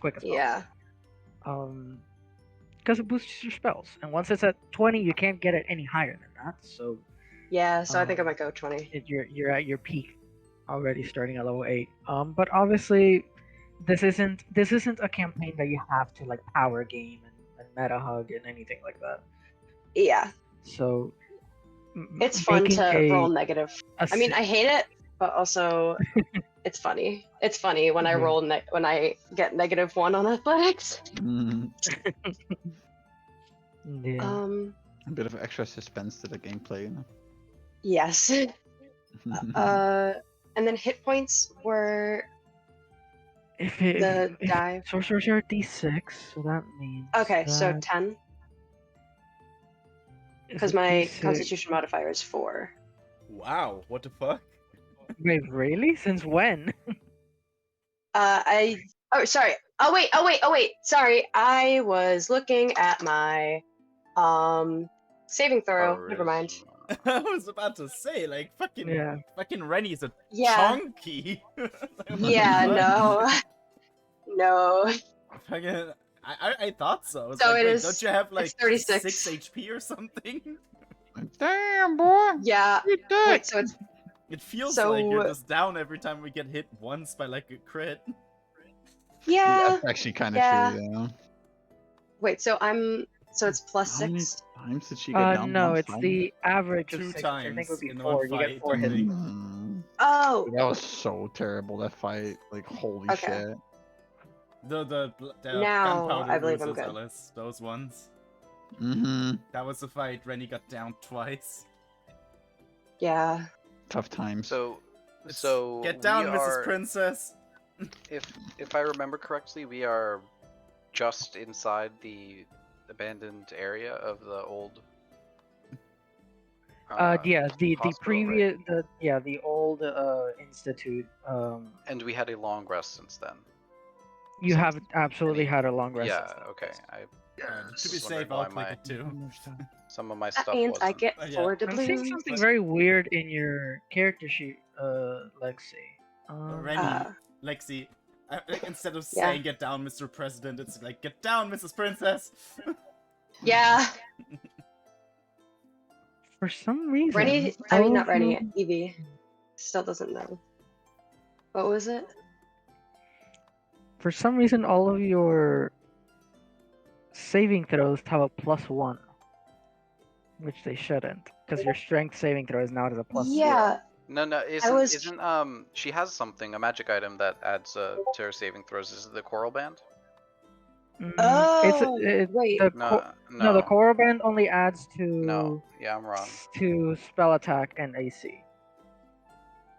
quick as possible. Yeah. Because it boosts your spells, and once it's at 20, you can't get it any higher than that. So Yeah, so I think I um, might go 20. you're at your peak already, starting at level 8. But obviously, this isn't a campaign that you have to like power game and meta hug and anything like that. Yeah. So It's fun making to roll negative. a I mean, I hate it, but also it's funny. It's funny when I yeah. roll when I get -1 on athletics. Mm, Yeah. a bit of extra suspense to the gameplay, you know. Yes. And then hit points were If it, the if die. sorcerers are D6, so that means Okay, so that 10 is because a my D6. Constitution modifier is 4. Wow, what the fuck? Wait, really? Since when? Oh, sorry. Oh wait. Sorry, I was looking at my saving throw. Never mind. I was about to say, like, Yeah. fucking Rennie's a Yeah. chunky. Like, what the Yeah. fuck? No. No. Fucking, I thought so. It's So like, it wait, is- don't you have like it's 36. 6 HP or something? Damn, boy. Yeah. You dead. Wait. So it's It feels So- like you're just down every time we get hit once by like a crit. yeah. That's actually kind of Yeah. true, yeah. Wait. So it's plus How many 6. times did she get down? No, one it's time? the average of 2 6, which I think would times be in 4. one You get fight, 4 I hits. think. Oh. That was so terrible, that fight. Like, holy Okay. shit. The Now, gunpowder I believe I'm bruises, good. Ellis, those ones. Mm-hmm. That was the fight. Rennie got down twice. Yeah. Tough times. So Get down, we Mrs. are, Princess. if I remember correctly, we are just inside the abandoned area of the old. Yeah, the hospital, previous the old institute. And we had a long rest since then. You Since have absolutely any- had a long rest. Yeah. Okay. I To be was safe, wondering I'll why click my it too. some of my That stuff means I wasn't. get Yeah. 4 I'm seeing doubloons. something very weird in your character sheet, Lexi. Rennie, Lexi, like, instead of Yeah. saying "Get down, Mr. President," it's like "Get down, Mrs. Princess." Yeah. For some reason, Rennie. I all mean, not of Rennie. you- Evie still doesn't know. What was it? For some reason, all of your saving throws have a +1, which they shouldn't, because your strength saving throw is now at a +0. Yeah. No, was- isn't she has something, a magic item that adds to her saving throws. Is it the coral band? Oh, wait. No, the coral band only adds to No, yeah, I'm wrong. to spell attack and AC.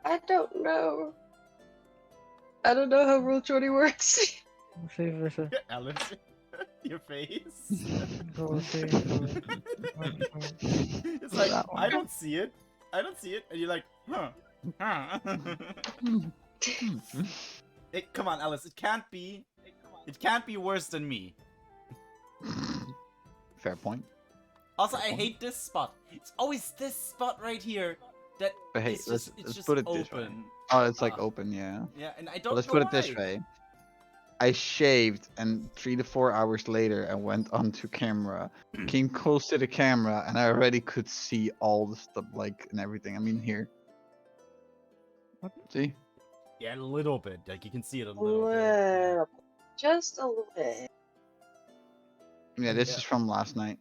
I don't know. I don't know how Rule 20 works. Let's see if there's a Alice, your face. go see. It's like That one. I don't see it. I don't see it, and you're like, huh? Come on, Alice. It can't be. It can't be worse than me. Fair point. Also, I hate this spot. It's always this spot right here that But hey, it's let's just put it this way. open. Oh, it's like Ah. open, yeah. Yeah, and I But don't. let's know put it this why. way. I shaved, and 3 to 4 hours later, I went onto camera, came close to the camera, and I already could see all the stuff, like, and everything. I mean, here. What? See? Yeah, a little bit. Like you can see it a A little bit. little. Just a little bit. Yeah, this Yeah. is from last night.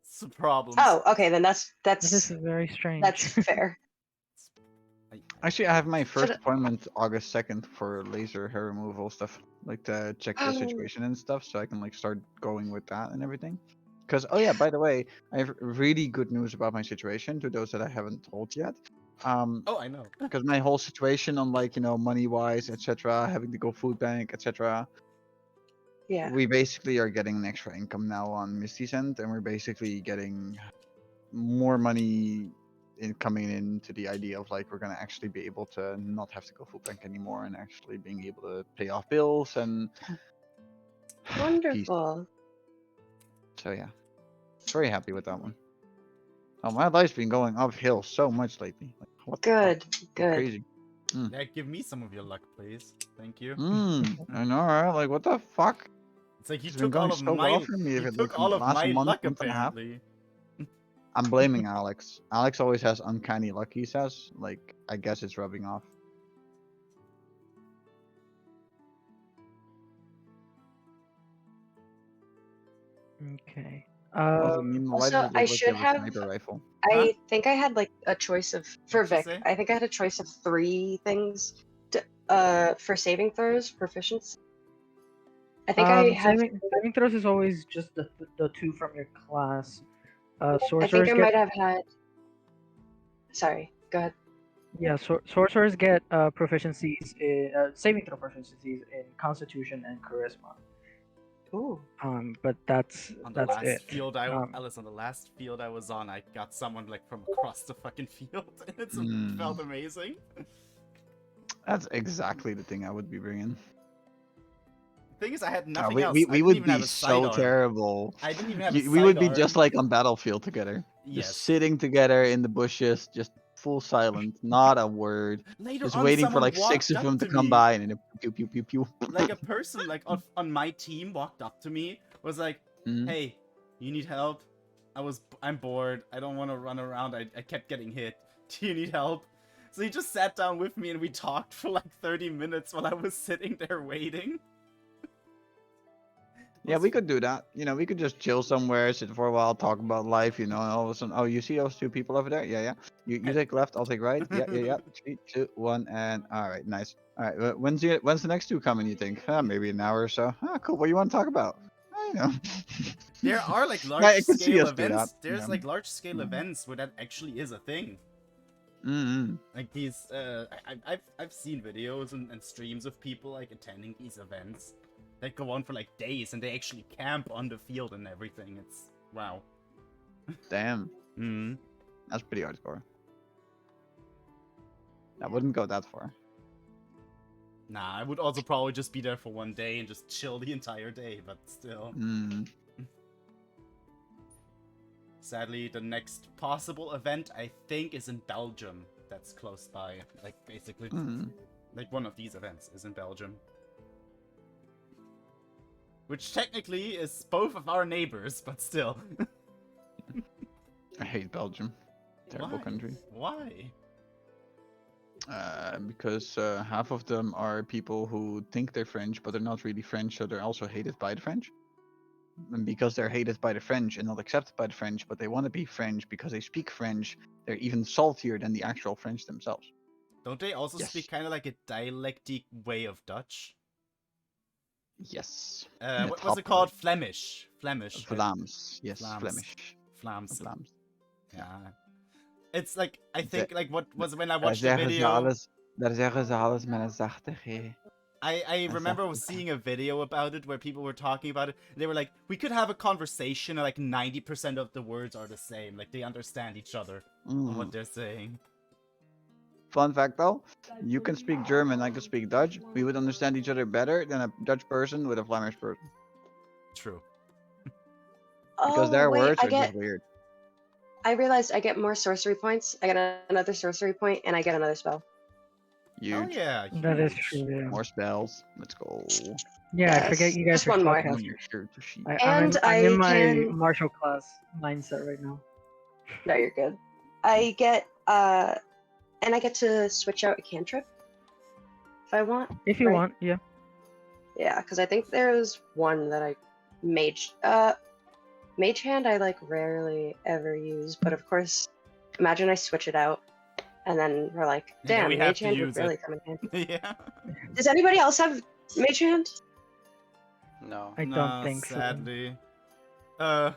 It's a problem. Oh, okay, then that's This is very strange. that's fair. Actually, I have my first Should- appointment August 2nd for laser hair removal stuff, like to check the Oh. situation and stuff, so I can like start going with that and everything. Because oh yeah, by the way, I have really good news about my situation to those that I haven't told yet. Oh, I know. Because my whole situation on like money wise, etc., having to go food bank, etc. Yeah. We basically are getting an extra income now on Misty's end, and we're basically getting more money coming into the idea of like we're gonna actually be able to not have to go food bank anymore and actually being able to pay off bills and peace. Wonderful. So yeah, very happy with that one. Oh, my life's been going uphill so much lately. Like, what the fuck? Good. Good. Crazy. Yeah, give me some of your luck, please. Thank you. I know, right? Like, what the fuck? It's like you It's been took all going of so my well for me you if it took like all of last my month, luck month and a half. apparently. I'm blaming Alex. Alex always has uncanny luck, he says. Like, I guess it's rubbing off. Okay. Also, Nemo, why does Also, it I look like you should have a have. sniper rifle? I think I had like a choice of for What'd you Vic. say? I think I had a choice of 3 things for saving throws proficiency. I think I have. saving throws is always just the 2 from your class. I think Sorcerers I get might have had. Sorry, go ahead. yeah. Sorcerers get proficiencies in saving throw proficiencies in Constitution and Charisma. Ooh. But that's On the last it. field Alice, on the last field I was on, I got someone like from across the fucking field, and it felt amazing. That's exactly the thing I would be bringing. Thing is, I had nothing else. We I didn't would even have be a so sidearm. terrible. I didn't even have a We would be sidearm. just like on Battlefield together. Yes. Just sitting together in the bushes, just full silent, not a word. Later Just on, waiting for someone like 6 walked of up them to to come me. by and then pew pew pew pew. Like a person like on my team walked up to me, was like, Mhm. "Hey, you need help? I'm bored. I don't want to run around. I kept getting hit. Do you need help?" So he just sat down with me and we talked for like 30 minutes while I was sitting there waiting. Yeah, we could do that. You know, we could just chill somewhere, sit for a while, talk about life. You know, and all of a sudden, oh, you see those 2 people over there? Yeah, yeah. You take left, I'll take right. Yeah, yeah, yeah. 3, 2, 1, and all right, nice. All right, when's the next 2 coming? You think? Maybe an hour or so. Cool. What do you want to talk about? You know. There are like I large could see scale us do that, events. you There's know. like large scale events where that actually is a thing. Mm-hmm. Like these, I've seen videos and streams of people like attending these events that go on for like days, and they actually camp on the field and everything. It's wow. Damn, that's pretty hardcore. I wouldn't go that far. Nah, I would also probably just be there for one day and just chill the entire day, but still. Sadly, the next possible event I think is in Belgium. That's close by. Like basically, like one of these events is in Belgium. Which technically is both of our neighbors, but still. I hate Belgium. Terrible Why? country. Why? Because half of them are people who think they're French, but they're not really French, so they're also hated by the French. And because they're hated by the French and not accepted by the French, but they want to be French because they speak French, they're even saltier than the actual French themselves. Don't they also Yes. speak kind of like a dialectic way of Dutch? Yes. What was it called? Flemish. Flemish. right? Vlaams. Yes, Vlaams. Flemish. Flams. Vlaams. Yeah. It's like, I Ze- think, like, what was when I Daar watched the zeggen ze video. alles, daar zeggen ze alles met een zachte G. I remember Exactly. seeing a video about it where people were talking about it. They were like, we could have a conversation and like 90% of the words are the same. Like they understand each other on what they're saying. Fun fact though, you can speak German, I can speak Dutch. We would understand each other better than a Dutch person with a Flemish person. True. Because Oh, their wait, words are just weird. I realized I get more sorcery points. I get another sorcery point, and I get another spell. Oh Huge. yeah. That is huge. true. Yeah. More spells. Let's go. Yeah, I forget Yes, you guys just are one more. podcasters. And I'm in I my can- martial class mindset right now. No, you're good. I get and I get to switch out a cantrip if I want. If you Right. want, yeah. Yeah, because I think there's one that I mage hand I like rarely ever use, but of course, imagine I switch it out, and then we're like, And then damn, we have mage to hand use would really it. come in handy. Yeah. Does anybody else have mage hand? No. I don't think so. Sadly. Oh,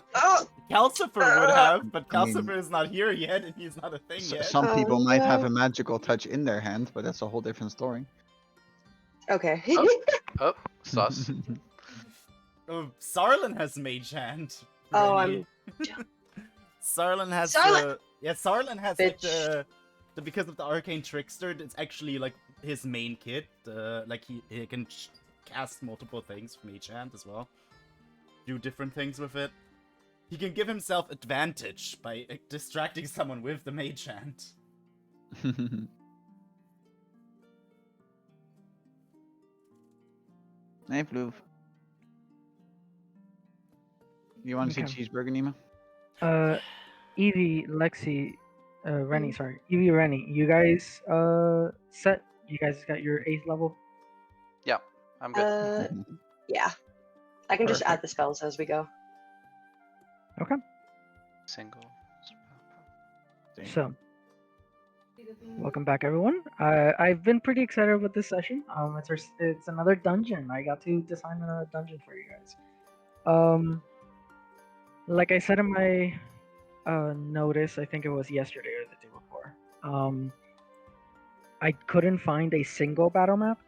Calcifer would have, but I mean- Calcifer is not here yet, and he's not a thing yet. Some Oh, people might have no. a magical touch in their hand, but that's a whole different story. okay. Oh, sus. Sarlin has mage hand. Oh, ready. Sarlin has Sarlin- Sarlin has like Bitch. the because of the arcane trickster. It's actually like his main kit. Like he can cast multiple things from mage hand as well. Do different things with it. He can give himself advantage by distracting someone with the mage hand. Hey, Floof. You want to see Okay. cheeseburger, Nima? Evie, Lexi, Rennie, sorry. Evie, Rennie, you guys set? You guys got your 8th level? Yeah, I'm good. Yeah. I can just add Perfect. the spells as we go. Okay. Single. So, welcome back, everyone. I've been pretty excited with this session. It's another dungeon. I got to design another dungeon for you guys. Like I said in my notice, I think it was yesterday or the day before. I couldn't find a single battle map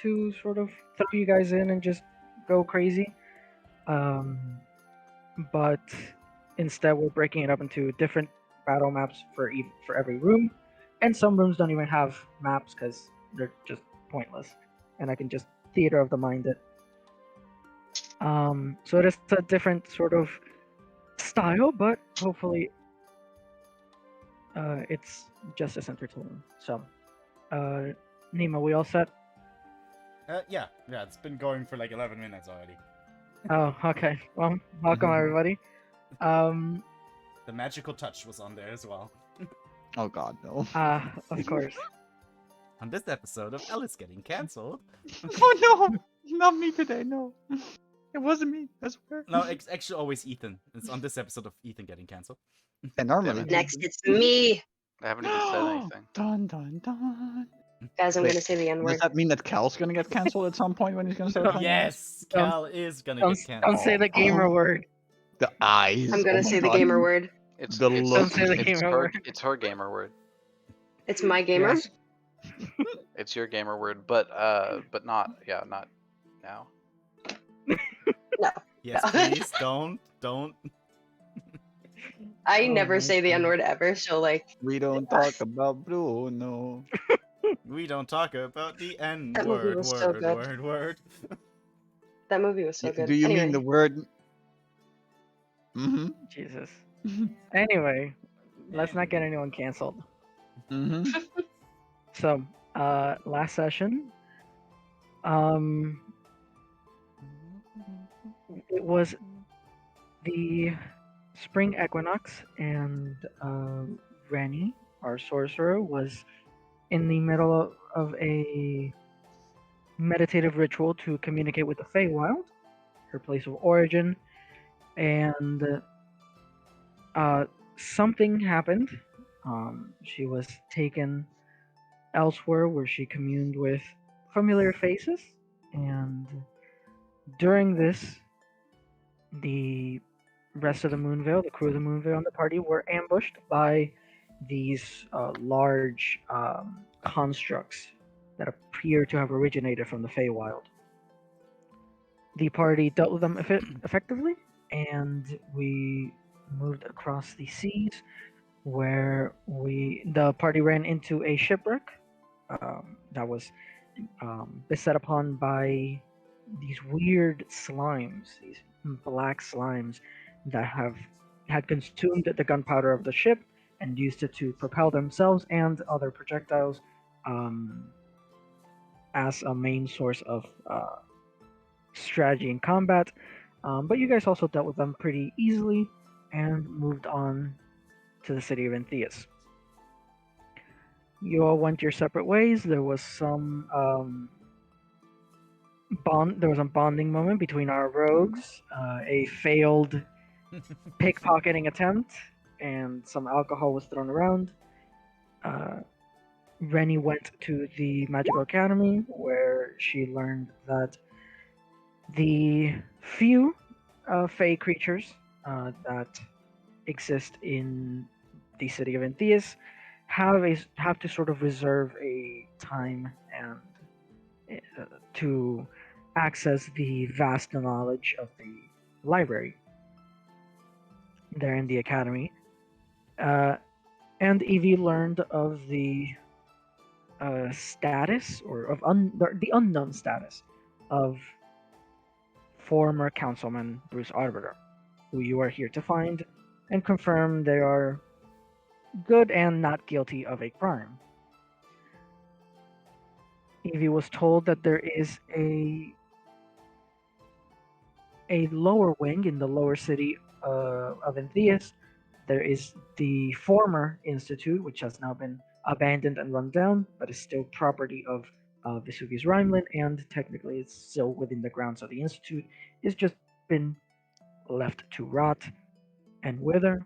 to sort of throw you guys in and just go crazy. But instead, we're breaking it up into different battle maps for every room, and some rooms don't even have maps because they're just pointless, and I can just theater of the mind it. So it is a different sort of style, but hopefully, it's just as entertaining. So, Nima, we all set? Yeah, it's been going for like 11 minutes already. Oh, okay. Well, welcome everybody. The magical touch was on there as well. Oh God, no. Of course. On this episode of Alice getting cancelled. Oh no, not me today. No, it wasn't me. I swear. No, it's actually always Ethan. It's on this episode of Ethan getting cancelled. And normally. Damn it. Next, it's me. I haven't even said anything. Dun dun dun. Guys, I'm Wait, going to say the N Does word. that mean that Cal's gonna get cancelled at some point when he's gonna start playing? Yes, Don't- Cal is gonna Don't, get cancelled. don't say the gamer word. The eyes. I'm going oh to my say the God. gamer word. It's The it's, look. Don't say the it's gamer her word. it's her gamer word. It's my gamer. Yes. It's your gamer word, but not now. Yes, No. please don't. I Oh never my say the God. N word ever, so like, We don't talk about Bruno. We don't talk about the N That movie word, was so good. word. that movie was so good. Do you anyway, mean the word? Mm-hmm. Jesus. Anyway, let's not get anyone canceled. Mm-hmm. So, last session, it was the spring equinox, and Rennie, our sorcerer, was in the middle of a meditative ritual to communicate with the Feywild, her place of origin, and something happened. She was taken elsewhere where she communed with familiar faces, and during this, the rest of the Moonveil, the crew of the Moonveil and the party were ambushed by these large constructs that appear to have originated from the Feywild. The party dealt with them effectively, and we moved across the seas, where the party ran into a shipwreck that was beset upon by these weird slimes, these black slimes that had consumed the gunpowder of the ship and used it to propel themselves and other projectiles as a main source of strategy and combat. But you guys also dealt with them pretty easily and moved on to the city of Entheus. You all went your separate ways. There was some there was a bonding moment between our rogues, a failed pickpocketing attempt, and some alcohol was thrown around. Rennie went to the Magical Academy, where she learned that the few Fey creatures that exist in the city of Entheus have to sort of reserve a time and to access the vast knowledge of the library there in the academy. And Evie learned of the status, or of the unknown status of former councilman Bruce Arbiter, who you are here to find and confirm they are good and not guilty of a crime. Evie was told that there is a a lower wing in the lower city of Entheus, there is the former institute, which has now been abandoned and run down, but is still property of Vesuvius Rhineland, and technically it's still within the grounds of the institute. It's just been left to rot and wither.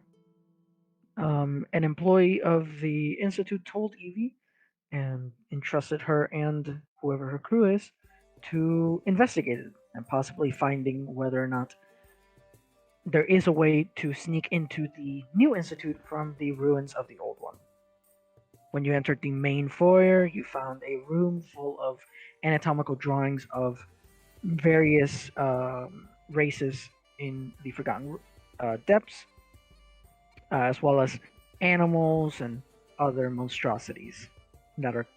An employee of the institute told Evie and entrusted her and whoever her crew is to investigate it and possibly finding whether or not there is a way to sneak into the new institute from the ruins of the old one. When you entered the main foyer, you found a room full of anatomical drawings of various races in the Forgotten Depths, as well as animals and other monstrosities that are,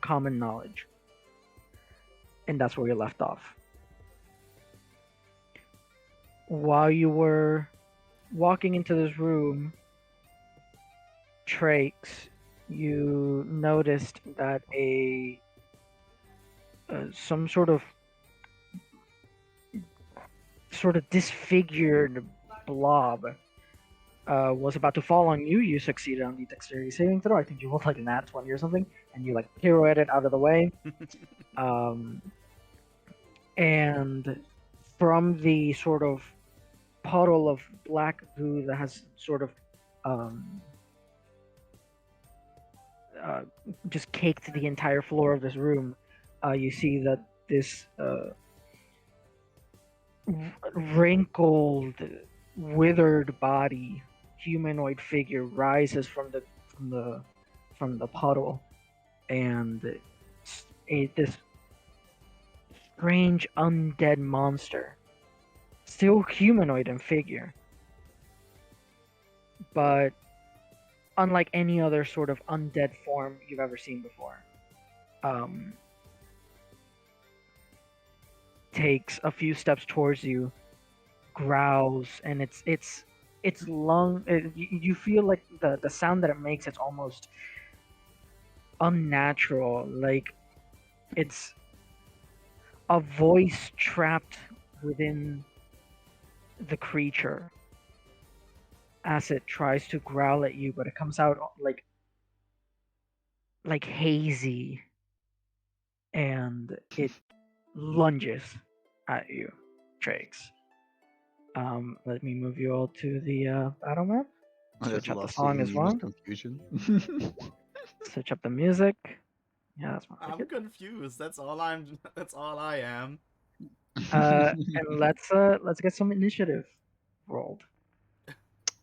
common knowledge. And that's where you left off. While you were walking into this room, Trakes, you noticed that some sort of disfigured blob was about to fall on you. You succeeded on the dexterity saving throw. I think you rolled like a nat 20 or something, and you like pirouetted out of the way. And from the sort of puddle of black goo that has sort of just caked the entire floor of this room, you see that this wrinkled, withered body, humanoid figure rises from the puddle, and this strange undead monster, still humanoid in figure, but unlike any other sort of undead form you've ever seen before. Takes a few steps towards you, growls, and its lung. You feel like the sound that it makes. It's almost unnatural. Like it's a voice trapped within the creature as it tries to growl at you, but it comes out like hazy, and it lunges at you, Trakes. Let me move you all to the battle map. I just Switch up the love song seeing as Eva's well. confusion. Switch up the music. Yeah, that's more like I'm it. confused. That's all I am. And let's get some initiative rolled.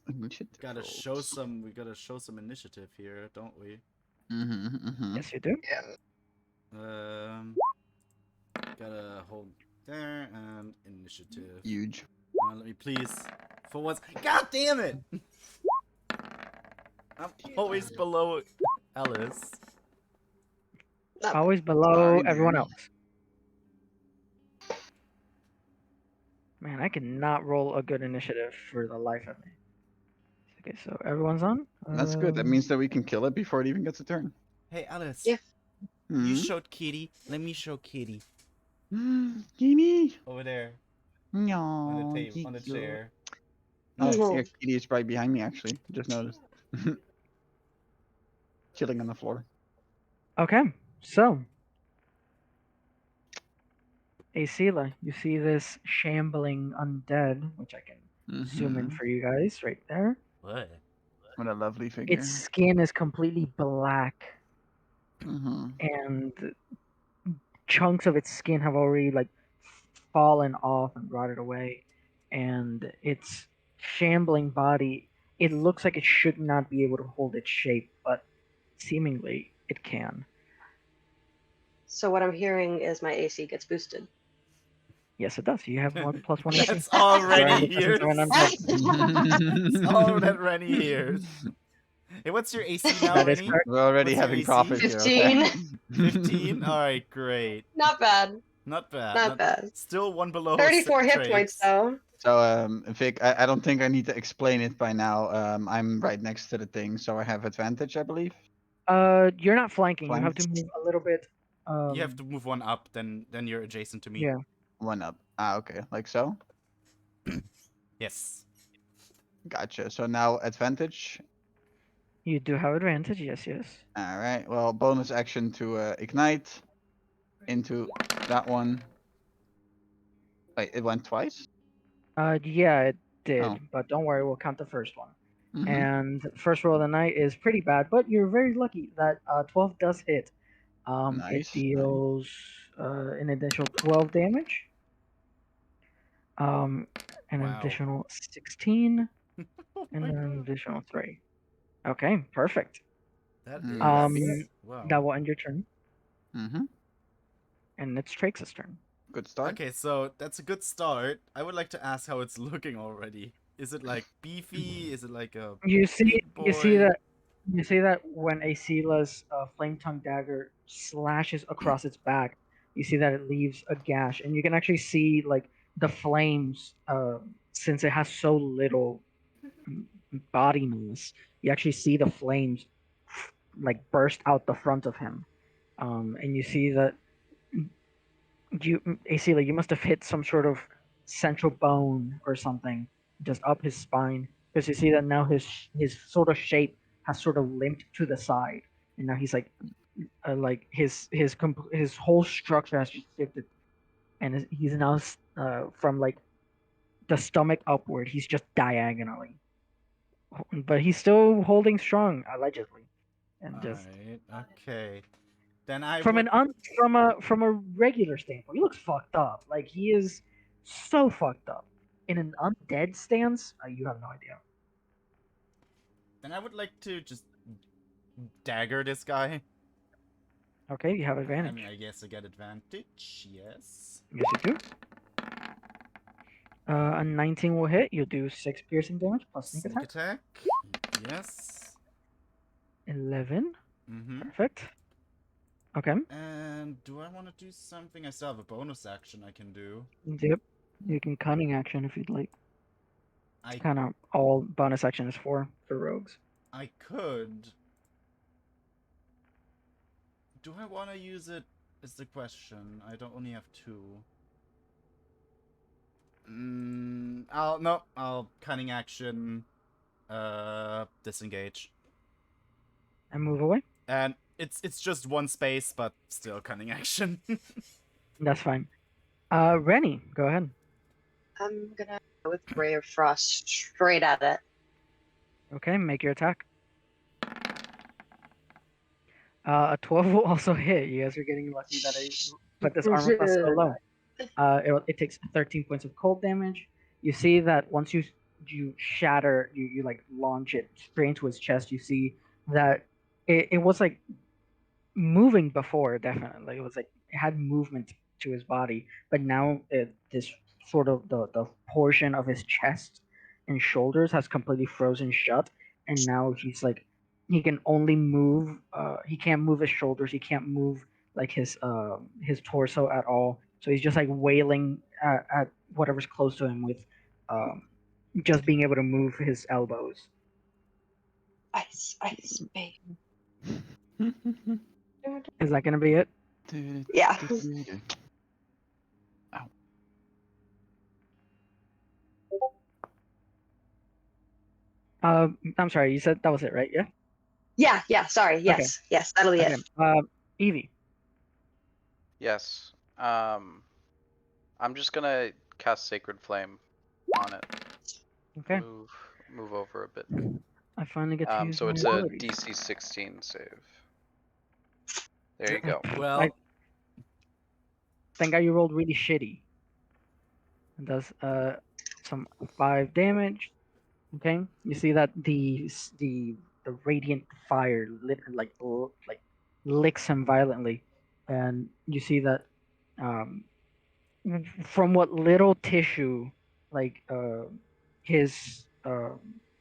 Initiative We gotta show some initiative here, don't we? Yes, you do. Gotta hold there and initiative. Huge. Let me please. For once. God damn it! I'm always below Ellis. Always below Sorry, everyone dude. else. Man, I cannot roll a good initiative for the life of me. Okay, so everyone's on. That's good. That means that we can kill it before it even gets a turn. Hey, Ellis. Yeah. You showed Kitty. Let me show Kitty. Kitty. Over there. No. On the table. On the chair. Oh, No. yeah, Kitty is right behind me. Actually, just noticed. Chilling on the floor. Okay, so Acela, you see this shambling undead, which I can zoom in Mhm. for you guys right there. What? What a lovely figure. Its skin is completely black, Mm-hmm. and chunks of its skin have already like fallen off and rotted away, and its shambling body, it looks like it should not be able to hold its shape, but seemingly it can. So what I'm hearing is my AC gets boosted. Yes, it does. You have one plus one AC. That's already You're in the here. presence of an undead. That's all that Rennie hears. Hey, what's your AC now, That is Rennie? correct. We're already What's your having AC? profit here. Okay? 15? Alright, great. Not bad. Not bad. Not bad. Still one below 34 hit Trakes. points though. So, Vic, I don't think I need to explain it by now. I'm right next to the thing, so I have advantage, I believe. You're not flanking. You have to Flanked? move a little bit. You have to move one up, then you're adjacent to me. Yeah. One up. Ah, okay. Like so? Yes. Gotcha. So now advantage. You do have advantage, yes, yes. All right. Well, bonus action to ignite into that one. Wait, it went twice. Yeah, it did, Oh. but don't worry, we'll count the first one. Mm-hmm. And first roll of the night is pretty bad, but you're very lucky that 12 does hit. It Nice, nice. deals an additional 12 damage. An Wow. additional 16, Oh and my then an god. additional 3. Okay, perfect. That Mm, is. that'd be Um, Wow. that will end your turn, Mm-hmm. and it's Trax's turn. Good start. Okay, so that's a good start. I would like to ask how it's looking already. Is it like beefy? Is it like a You see, big you see boy? that, you see that when Asila's flame tongue dagger slashes across its back, you see that it leaves a gash, and you can actually see like the flames. Since it has so little body mass, you actually see the flames like burst out the front of him, and you see that Asila, you must have hit some sort of central bone or something just up his spine, because you see that now his sort of shape has sort of limped to the side, and now he's like his whole structure has just shifted, and he's now from like the stomach upward, he's just diagonally, but he's still holding strong allegedly, and just Alright, okay. Then I from would. from a regular standpoint, he looks fucked up. Like he is so fucked up. In an undead stance, you have no idea. Then I would like to just dagger this guy. Okay, you have I advantage. mean, I guess I get advantage. Yes. Yes, you do. A 19 will hit. You'll do 6 piercing damage plus sneak Sneak attack. attack. Yes. 11. Mm-hmm. Perfect. Okay. And do I want to do something? I still have a bonus action I can do. Yep. You can cunning action if you'd like. I Kind of all bonus action is for rogues. I could. Do I want to use it? Is the question. I don't only have 2. I'll cunning action. Disengage. And move away. And it's just one space, but still cunning action. That's fine. Rennie, go ahead. I'm gonna go with Ray of Frost straight at it. Okay, make your attack. A 12 will also hit. You guys are getting lucky that I put this armor class so low. It takes 13 points of cold damage. You see that once you shatter, you like launch it straight into his chest. You see that it was like moving before, definitely. It was like it had movement to his body, but now this sort of the portion of his chest and shoulders has completely frozen shut, and now he's like he can only move. He can't move his shoulders. He can't move like his torso at all. So he's just like wailing at whatever's close to him with um, just being able to move his elbows. Ice, babe. Is that gonna be it? Yeah. I'm sorry. You said that was it, right? Yeah. Yeah. Sorry. Yes. Yes. That'll be Okay. it. Evie. Yes. I'm just gonna cast Sacred Flame on it. Okay. Move over a bit. I finally get to use So my it's a abilities. DC 16 save. There you go. Well, Thank God you rolled really shitty. It does some 5 damage. Okay. You see that the radiant fire like licks him violently, and you see that um from what little tissue like his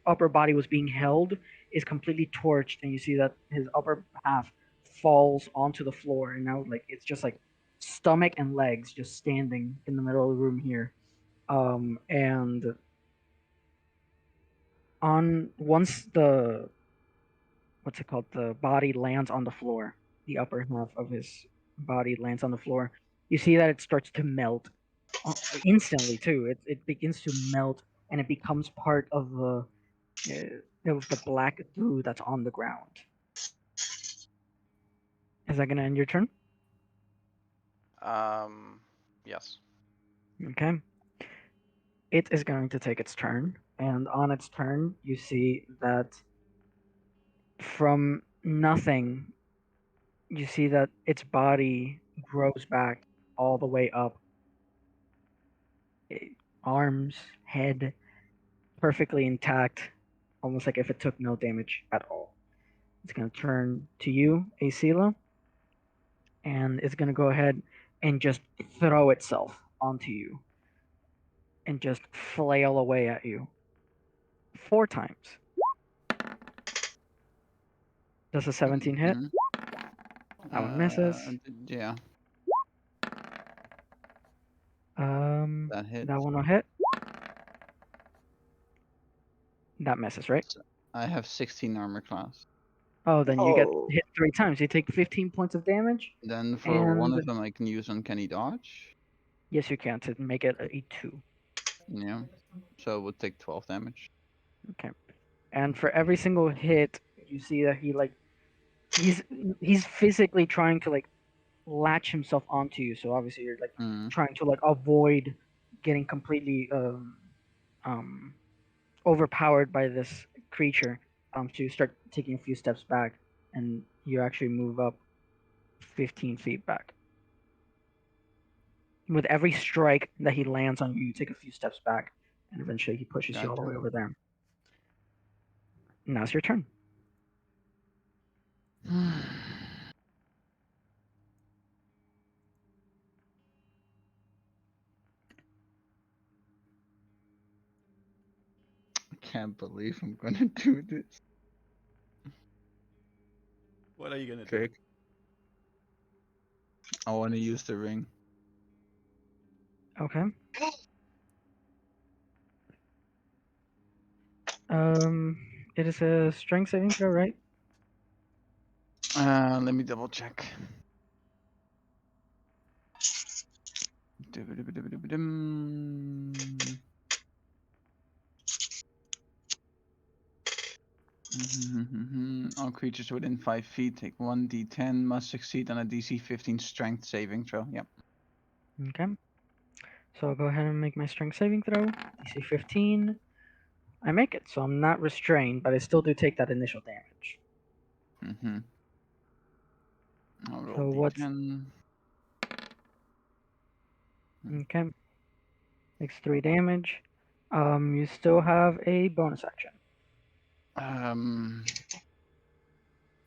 upper body was being held is completely torched, and you see that his upper half falls onto the floor, and now like it's just like stomach and legs just standing in the middle of the room here. And on once the what's it called, the body lands on the floor, the upper half of his body lands on the floor, you see that it starts to melt, instantly too. It begins to melt and it becomes part of the black goo that's on the ground. Is that gonna end your turn? Yes. Okay. It is going to take its turn, and on its turn, you see that from nothing, you see that its body grows back all the way up. Arms, head, perfectly intact, almost like if it took no damage at all. It's going to turn to you, Asila, and it's going to go ahead and just throw itself onto you and just flail away at you 4 times. Does a 17 hit? Mhm. That one misses. Yeah, that hit. That one will hit. That misses, right? I have 16 armor class. Oh, then you get Oh. hit 3 times. You take 15 points of damage. Then for one And of them, I can use Uncanny Dodge. yes, you can to make it a 2. Yeah, so it would take 12 damage. Okay. And for every single hit, you see that he's physically trying to like latch himself onto you. So obviously you're like Mm. trying to like avoid getting completely um overpowered by this creature. So you start taking a few steps back, and you actually move up 15 feet back. With every strike that he lands on you, you take a few steps back, and eventually he pushes you all the Gotcha. way over there. Now's your turn. I can't believe I'm gonna do this. What are you gonna do? Trick. I want to use the ring. Okay. It is a strength saving throw, right? Let me double check. Dum. All creatures within 5 feet take 1d10, must succeed on a DC 15 strength saving throw. Yep. Okay. So I'll go ahead and make my strength saving throw. DC 15. I make it, so I'm not restrained, but I still do take that initial damage. Mm-hmm. I'll roll So what's d10. okay? Takes 3 damage. You still have a bonus action.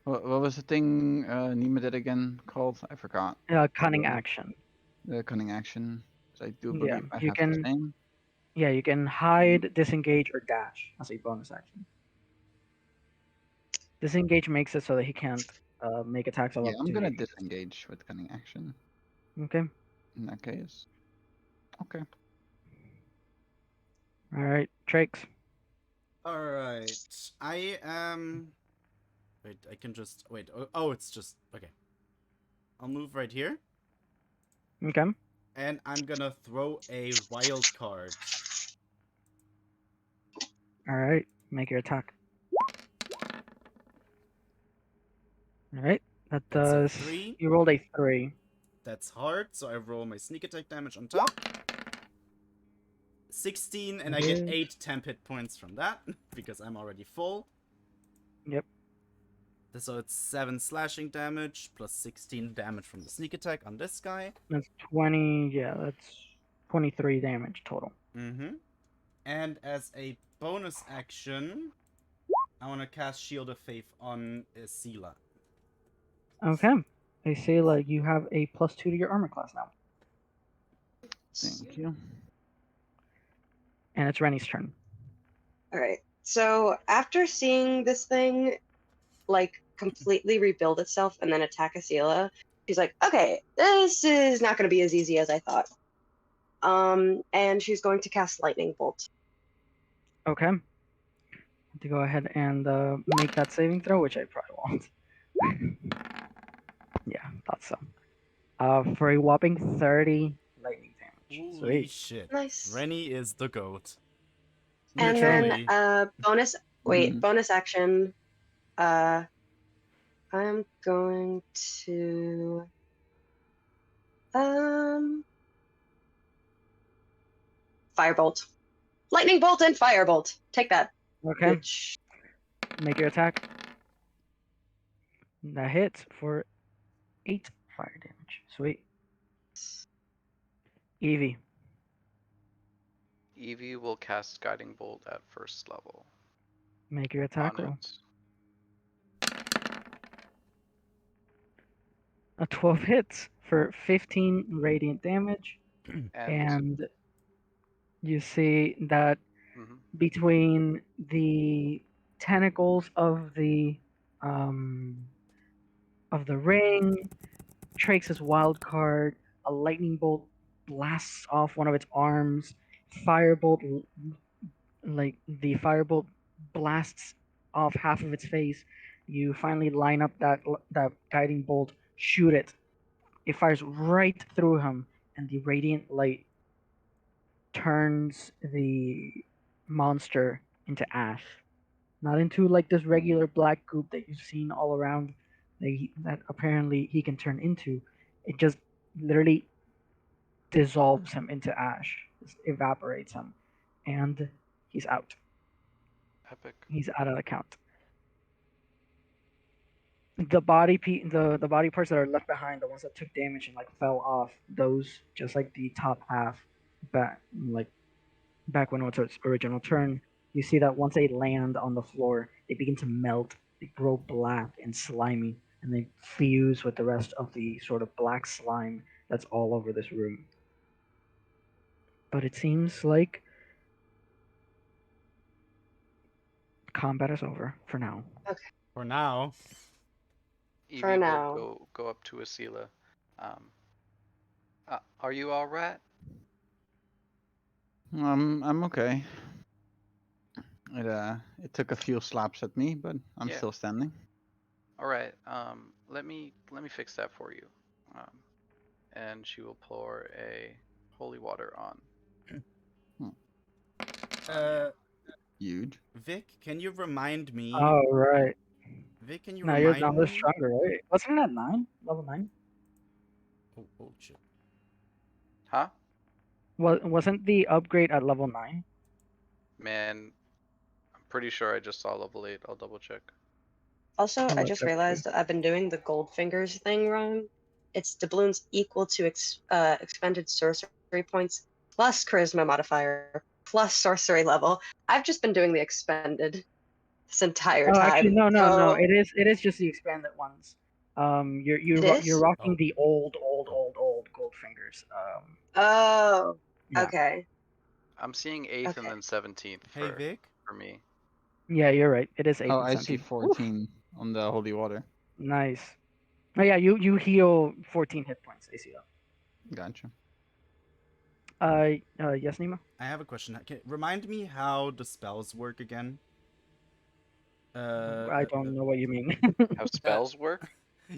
What was the thing Nima did again called? I forgot. Cunning action. The cunning action. So I do Yeah, believe I you have the can. same. Yeah, you can hide, disengage, or dash as a bonus action. Disengage makes it so that he can't make attacks of Yeah, I'm gonna opportunity. disengage with cunning action. Okay. In that case. Okay. All right, Trakes. Alright. I am. Wait, I can just. Wait. Oh, it's just. Okay. I'll move right here. Okay. And I'm gonna throw a wild card. All right, make your attack. All right, that That's a does. 3. You rolled a 3. That's hard, so I roll my sneak attack damage on top. 16, and I get Yes. 8 temp hit points from that, because I'm already full. Yep. So it's 7 slashing damage, plus 16 damage from the sneak attack on this guy. That's 20. Yeah, that's 23 damage total. Mm-hmm. And as a bonus action, I want to cast Shield of Faith on Sela. Okay. They say like you have a +2 to your armor class now, Thank you. and it's Rennie's turn. All right. So after seeing this thing, like completely rebuild itself and then attack Asila, she's like, okay, this is not going to be as easy as I thought. And she's going to cast Lightning Bolt. Okay. To go ahead and make that saving throw, which I probably won't. Yeah, thought so. For a whopping 30 lightning damage. Holy Sweet. shit. Nice. Rennie is the goat. And Literally. then Mhm. bonus action. I'm going to firebolt. Lightning bolt and firebolt. Take that. Okay, Bitch. make your attack. That hits for 8 fire damage. Sweet. Evie. Eevee will cast Guiding Bolt at first level Make your attack on roll. it. A 12 hits for 15 radiant damage, And and you see that mhm. between the tentacles of the ring, Trax's wild card, a lightning bolt blasts off one of its arms, firebolt like the firebolt blasts off half of its face. You finally line up that guiding bolt, shoot it. It fires right through him, and the radiant light turns the monster into ash. Not into like this regular black goop that you've seen all around that apparently he can turn into. It just literally dissolves him into ash, just evaporates him, and he's out. Epic. He's out of the count. The body parts that are left behind, the ones that took damage and like fell off, those just like the top half, back when it was its original turn, you see that once they land on the floor, they begin to melt, they grow black and slimy, and they fuse with the rest of the sort of black slime that's all over this room. But it seems like combat is over for now. For now. Eevee For now. will go up to Asila. Are you all right? I'm okay. It took a few slaps at me, but I'm Yeah. still standing. All right. Let me fix that for you. And she will pour a holy water on. Huge. Vic, can you remind me? Oh right. Vic, can you Now you're remind now me? stronger, right? Wasn't it at 9? Level 9? Oh shit. Huh? Wasn't the upgrade at level 9? Man, I'm pretty sure I just saw level 8. I'll double check. Also, I'll I look just up realized that I've been doing the gold fingers thing wrong. It's doubloons equal to expended sorcery points plus charisma modifier plus sorcery level. I've just been doing the expended this entire Oh, time. actually, no. So It is just the expanded ones. You're It you're is? rocking Oh. the old gold fingers. Oh, Yeah. okay. I'm seeing 8th and Okay. then 17th Hey Vic. for me. Yeah, you're right. It is 8 Oh, and I see 17. 14 on the holy water. Nice. Oh yeah, you heal 14 hit points. I see Gotcha. that. Yes, Nima. I have a question. Remind me how the spells work again. I don't know what you mean. How spells work?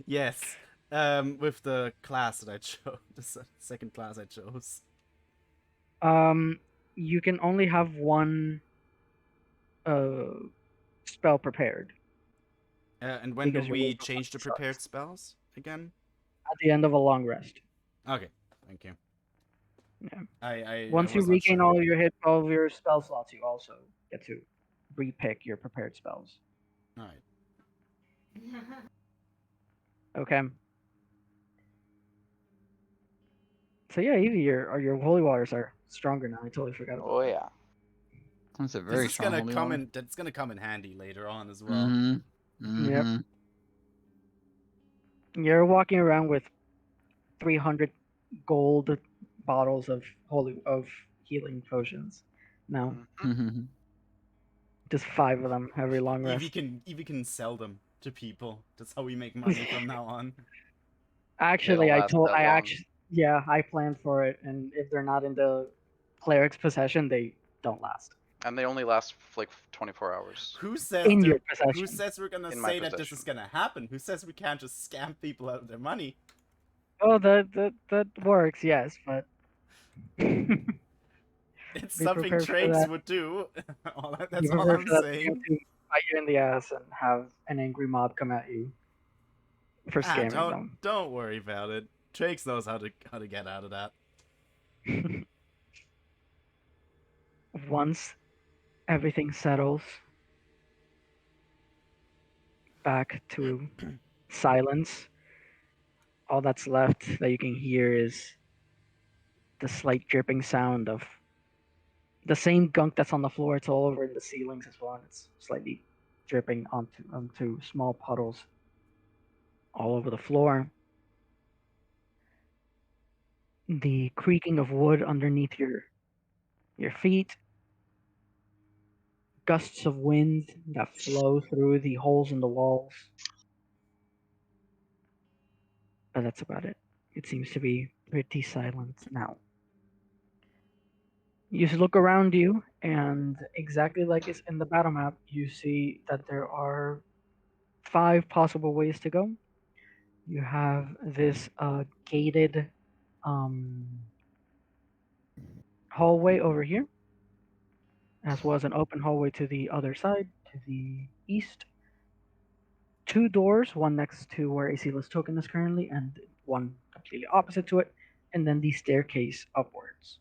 Yes. With the class that I chose, the second class I chose. You can only have one spell prepared And when do because you're we waiting for change the something prepared spells again? at the end of a long rest. Okay, thank you. Yeah. I Once you was not regain sure. all of your spell slots, you also get to repick your prepared spells. Alright. Okay. So yeah, Evie, your holy waters are stronger now. I totally forgot about Oh that. yeah. That's a This very is strong gonna holy come water. in. That's gonna come in handy later on as well. Mm-hmm. Yep. Mm-hmm. You're walking around with 300 gold bottles of healing potions. Now, Mhm. Mm-hmm. just 5 of them every long rest. Evie can sell them to people. That's how we make money from now on. Actually, They don't last that long. yeah, I planned for it, and if they're not in the cleric's possession, they don't last. And they only last like 24 hours. Who says In your Who possession. says we're gonna In my say that this is possession. gonna happen? Who says we can't just scam people out of their money? Oh, that works, yes, but It's Be something prepared for Trakes that. would do. Be That's all prepared I'm for that saying. scam to bite you in the ass and have an angry mob come at you for scamming Don't worry about it. Trakes knows how to get out of that. them. Once everything settles back to silence, all that's left that you can hear is the slight dripping sound of the same gunk that's on the floor. It's all over in the ceilings as well, and it's slightly dripping onto small puddles all over the floor. The creaking of wood underneath your feet, gusts of wind that flow through the holes in the walls. But that's about it. It seems to be pretty silent now. You just look around you, and exactly like it's in the battle map, you see that there are 5 possible ways to go. You have this gated um, hallway over here, as well as an open hallway to the other side, to the east. 2 doors, one next to where Asila's token is currently, and one completely opposite to it, and then the staircase upwards.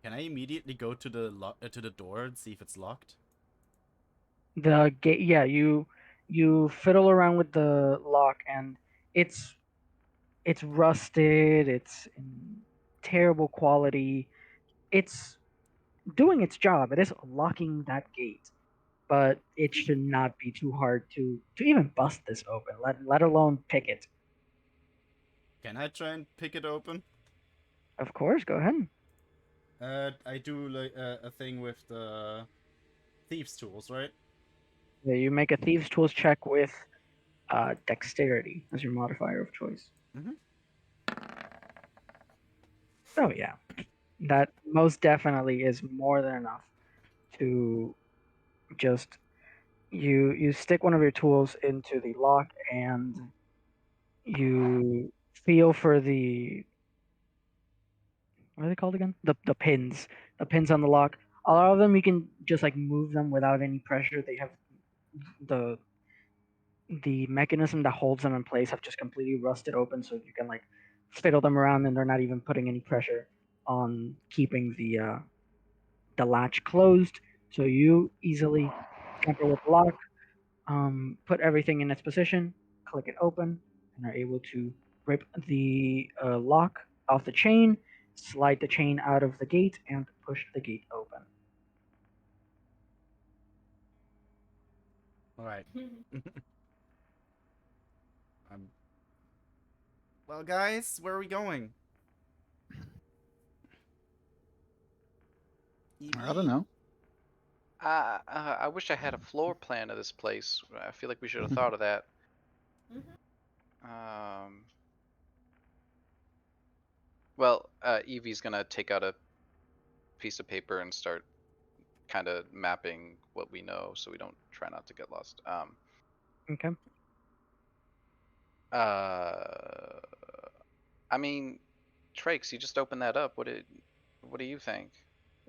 Can I immediately go to the door and see if it's locked? The gate, yeah, you fiddle around with the lock, and it's rusted, it's in terrible quality. It's doing its job. It is locking that gate, but it should not be too hard to even bust this open, let alone pick it. Can I try and pick it open? Of course, go ahead. I do like a thing with the thieves' tools, right? Yeah, you make a thieves' tools check with dexterity as your modifier of choice. Mhm. Oh yeah, that most definitely is more than enough to just you stick one of your tools into the lock, and you feel for the, what are they called again? The pins. The pins on the lock. A lot of them you can just like move them without any pressure. They have the mechanism that holds them in place have just completely rusted open, so you can like fiddle them around, and they're not even putting any pressure on keeping the latch closed. So you easily tamper with the lock, put everything in its position, click it open, and are able to rip the lock off the chain, slide the chain out of the gate, and push the gate open. All right. Well, guys, where are we going? I don't know. I wish I had a floor plan of this place. I feel like we should have thought of that. Well, Evie's gonna take out a piece of paper and start kind of mapping what we know, so we don't try not to get lost. Okay. I mean, Trakes, you just opened that up. What do you think?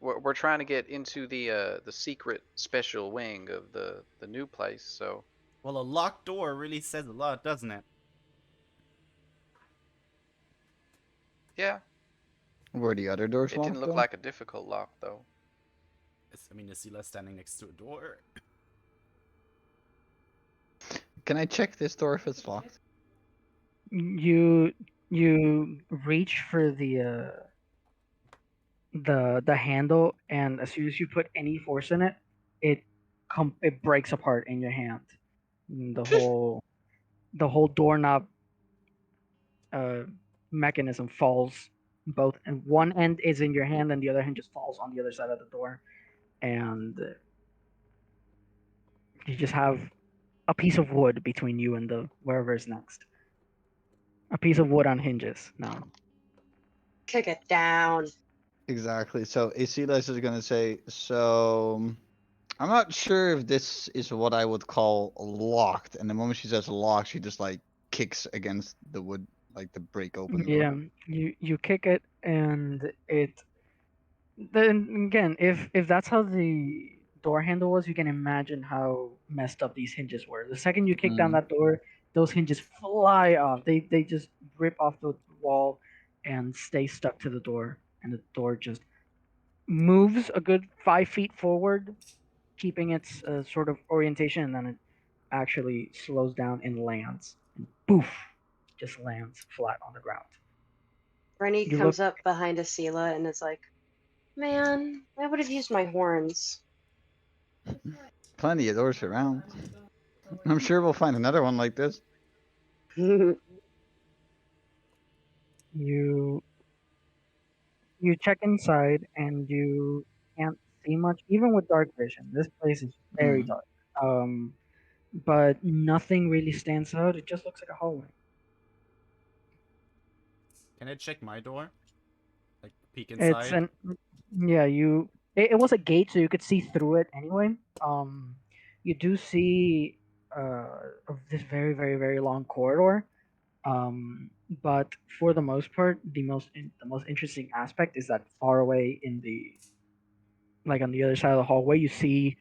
We're trying to get into the secret special wing of the new place, so Well, a locked door really says a lot, doesn't it? yeah, Were the other doors it didn't locked look though? like a difficult lock though. I mean, is Sila standing next to a door? Can I check this door if it's locked? You reach for the handle, and as soon as you put any force in it, it breaks apart in your hand. And the whole doorknob mechanism falls, both, and one end is in your hand and the other hand just falls on the other side of the door, and you just have a piece of wood between you and the wherever is next. A piece of wood on hinges now. Kick it down. Exactly. So Asilas is gonna say, so I'm not sure if this is what I would call locked. And the moment she says locked, she just like kicks against the wood like the break open door. Yeah, you kick it, and it. Then again, if that's how the door handle was, you can imagine how messed up these hinges were. The second you kick down Mm. that door, those hinges fly off. They just rip off the wall and stay stuck to the door, and the door just moves a good 5 feet forward, keeping its sort of orientation, and then it actually slows down and lands. And poof, just lands flat on the ground. Rennie You look. comes up behind Asila and is like, "Man, I would have used my horns." Plenty of doors around. I'm sure we'll find another one like this. You check inside and you can't see much, even with dark vision. This place is very Mm. dark. But nothing really stands out. It just looks like a hallway. Can I check my door? Like peek It's inside? an yeah. It was a gate, so you could see through it anyway. You do see this very very very long corridor. But for the most part, the most interesting aspect is that far away in the like on the other side of the hallway, you see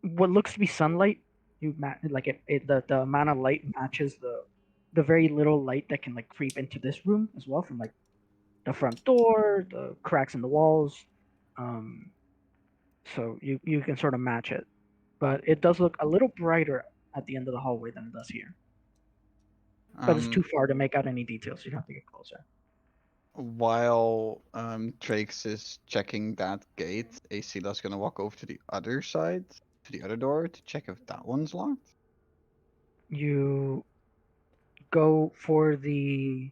what looks to be sunlight. Like the amount of light matches the very little light that can like creep into this room as well from like the front door, the cracks in the walls. Um, so you can sort of match it, but it does look a little brighter at the end of the hallway than it does here. But it's too far to make out any details. You'd have to get closer. While Trakes is checking that gate, Asila's gonna walk over to the other side, to the other door, to check if that one's locked. You go for the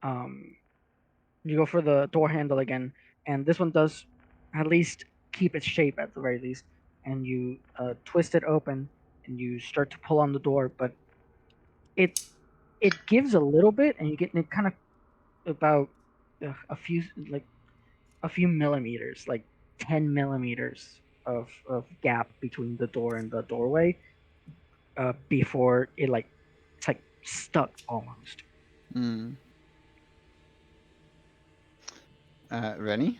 um you go for the door handle again, and this one does at least keep its shape at the very least. And you twist it open, and you start to pull on the door, but it gives a little bit, and you get it kind of about a few a few millimeters, like 10 millimeters of gap between the door and the doorway, before it like it's like stuck almost. Hmm. Rennie,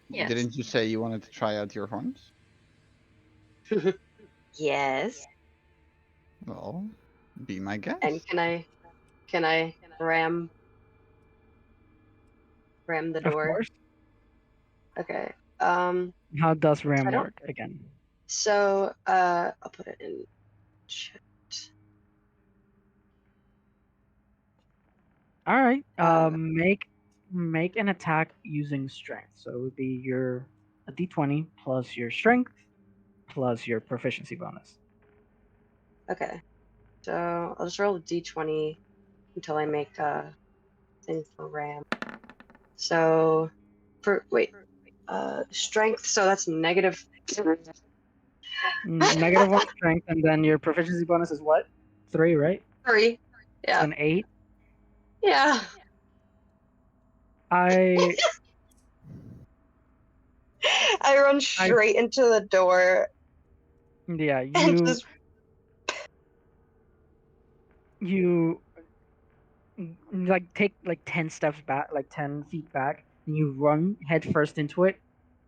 Yes. didn't you say you wanted to try out your horns? Yes. Well, be my guest. And can I ram the Of door? course. Okay. How does I RAM don't. work again? So I'll put it in chat. All right. Uh, Make an attack using strength. So it would be your a d20 plus your strength plus your proficiency bonus. okay. So I'll just roll a d20 until I make a thing for ram. So strength. So that's negative. Negative one strength, and then your proficiency bonus is what? 3, right? 3. Yeah. An 8. Yeah. I I run straight into the door yeah. and just You like take like 10 steps back, like 10 feet back, and you run head first into it,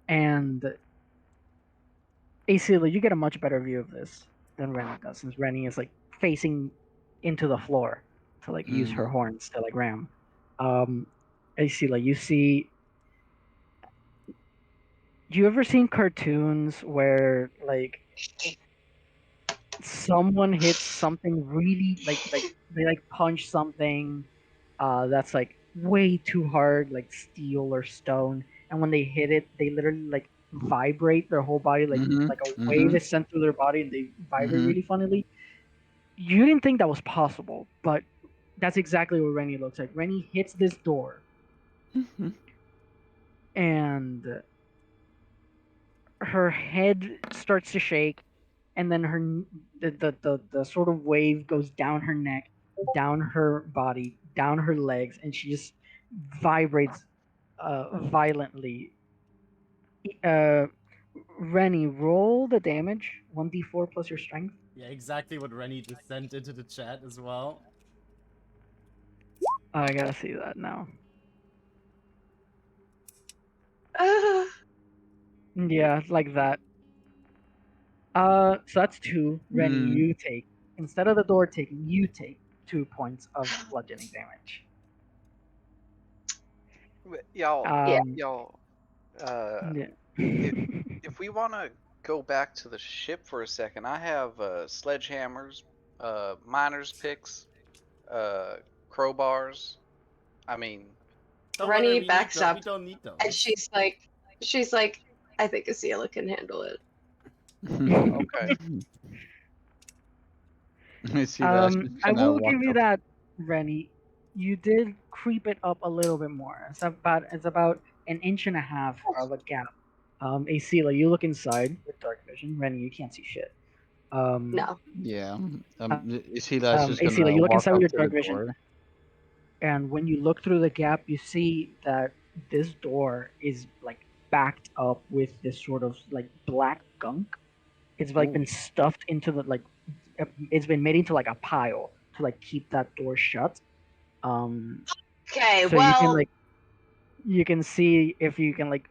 and Asila, you get a much better view of this than Rennie does, since Rennie is like facing into the floor to like use her horns to like ram. Asila, you see. You ever seen cartoons where like someone hits something really like they like punch something that's like way too hard, like steel or stone, and when they hit it, they literally like vibrate their whole body, like a wave is sent through their body, and they vibrate really funnily. You didn't think that was possible, but that's exactly what Rennie looks like. Rennie hits this door, and her head starts to shake, and then the sort of wave goes down her neck, down her body, down her legs, and she just vibrates violently. Uh, Rennie, roll the damage, 1d4 plus your strength. Yeah, exactly what Rennie just sent into the chat as well. I gotta see that now. Ah, Yeah, like that. So that's 2. Rennie, Hmm. you take, instead of the door taking, you take 2 points of bludgeoning damage. Y'all, Yeah. y'all. Uh, Yeah. if we want to go back to the ship for a second, I have sledgehammers, miners picks, uh, crowbars. I mean, Don't worry, Rennie we need backs those. We up, don't need and those. she's like, I think Asila can handle it. okay. I see that. I will give you that, Rennie. You did creep it up a little bit more. It's about an inch and a half of a gap. Asila, you look inside with dark vision. Rennie, you can't see shit. No. Yeah. Isila's just Asila, gonna you look walk inside up with your to dark the vision, door. and when you look through the gap, you see that this door is like backed up with this sort of like black gunk. It's like been Ooh. stuffed into the like. It's been made into like a pile to like keep that door shut. Um, Okay, so you can well, like you can see if you can like.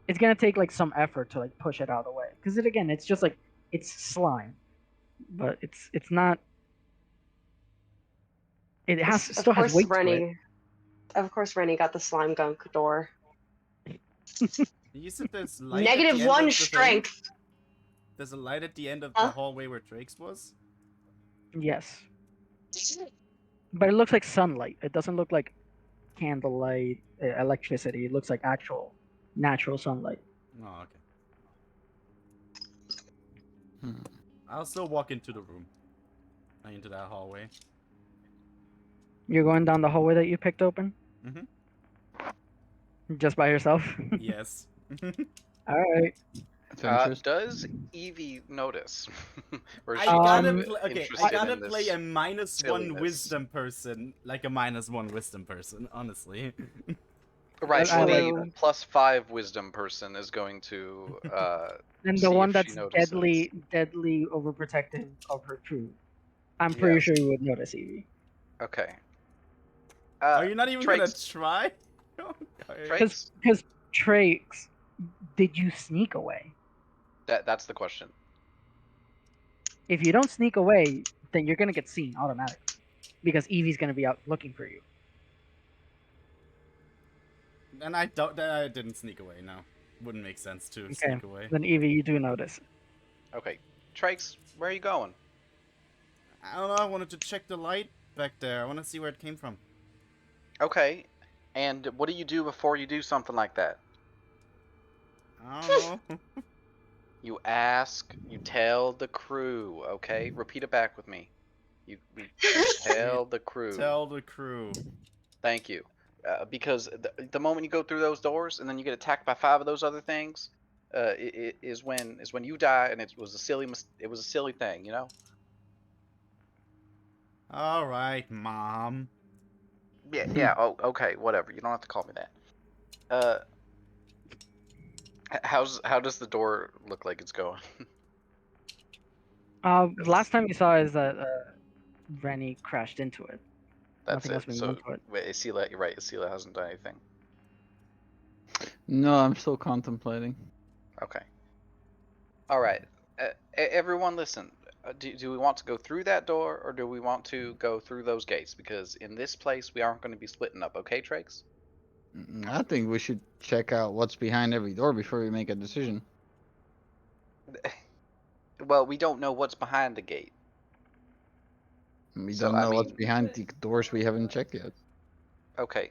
It's gonna take like some effort to like push it out of the way because it's just like it's slime, but it's not. It has of still has course weight to it. Rennie got the slime gunk door. You said there's light at the Negative end 1 of the thing? strength. There's a light at the end of Huh? the hallway where Drake's was? Yes, but it looks like sunlight. It doesn't look like candlelight, electricity. It looks like actual natural sunlight. Oh, okay. Hmm. I'll still walk into the room. Into that hallway. You're going down the hallway that you picked open Mhm. just by yourself. Yes. All right. That's interesting. Does Evie notice? Or is I she gotta kind of play. Okay, I interested gotta in play this? a -1 silliness? wisdom person, like a -1 wisdom person. Honestly. Right, I well, the True. +5 wisdom person is going to And the see one if she that's notices. deadly overprotective of her crew. I'm pretty Yes. sure you would notice, Evie. Okay. Are you not even gonna Traits. try? Okay. Traits. Because Trakes, did you sneak away? That's the question. If you don't sneak away, then you're gonna get seen automatically because Evie's gonna be out looking for you. And I don't. I didn't sneak away. No, wouldn't make sense to Okay. sneak away. Then Evie, you do notice. Okay. Traits, where are you going? I don't know. I wanted to check the light back there. I want to see where it came from. Okay. And what do you do before you do something like that? I don't know. You ask, you tell the crew, okay? Repeat it back with me. You tell the crew. Tell the crew. Thank you. Because the moment you go through those doors and then you get attacked by 5 of those other things, is when you die, and it was a silly thing, you know. All right, Mom. Yeah. Oh, okay. Whatever. You don't have to call me that. How does the door look like it's going? Last time you saw is that Rennie crashed into it. That's Nothing else it. been So done to it. wait, Asila, you're right. Asila hasn't done anything. No, I'm still contemplating. Okay. All right. Everyone, listen. Do we want to go through that door, or do we want to go through those gates? Because in this place, we aren't going to be splitting up. Okay, Trakes? I think we should check out what's behind every door before we make a decision. Well, we don't know what's behind the gate. We So, don't I know what's mean- behind the doors we haven't checked yet. Okay.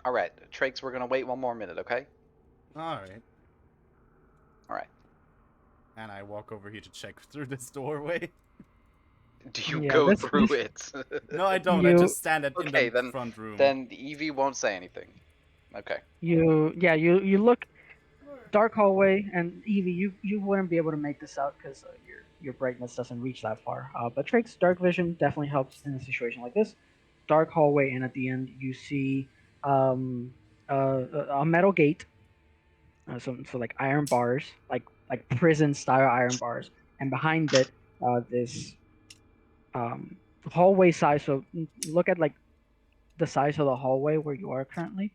All right, Trakes, we're gonna wait one more minute. Okay. All right. All right. And I walk over here to check through this doorway. Do you Yeah, go this- through this- it? No, I don't. I You- just stand in Okay, the then- front room. Then Evie won't say anything. Okay. You look dark hallway, and Evie, you wouldn't be able to make this out because your brightness doesn't reach that far. But Drake's dark vision definitely helps in a situation like this. Dark hallway, and at the end you see a metal gate, so like iron bars, like prison style iron bars, and behind it this hallway size. So look at like the size of the hallway where you are currently.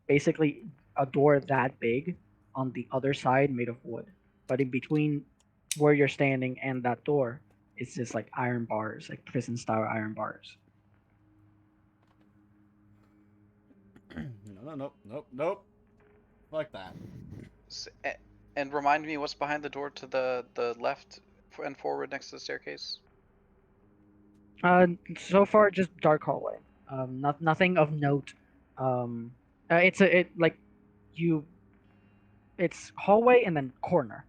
Basically, a door that big on the other side made of wood, but in between where you're standing and that door, it's just like iron bars, like prison style iron bars. Nope. Like that. And remind me what's behind the door to the left and forward next to the staircase. So far just dark hallway. Nothing of note. It like you. It's hallway and then corner,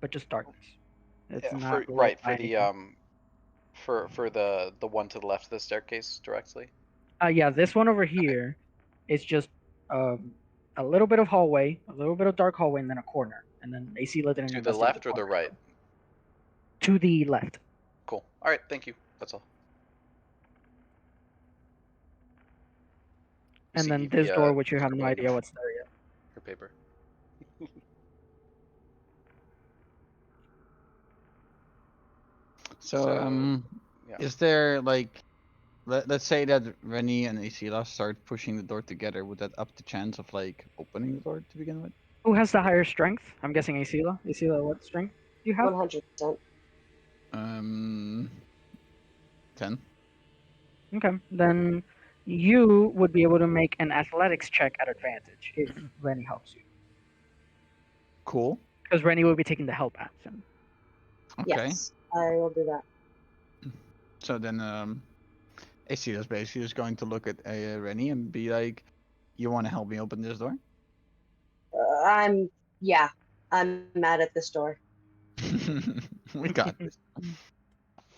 but just darkness. It's Yeah, not for lit right by for the anything. for the one to the left of the staircase directly. Yeah, this one over here is just a little bit of hallway, a little bit of dark hallway, and then a corner, and then AC didn't To the investigate left or the corner, right? so- To the left. Cool. All right. Thank you. That's all. And See then Evie, this door, which you have no scribbling idea what's there yet. her paper. So, yeah. is there like, let's say that Rennie and Isila start pushing the door together, would that up the chance of like opening the door to begin with? Who has the higher strength? I'm guessing Asila. Asila, what strength do you have? 100%. 10. Okay, then you would be able to make an athletics check at advantage if Rennie helps you, Cool. because Rennie will be taking the help action. Okay. Yes, I will do that. So then, Isila's basically just going to look at Rennie and be like, "You want to help me open this door?" I'm mad at this door. We got this.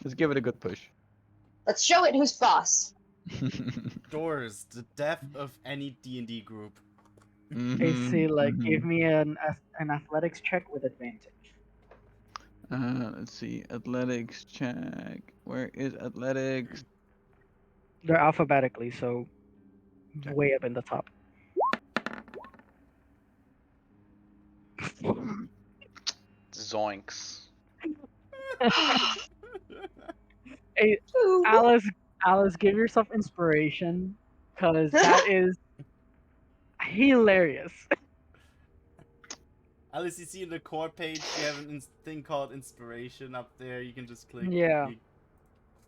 Let's give it a good push. Let's show it who's boss. Doors, the death of any D&D group. Asila, give mhm. me an athletics check with advantage. Let's see. Athletics check. Where is athletics? They're alphabetically, so Check. way up in the top. Zoinks. Hey, Alice, give yourself inspiration, because that is hilarious. Alice, you see in the core page, you have a thing called inspiration up there. You can just click. Yeah. You-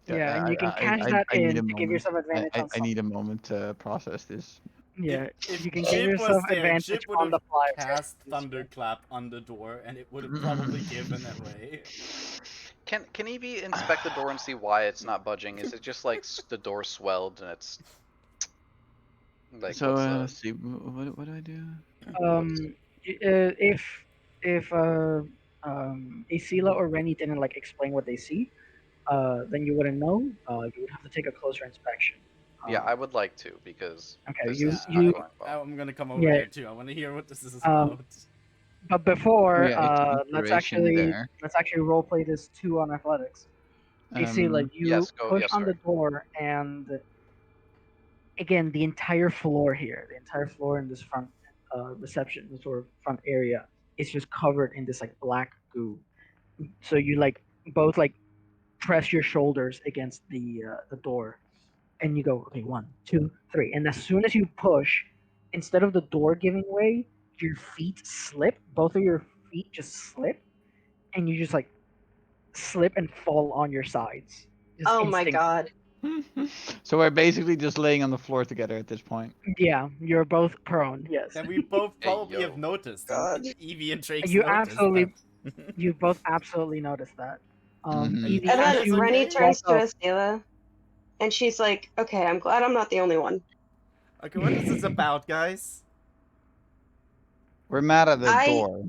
Yeah, and you can cash that I need in a to give moment. yourself advantage on I need something. a moment to process this. Yeah, If you can Chip give was yourself there, advantage Chip would on the have fly. cast Thunderclap on the door, and it would have probably given away. Can Evie inspect the door and see why it's not budging? Is it just like the door swelled and it's like So what's the- let's see. What do I do? If Asila or Rennie didn't like explain what they see, then you wouldn't know. You would have to take a closer inspection. Yeah, I would like to because Okay, this you- is you- not going well. I'm gonna come over Yeah. here too. I want to hear what this is about. But before, Yeah, it's let's inspiration actually role play this 2 on athletics. Asila, you Yes, go- push yes, on sir. the door, and again, the entire floor here, the entire floor in this front reception, this sort of front area, is just covered in this like black goo. So you like both like press your shoulders against the door, and you go, okay, 1, 2, 3, and as soon as you push, instead of the door giving way, your feet slip. Both of your feet just slip, and you just like slip and fall on your sides. Just Oh my instinctively. god. So we're basically just laying on the floor together at this point. Yeah, you're both prone. Yes. That we both Hey, probably have yo. noticed. God. Evie and Drake's You noticed absolutely- that. You both absolutely noticed that. Mhm. Evie, And as then you Rennie okay. turns to walk up- Asila, and she's like, "Okay, I'm glad I'm not the only one." Okay, what is this about, guys? We're mad at the I- door.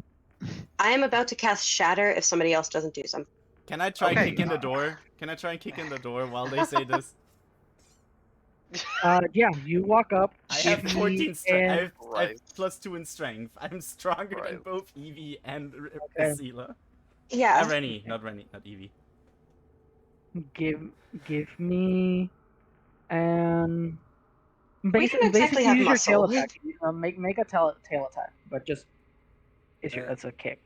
I am about to cast Shatter if somebody else doesn't do something. Can I try Okay. kicking the door? Can I try and kick in the door while they say this? Yeah, you walk up. I have Evie 14 strength. I have Right. +2 in strength. I'm stronger than Right. both Evie and Okay. Asila. Yeah. Rennie, not Evie. Give me an. We don't exactly have use your tail muscle. attack. Make a tail attack, but just it's a kick.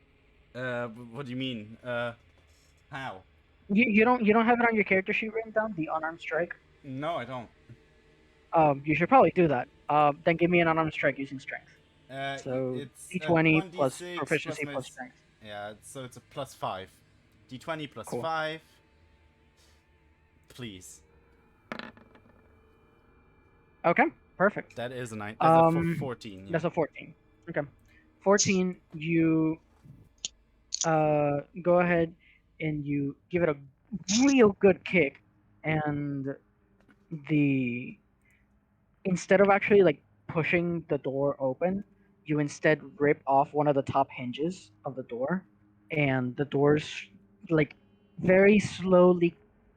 What do you mean? How? You don't have it on your character sheet written down, the unarmed strike. No, I don't. You should probably do that. Then give me an unarmed strike using strength. So It's d20 plus 1d6 proficiency my plus strength. Yeah, so it's a +5. D20 plus Cool. 5. Please. Okay, perfect. That is a 9. That's a 14. Yeah. That's a 14. Okay. 14, you go ahead and you give it a real good kick, and the instead of actually like pushing the door open, you instead rip off one of the top hinges of the door, and the doors like very slowly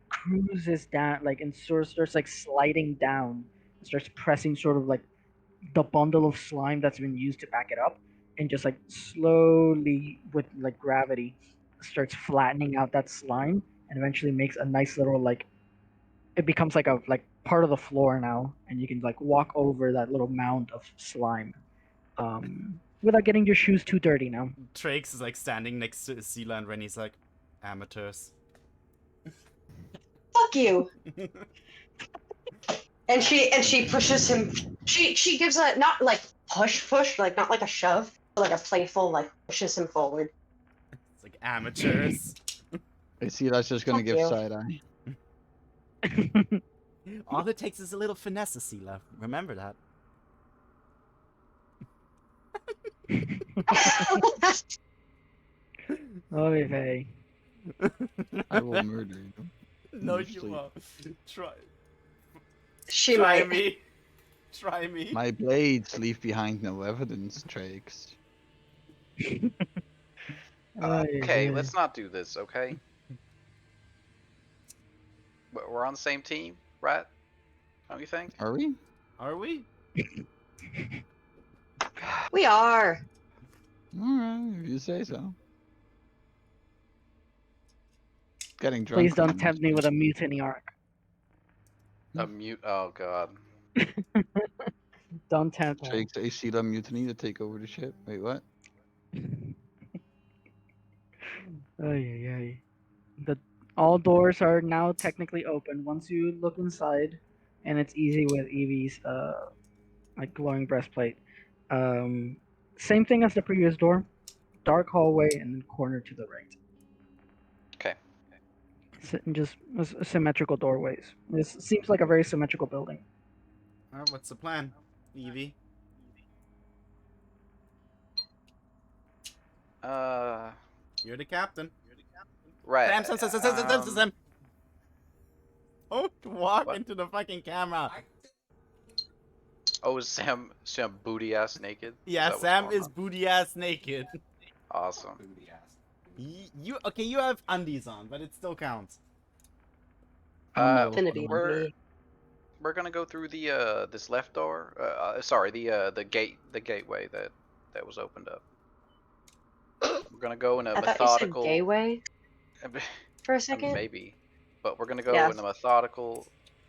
cruises down, like, and sort of starts like sliding down, starts pressing sort of like the bundle of slime that's been used to back it up, and just like slowly with like gravity starts flattening out that slime, and eventually makes a nice little like it becomes like a like part of the floor now, and you can like walk over that little mound of slime without getting your shoes too dirty now. Trakes is like standing next to Sela, and Rennie's like, amateurs. Fuck you. And she pushes him. She gives a not like push, like not like a shove, but like a playful like pushes him forward. It's like amateurs. I see that's just gonna Fuck give you. side eye. All it takes is a little finesse, Sela. Remember that. Oy vey. I will murder you. No, your you sleep. won't. Try. She Try might. me. Try me. My blades leave behind no evidence, Trakes. Oy Okay, vey. let's not do this, okay? We're on the same team, right? Don't you think? Are we? Are we? We are. Alright, if you say so. Getting drunk. Please don't reminds tempt me with a mutiny arc. A mute. Oh god. Don't tempt me. Trakes Acela mutiny to take over the ship. Wait, what? Oy, oy. The all doors are now technically open. Once you look inside, and it's easy with Evie's like glowing breastplate. Same thing as the previous door. Dark hallway and then corner to the right. Okay. Just symmetrical doorways. This seems like a very symmetrical building. What's the plan, Evie? You're the captain. Right. Sam. Don't walk What? into the fucking camera. Oh, is Sam booty ass naked? Yeah, that what's Sam going is on? booty ass naked. Awesome. You okay? You have undies on, but it still counts. I don't know. Infinity on me. We're gonna go through the this left door. Sorry, the gateway that was opened up. We're gonna go in a I thought you said methodical. gateway for a second. Maybe, but we're gonna go Yeah. in a methodical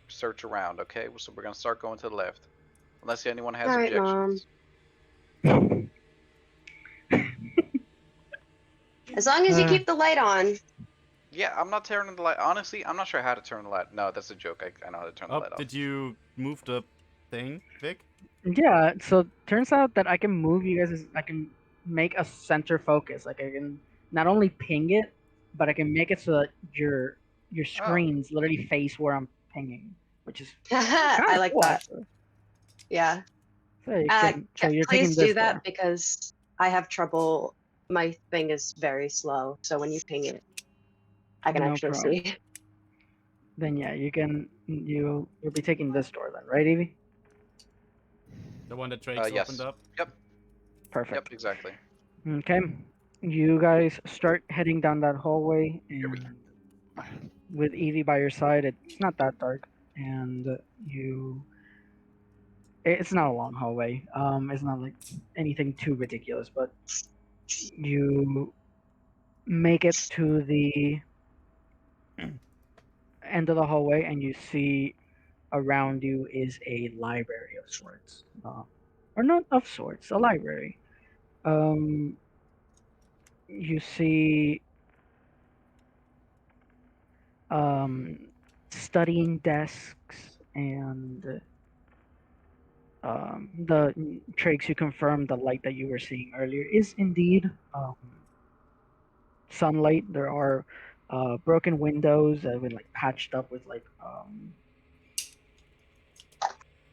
search around. Okay, so we're gonna start going to the left, unless anyone has All right, objections. As long as you keep the light on. Yeah, I'm not turning the light. Honestly, I'm not sure how to turn the light. No, that's a joke. I know how to turn the Oh, light off. did you move the thing, Vic? Yeah, so turns out that I can move you guys. I can make a center focus. Like I can not only ping it, but I can make it so that your screens literally face where I'm pinging, which is I kinda like cool, that. actually. Yeah. So, so you're taking Please this do that door. because I have trouble. My thing is very slow, so when you ping it, I can No actually problem. see. Then yeah, you'll be taking this door then, right, Evie? The one that Drake's Yes. opened up? Perfect. Yep, exactly. Okay, you guys start heading down that hallway, and with Evie by your side, it's not that dark, and it's not a long hallway. It's not like anything too ridiculous, but you make it to the end of the hallway, and you see around you is a library of sorts, or not of sorts, a library. You see studying desks and The Trakes, you confirmed the light that you were seeing earlier is indeed sunlight. There are broken windows that were like patched up with like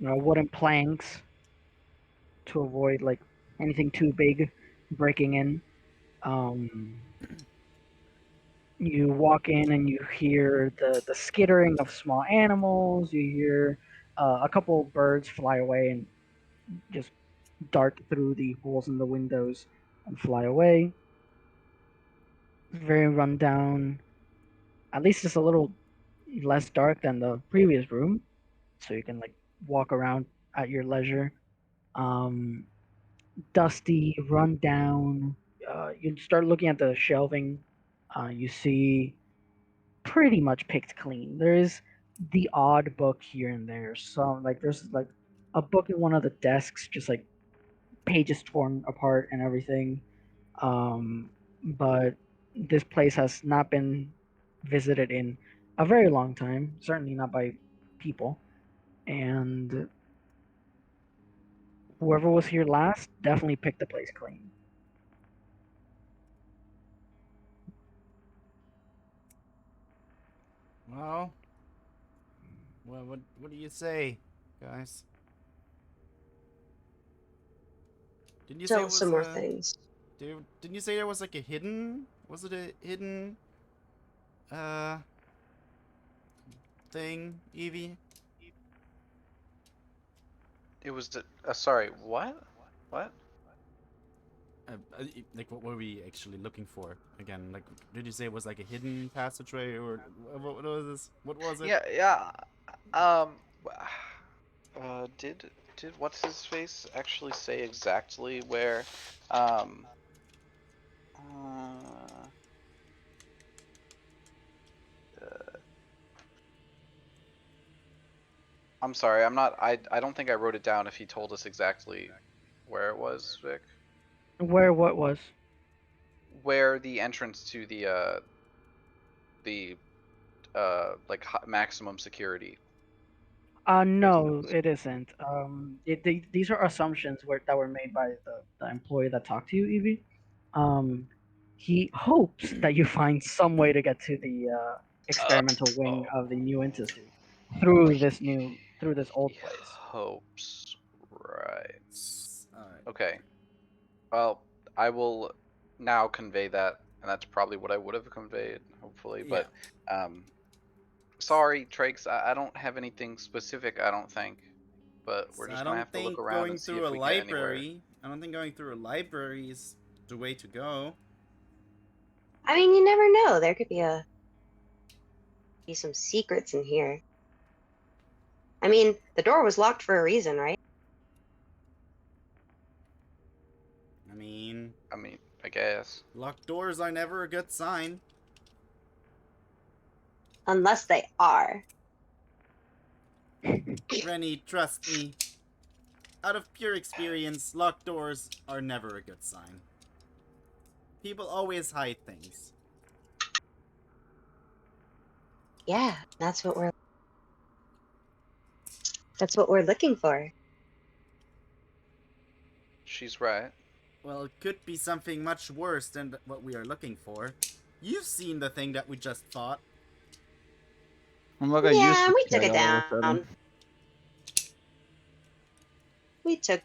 wooden planks to avoid like anything too big breaking in. Um, you walk in and you hear the skittering of small animals. You hear a couple birds fly away and just dart through the holes in the windows and fly away. Very rundown. At least it's a little less dark than the previous room, so you can like walk around at your leisure. Um, Dusty, run down. You start looking at the shelving. You see pretty much picked clean. There is the odd book here and there. So like there's like a book in one of the desks, just like pages torn apart and everything. But this place has not been visited in a very long time. Certainly not by people. And whoever was here last definitely picked the place clean. Well, what do you say, guys? Didn't you say it Tell was some more things. Didn't you say there was like a hidden? Was it a hidden thing, Evie? It was sorry, what? What? Like, what were we actually looking for again? Like, did you say it was like a hidden passageway, or what was this? What was it? Yeah. Did what's his face actually say exactly where? I'm sorry, I'm not. I don't think I wrote it down. If he told us exactly where it was, Vic. Where what was? Where the entrance to the like maximum security. No, it isn't. These are assumptions that were made by the employee that talked to you, Evie. He hopes that you find some way to get to the experimental wing of the new Institute through this old He place. hopes, right? Alright. Okay. Well, I will now convey that, and that's probably what I would have conveyed, hopefully. But, sorry, Trakes, I don't have anything specific. I don't think, but we're just gonna have to look around and see if we get anywhere. I don't think going through a library is the way to go. I mean, you never know. There could be some secrets in here. I mean, the door was locked for a reason, right? I mean, I guess. locked doors are never a good sign. Unless they are. Rennie, trust me. Out of pure experience, locked doors are never a good sign. People always hide things. Yeah, that's what we're looking for. She's right. Well, it could be something much worse than what we are looking for. You've seen the thing that we just fought. I'm not gonna Yeah, use we this took it guy all of a down. sudden. We took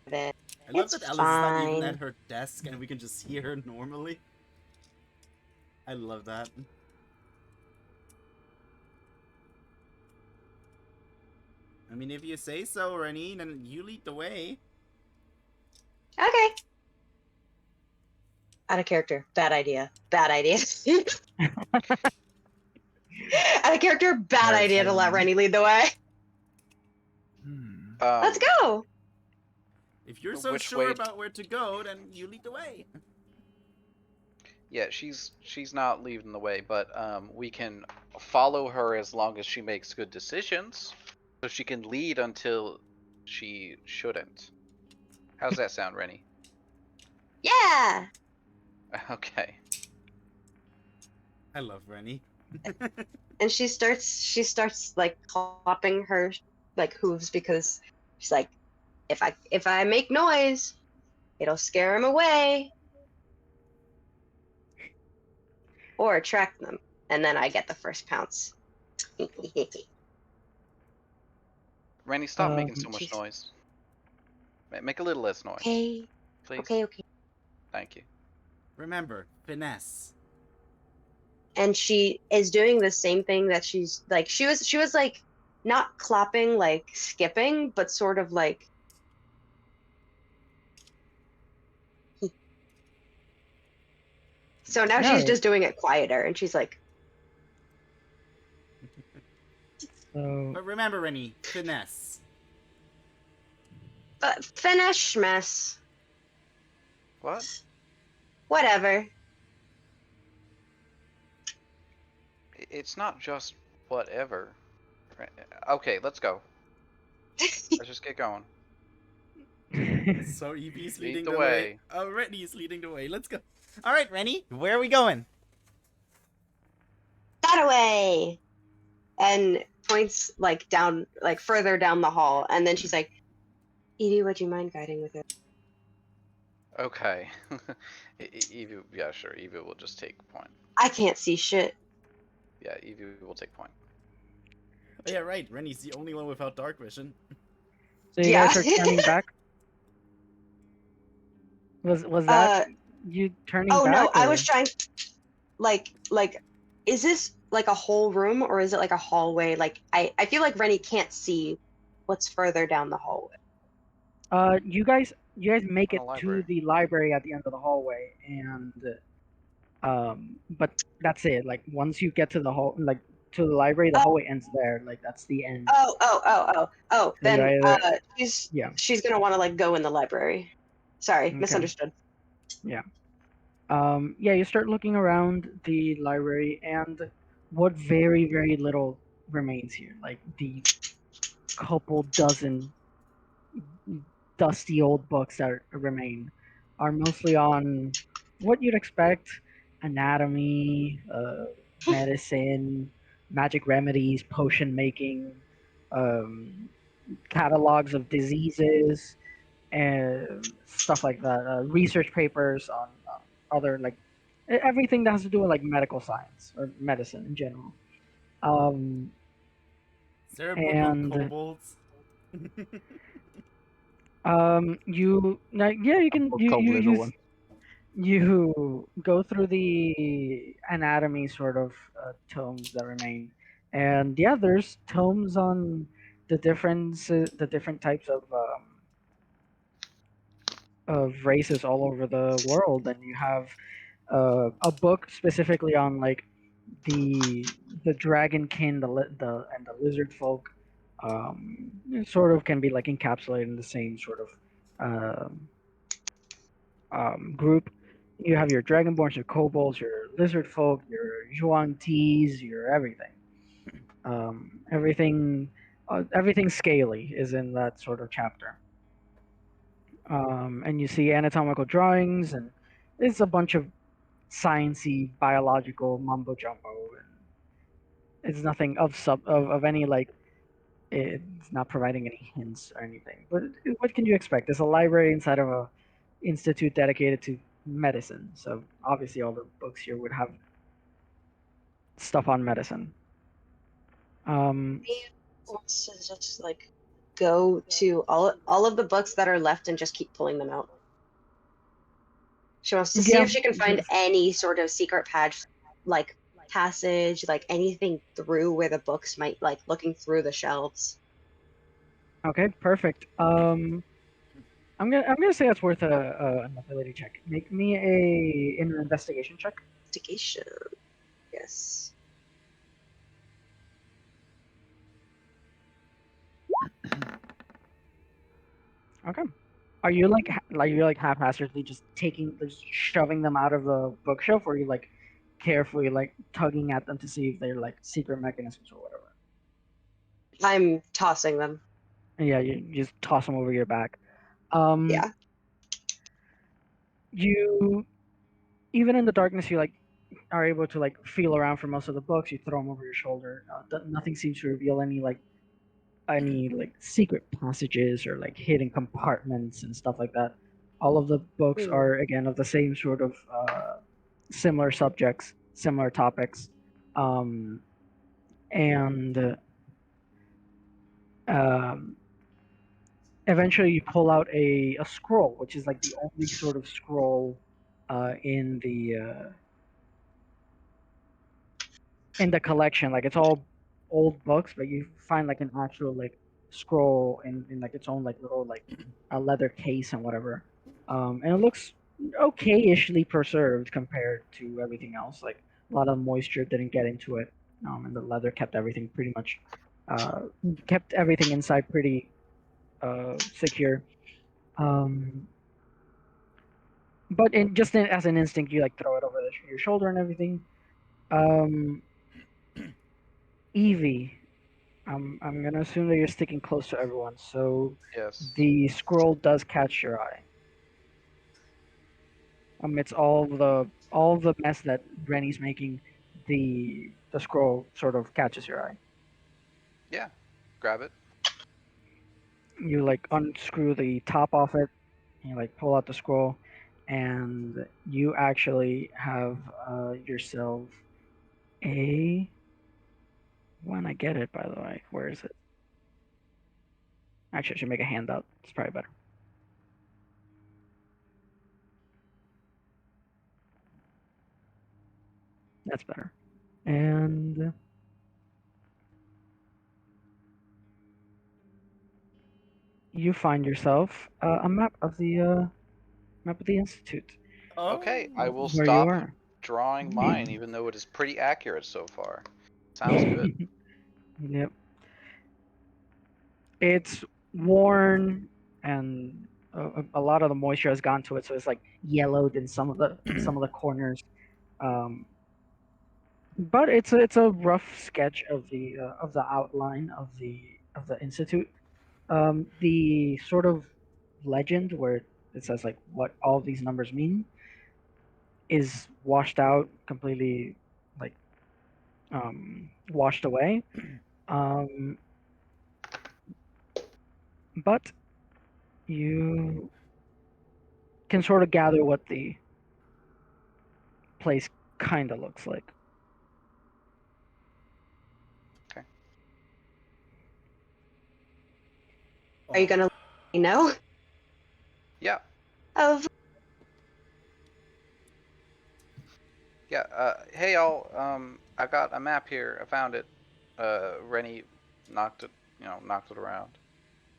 it. I love It's that Alice is not even fine. at her desk and we can just hear her normally. I love that. I mean, if you say so, Rennie, then you lead the way. Okay. Out of character. Bad idea. Bad idea. Out of character. Bad Alright, idea to let Rennie lead the way. Let's go. If you're so Which sure way- about where to go, then you lead the way. Yeah, she's not leading the way, but we can follow her as long as she makes good decisions, so she can lead until she shouldn't. How's that sound, Rennie? Yeah. Okay. I love Rennie. And she starts like clapping her like hooves because she's like, if I make noise, it'll scare them away or attract them, and then I get the first pounce. Rennie, stop making so much Jeez. noise. Make a little less noise, Okay, please. okay. Thank you. Remember, finesse. And she is doing the same thing that she's like. She was like not clapping, like skipping, but sort of like. So now she's Yeah. just doing it quieter, and she's like, So But remember, Rennie, finesse. but finish mess, What? whatever. It's not just whatever. Okay, let's go. Let's just get going. So Evie's Lead leading the the way. way. Oh, Rennie's leading the way. Let's go. All right, Rennie, where are we going? That away, and points like down, like further down the hall, and then she's like, Edie, would you mind guiding with her? Okay. Evie, yeah, sure. Evie will just take point. I can't see shit. Yeah, Evie will take point. Oh, yeah, right. Rennie's the only one without dark vision. So you Yeah. guys are turning back. Was that you turning Oh back? no, I or- was trying. Like, is this like a whole room or is it like a hallway? Like, I feel like Rennie can't see what's further down the hallway. You guys make Oh, it to library. the library at the end of the hallway, and but that's it. Like once you get to the to the library, the Oh. hallway ends there. Like that's the end. Oh. So Then you either- she's yeah. gonna want to like go in the library. Sorry, Okay. misunderstood. Yeah, you start looking around the library, and what very, very little remains here. Like the couple dozen dusty old books that remain are mostly on what you'd expect: anatomy, medicine, magic remedies, potion making, catalogs of diseases, and stuff like that. Research papers on other everything that has to do with like medical science or medicine in general. Is there a book And- on kobolds? You yeah, you can book you called you, Little you, One. you go through the anatomy sort of tomes that remain, and yeah, there's tomes on the different types of races all over the world, and you have a book specifically on like the dragonkin, and the lizard folk. It sort of can be like encapsulated in the same sort of group. You have your dragonborns, your kobolds, your lizard folk, your Zhuang-Tis, your everything. Everything scaly is in that sort of chapter. And you see anatomical drawings, and it's a bunch of sciencey biological mumbo jumbo, and it's nothing of any like. It's not providing any hints or anything. But what can you expect? There's a library inside of a institute dedicated to medicine, so obviously all the books here would have stuff on medicine. Wants to just like go to all of the books that are left and just keep pulling them out. She wants to see Yeah, if she can find just- any sort of secret passage, like anything through where the books might like looking through the shelves. Okay, perfect. I'm gonna say that's worth an ability check. Make me an investigation check. Investigation. Yes. Okay. Are you you're haphazardly just shoving them out of the bookshelf, or are you like carefully like tugging at them to see if they're like secret mechanisms or whatever? I'm tossing them. And yeah, you just toss them over your back. Yeah. You even in the darkness, you like are able to like feel around for most of the books. You throw them over your shoulder. Nothing seems to reveal any like any like secret passages or like hidden compartments and stuff like that. All of the books Hmm. are again of the same sort of similar subjects, similar topics, and um, eventually you pull out a scroll, which is like the only sort of scroll in the collection. Like it's all old books, but you find like an actual like scroll in like its own like little like a leather case and whatever. And it looks okay-ishly preserved compared to everything else. Like a lot of moisture didn't get into it, and the leather kept everything pretty much uh, kept everything inside pretty secure. Um, but as an instinct, you like throw it over your shoulder and everything. Um, Evie, I'm gonna assume that you're sticking close to everyone, so Yes. the scroll does catch your eye. Amidst all the mess that Rennie's making, the scroll sort of catches your eye. Yeah. Grab it. You like unscrew the top off it, and you like pull out the scroll, and you actually have yourself a. When I get it, by the way, where is it? Actually, I should make a handout. It's probably better. That's better. And you find yourself a map of the institute. Okay, I will Where you stop are. drawing mine, even though it is pretty accurate so far. Sounds good. Yep. It's worn and a lot of the moisture has gone to it, so it's like yellowed in some of the corners. Um, but it's a rough sketch of the outline of the institute. The sort of legend where it says like what all these numbers mean is washed out completely, like washed away. Um, but you can sort of gather what the place kind of looks like. Are you gonna let me know? Yeah. Of Yeah. Hey y'all. I got a map here. I found it. Rennie knocked it. Knocked it around.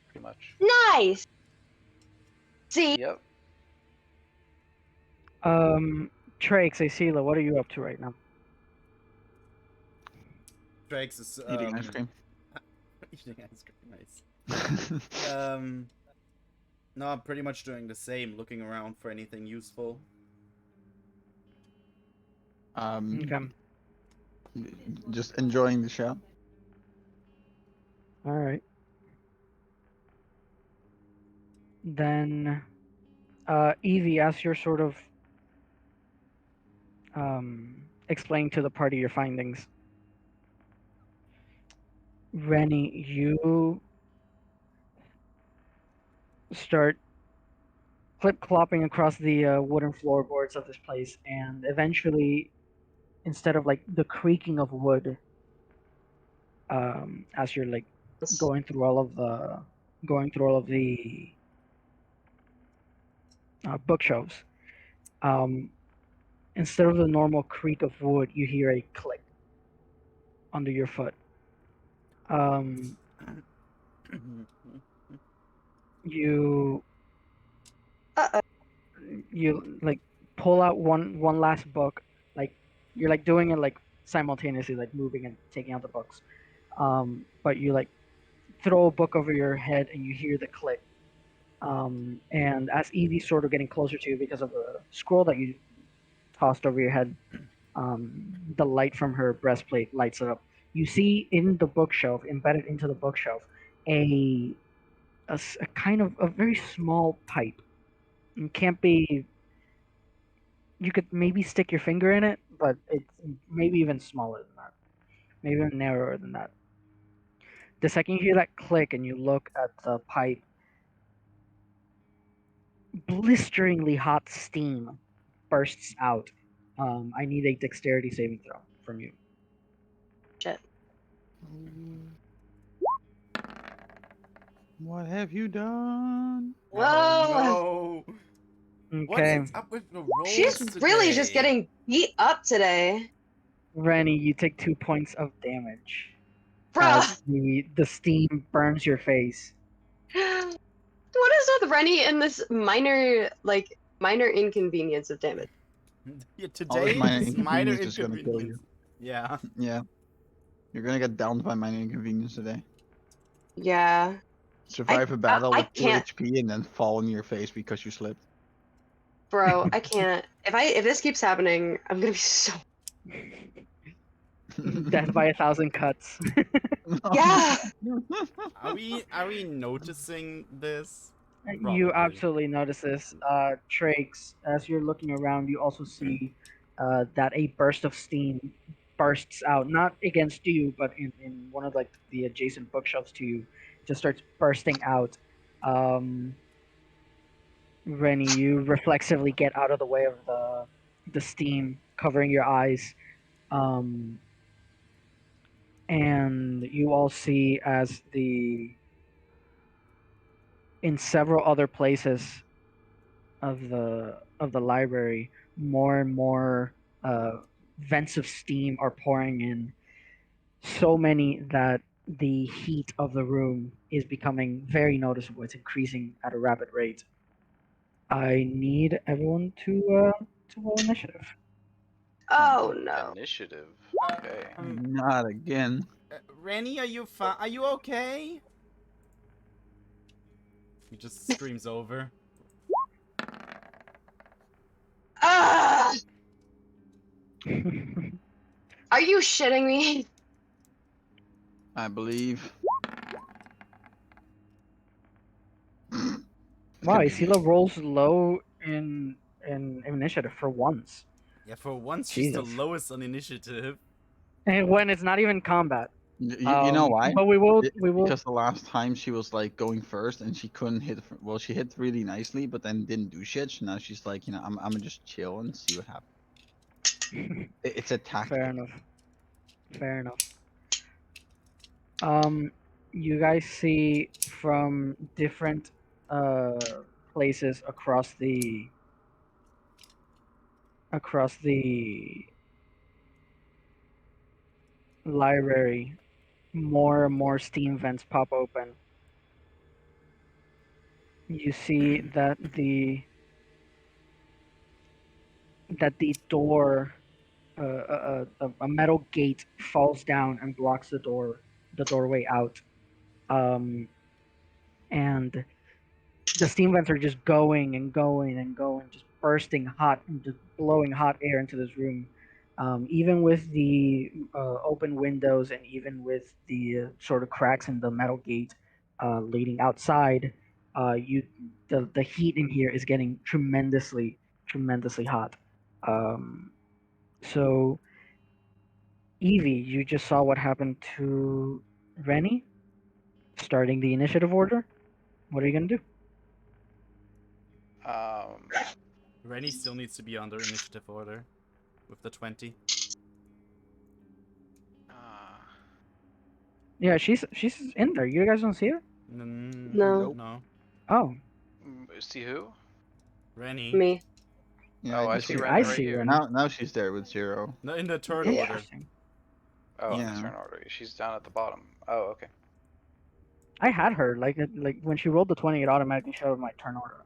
Pretty much. nice. See, Yep. Trax, Asila, what are you up to right now? Drax is Eating ice cream. eating ice cream. Nice. No, I'm pretty much doing the same, looking around for anything useful. Okay. Just enjoying the show. All right. Then, Evie, as you're sort of explaining to the party your findings, Rennie, you start clip clopping across the wooden floorboards of this place, and eventually, instead of like the creaking of wood, as you're like going through all of the bookshelves, um, instead of the normal creak of wood, you hear a click under your foot. Um, you uh-oh. you like pull out one last book, like you're like doing it like simultaneously, like moving and taking out the books. But you like throw a book over your head and you hear the click. And as Evie's sort of getting closer to you because of the scroll that you tossed over your head, the light from her breastplate lights it up. You see in the bookshelf, embedded into the bookshelf, a a kind of a very small pipe. It can't be. You could maybe stick your finger in it, but it's maybe even smaller than that. Maybe even narrower than that. The second you hear that click and you look at the pipe, blisteringly hot steam bursts out. I need a dexterity saving throw from you. Shit. What have you done? Whoa! Oh, no. What Okay, is up with the rolls She's really just today? getting beat up today. Rennie, you take 2 points of damage Bruh! as the steam burns your face. What is with Rennie and this minor inconvenience of damage? Yeah, All this today minor is minor inconvenience is gonna kill you. inconvenience. Yeah. Yeah. You're gonna get downed by minor inconvenience today. Yeah. Survive a battle I with 2 can't- HP and then fall on your face because you slipped. Bro, I can't. If this keeps happening, I'm gonna be so. Death by 1,000 cuts. Yeah! Are we noticing this? You Probably. absolutely notice this. Trakes, as you're looking around, you also see that a burst of steam bursts out, not against you, but in one of like the adjacent bookshelves to you. Just starts bursting out. Rennie, you reflexively get out of the way of the steam covering your eyes. And you all see as in several other places of the library, more and more vents of steam are pouring in. So many that the heat of the room is becoming very noticeable. It's increasing at a rapid rate. I need everyone to roll initiative. Oh no. Initiative. Uh, Okay. Not again. Rennie, are you fine? Are you okay? He just screams over. Ah! Are you shitting me? I believe. Wow, Isila rolls low in initiative for once, Yeah, for once she's the Jesus. lowest on initiative. and when it's not even combat. You know why? But we will Because the last time she was like going first and she couldn't hit. Well, she hit really nicely, but then didn't do shit. So now she's like, I'm gonna just chill and see what happens. It's a tactic. Fair enough. Fair enough. You guys see from different places across the library, more and more steam vents pop open. You see that the door, a metal gate falls down and blocks the doorway out. And the steam vents are just going and going and going, just bursting hot and just blowing hot air into this room. Even with the open windows and even with the sort of cracks in the metal gate leading outside, the heat in here is getting tremendously hot. So, Evie, you just saw what happened to Rennie, starting the initiative order. What are you gonna do? Rennie still needs to be under initiative order with the 20. Yeah, she's in there. You guys don't see her? No. No. Oh, See who? Rennie. Me. Yeah, Oh, I just see figured- Rennie I right see here. Rennie. Now she's there with 0. No, in the third order. Interesting. Oh, in Yeah. the turn order. She's down at the bottom. Oh, okay. I had her like when she rolled the 20, it automatically showed my turn order.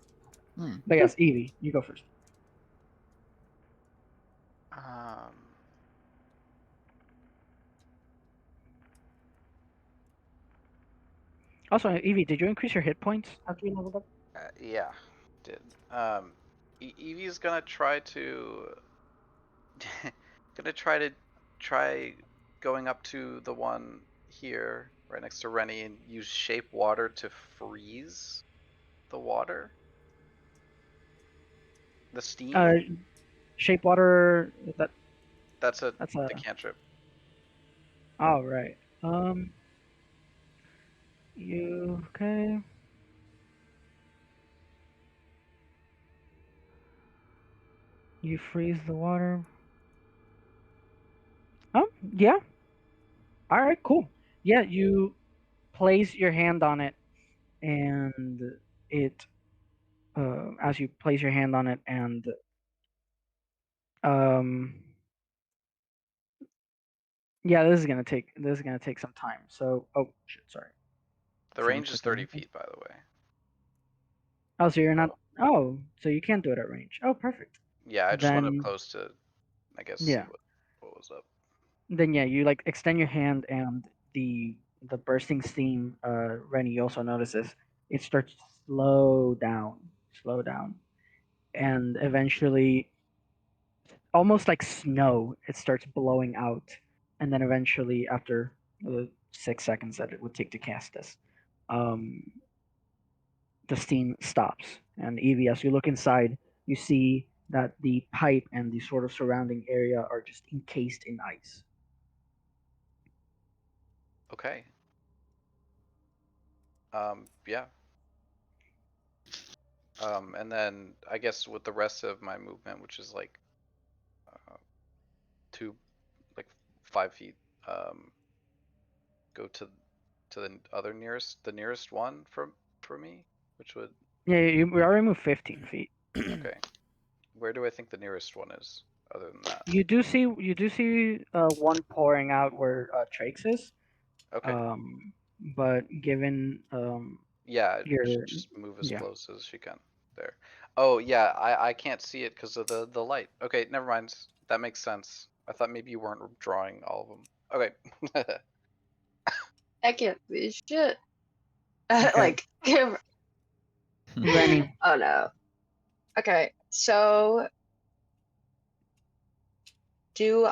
Hmm. But yes, Evie, you go first. Also, Evie, did you increase your hit points after you leveled up? Yeah, did. Evie's gonna try to try going up to the one here right next to Rennie and use shape water to freeze the water. The steam. Shape water. That's a That's a. cantrip. Oh right. You okay? You freeze the water. Oh, yeah. All right, cool. Yeah, you place your hand on it, and it. As you place your hand on it, and um, yeah, this is gonna take some time. So, oh shit, sorry. The Someone range is clicking 30 anything? feet, by the way. Oh, so you're not. Oh, so you can't do it at range. Oh, perfect. Yeah, I just went up Then close to, I guess, see yeah, what was up. then yeah, you like extend your hand, and the bursting steam. Rennie, you also notices it starts to slow down, and eventually, almost like snow, it starts blowing out, and then eventually, after the 6 seconds that it would take to cast this, um, the steam stops. And Evie, as you look inside, you see that the pipe and the sort of surrounding area are just encased in ice. Okay. Yeah. And then I guess with the rest of my movement, which is like uh, two, like 5 feet, go to the nearest one for me, which would Yeah, we already moved 15 feet. okay. Where do I think the nearest one is, other than that? You do see one pouring out where Trax is. Okay. Um, but given Yeah, your just move as yeah. close as she can. There. Oh yeah, I can't see it because of the light. Okay, never mind. That makes sense. I thought maybe you weren't drawing all of them. Okay. I can't see shit. Okay. Like, oh Rennie, no. Okay, so do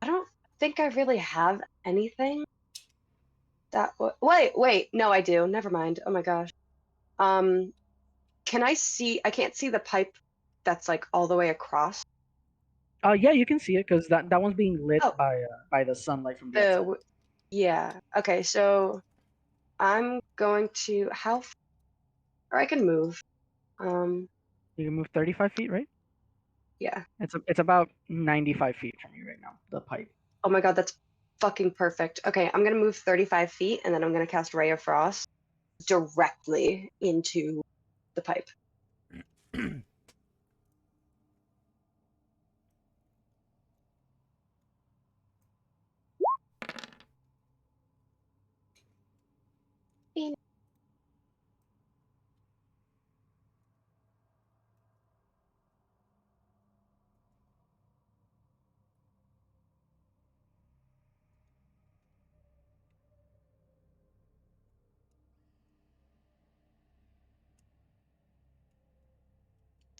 I don't think I really have anything that wait, no, I do. Never mind. Oh my gosh. Um, can I see? I can't see the pipe that's like all the way across. yeah, you can see it because that one's being lit Oh, by the sunlight from the the outside. yeah. Okay, so I'm going to or I can move. Um, You can move 35 feet, right? yeah. It's about 95 feet from you right now. The pipe. Oh my God, that's fucking perfect. Okay, I'm gonna move 35 feet and then I'm gonna cast Ray of Frost directly into the pipe.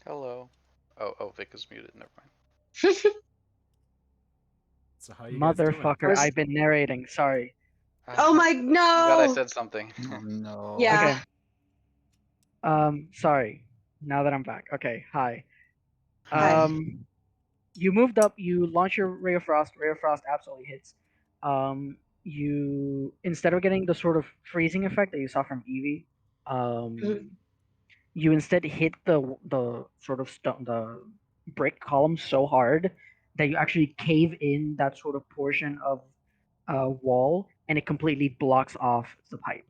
Hello. Oh, Vic is muted. Never mind. So how you guys doing? Motherfucker, I've been narrating. Sorry. Oh my I'm glad I no. said something. Oh no. Yeah. Okay. Sorry. Now that I'm back. Okay. Hi. Hi. You moved up. You launch your Ray of Frost. Ray of Frost absolutely hits. You instead of getting the sort of freezing effect that you saw from Eevee, Mhm. you instead hit the sort of the brick column so hard that you actually cave in that sort of portion of wall, and it completely blocks off the pipe.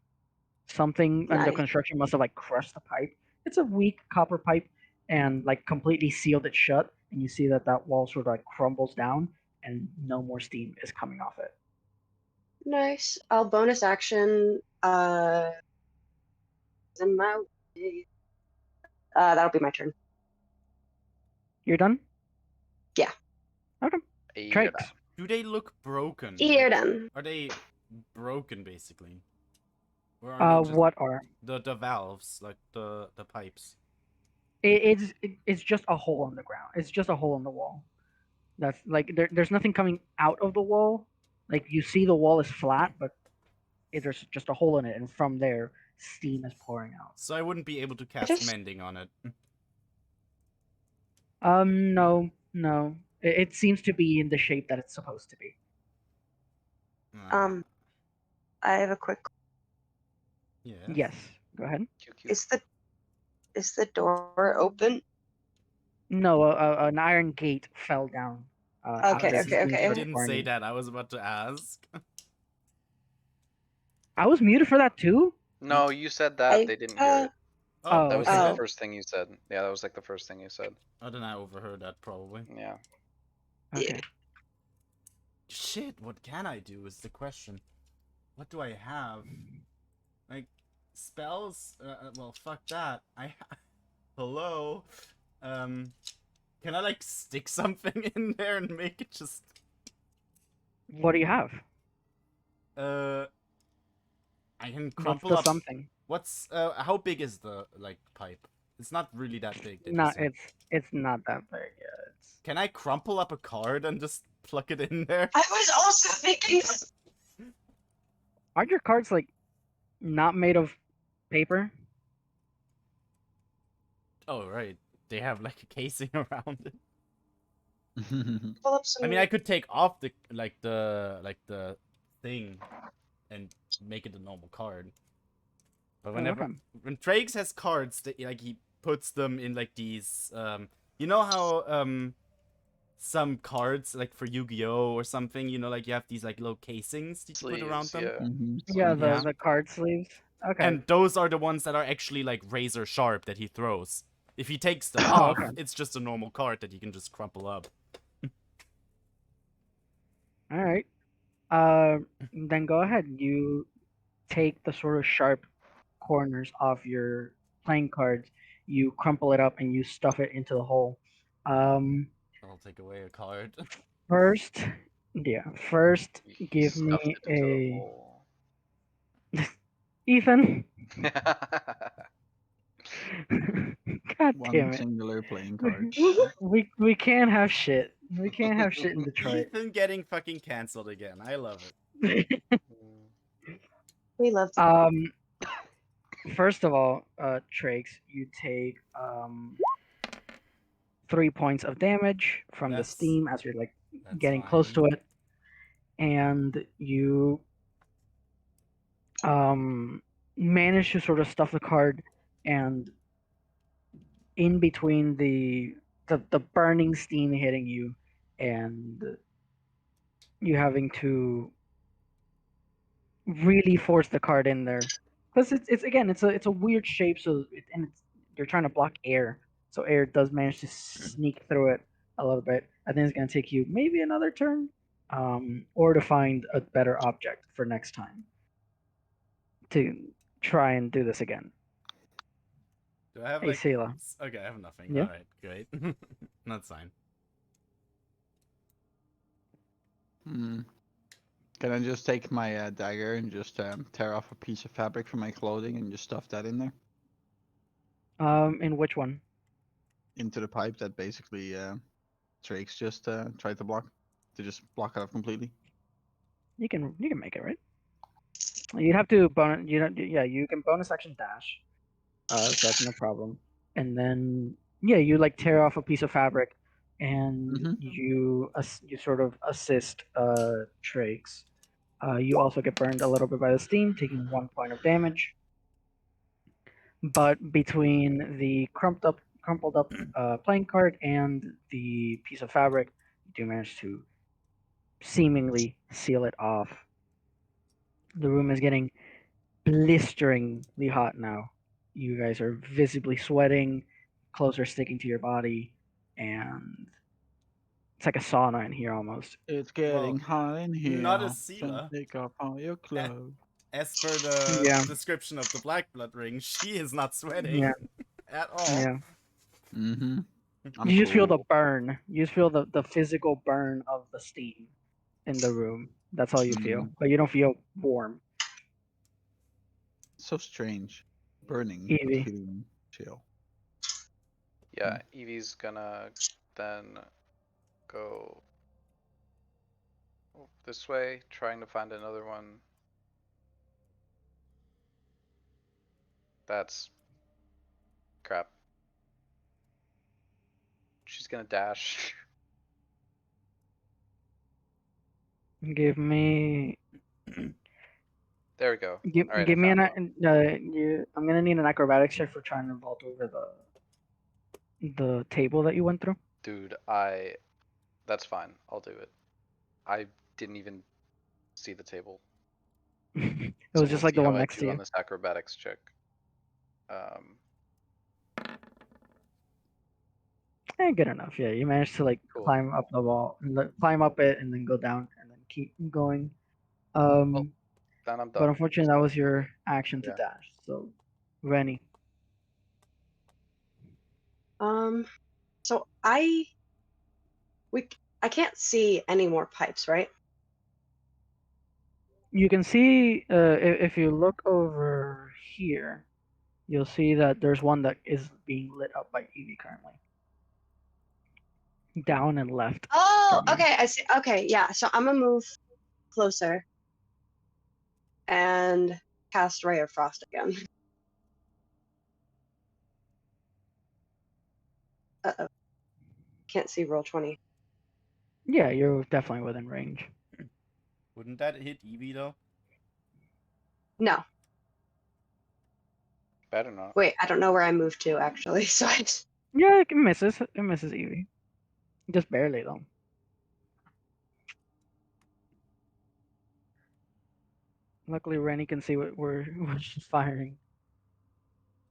Something under Nice. construction must have like crushed the pipe. It's a weak copper pipe, and like completely sealed it shut. And you see that that wall sort of like crumbles down, and no more steam is coming off it. Nice. I'll bonus action in my way. That'll be my turn. You're done. Yeah. Okay. Yeah. Trikes. Do they look broken? You're Like, done. are they broken basically? Or are they just What are the valves, like the pipes? it's just a hole in the ground. It's just a hole in the wall. That's like there's nothing coming out of the wall. Like you see the wall is flat, but there's just a hole in it, and from there steam is pouring out. So I wouldn't be able to I cast just mending on it. No, no. It seems to be in the shape that it's supposed to be. Ah. um I have a quick. Yeah. Yes. Go ahead. QQ. Is the door open? No, an iron gate fell down. Okay, after okay, the okay. steam He started didn't say burning. that. I was about to ask. I was muted for that too. No, you said that. They didn't hear it. Oh, That was okay. like Oh. the first thing you said. Yeah, that was like the first thing you said. Oh, then I overheard that probably. Yeah. Okay. Shit, what can I do is the question. What do I have? Like, spells? Well, fuck that. Hello? Can I, like, stick something in there and make it just... What do you have? I can What's crumple the up... something? How big is the, like, pipe? It's not really that big, did you Not say? it's not that big. Yeah, it's Can I crumple up a card and just pluck it in there? I was also thinking. aren't your cards like not made of paper? Oh, right. They have, like, a casing around it. Pull up some. I mean, I could take off the thing and make it a normal card. But whenever okay. when Trakes has cards, that like he puts them in like these you know how some cards like for Yu-Gi-Oh or something, you know, like you have these like little casings that you put around Sleeves, them. yeah. Yeah, Yeah. the card sleeves. Okay. And those are the ones that are actually like razor sharp that he throws. If he takes them Oh, off, okay. it's just a normal card that you can just crumple up. All right. Then go ahead. You take the sort of sharp corners of your playing cards. You crumple it up and you stuff it into the hole. I'll take away a card. First, first You give stuffed me it into a hole. Ethan. God damn One it. singular playing card. We can't have shit. We can't have shit in Detroit. Ethan getting fucking cancelled again. I love it. We love to. First of all, Trakes, you take 3 points of damage from the That's- steam as you're like That's getting close to fine. it, and you manage to sort of stuff the card, and in between the burning steam hitting you and you having to really force the card in there because it's again it's a weird shape, so you're trying to block air, so air does manage to sneak through it a little bit. I think it's going to take you maybe another turn, or to find a better object for next time to try and do this again. Do I have Hey, like Sela. Okay, I have nothing. Yeah? Alright, great. That's fine. Hmm. Can I just take my dagger and just tear off a piece of fabric from my clothing and just stuff that in there? In which one? Into the pipe that basically Drake's just tried to block. To just block it off completely. You can make it, right? You'd have to bonus. You can bonus action dash. So that's no problem. And then you like tear off a piece of fabric, and Mhm. you sort of assist Trakes. You also get burned a little bit by the steam, taking 1 point of damage. But between the crumpled up playing card and the piece of fabric, you do manage to seemingly seal it off. The room is getting blisteringly hot now. You guys are visibly sweating, clothes are sticking to your body, and it's like a sauna in here almost. It's getting Well, hot in here. not a Don't Sela. take off all your clothes. As per the Yeah. description of the Black Blood ring, she is not sweating Yeah. at all. Yeah. Mm-hmm. You just feel the burn. You just feel the physical burn of the steam in the room. That's all you feel. But you don't feel warm. So strange. Burning, Evie. but feeling chill. Yeah, Evie's gonna then go this way, trying to find another one. That's crap. She's gonna dash. Give me There we go. Give, All right, give I me found an one. I'm gonna need an acrobatics check for trying to vault over the table that you went through. Dude, that's fine. I'll do it. I didn't even see the table. It So was just we'll like see the how one I next to do you. on this acrobatics check. Good enough. Yeah, you managed to like Cool. climb up the wall, and climb up it, and then go down, and then keep going. Then I'm But done. unfortunately, that was your action to Yeah. dash. So, Rennie, So I can't see any more pipes, right? you can see if you look over here, you'll see that there's one that is being lit up by Evie currently. Down and left. Oh, from you. okay, I see. Okay, yeah. So I'm gonna move closer and cast Ray of Frost again. Uh-oh. Can't see roll 20. Yeah, you're definitely within range. Wouldn't that hit Evie though? No, Better not. wait, I don't know where I moved to actually. So I just... Yeah, it misses. It misses Evie. Just barely though. Luckily, Rennie can see what what she's firing.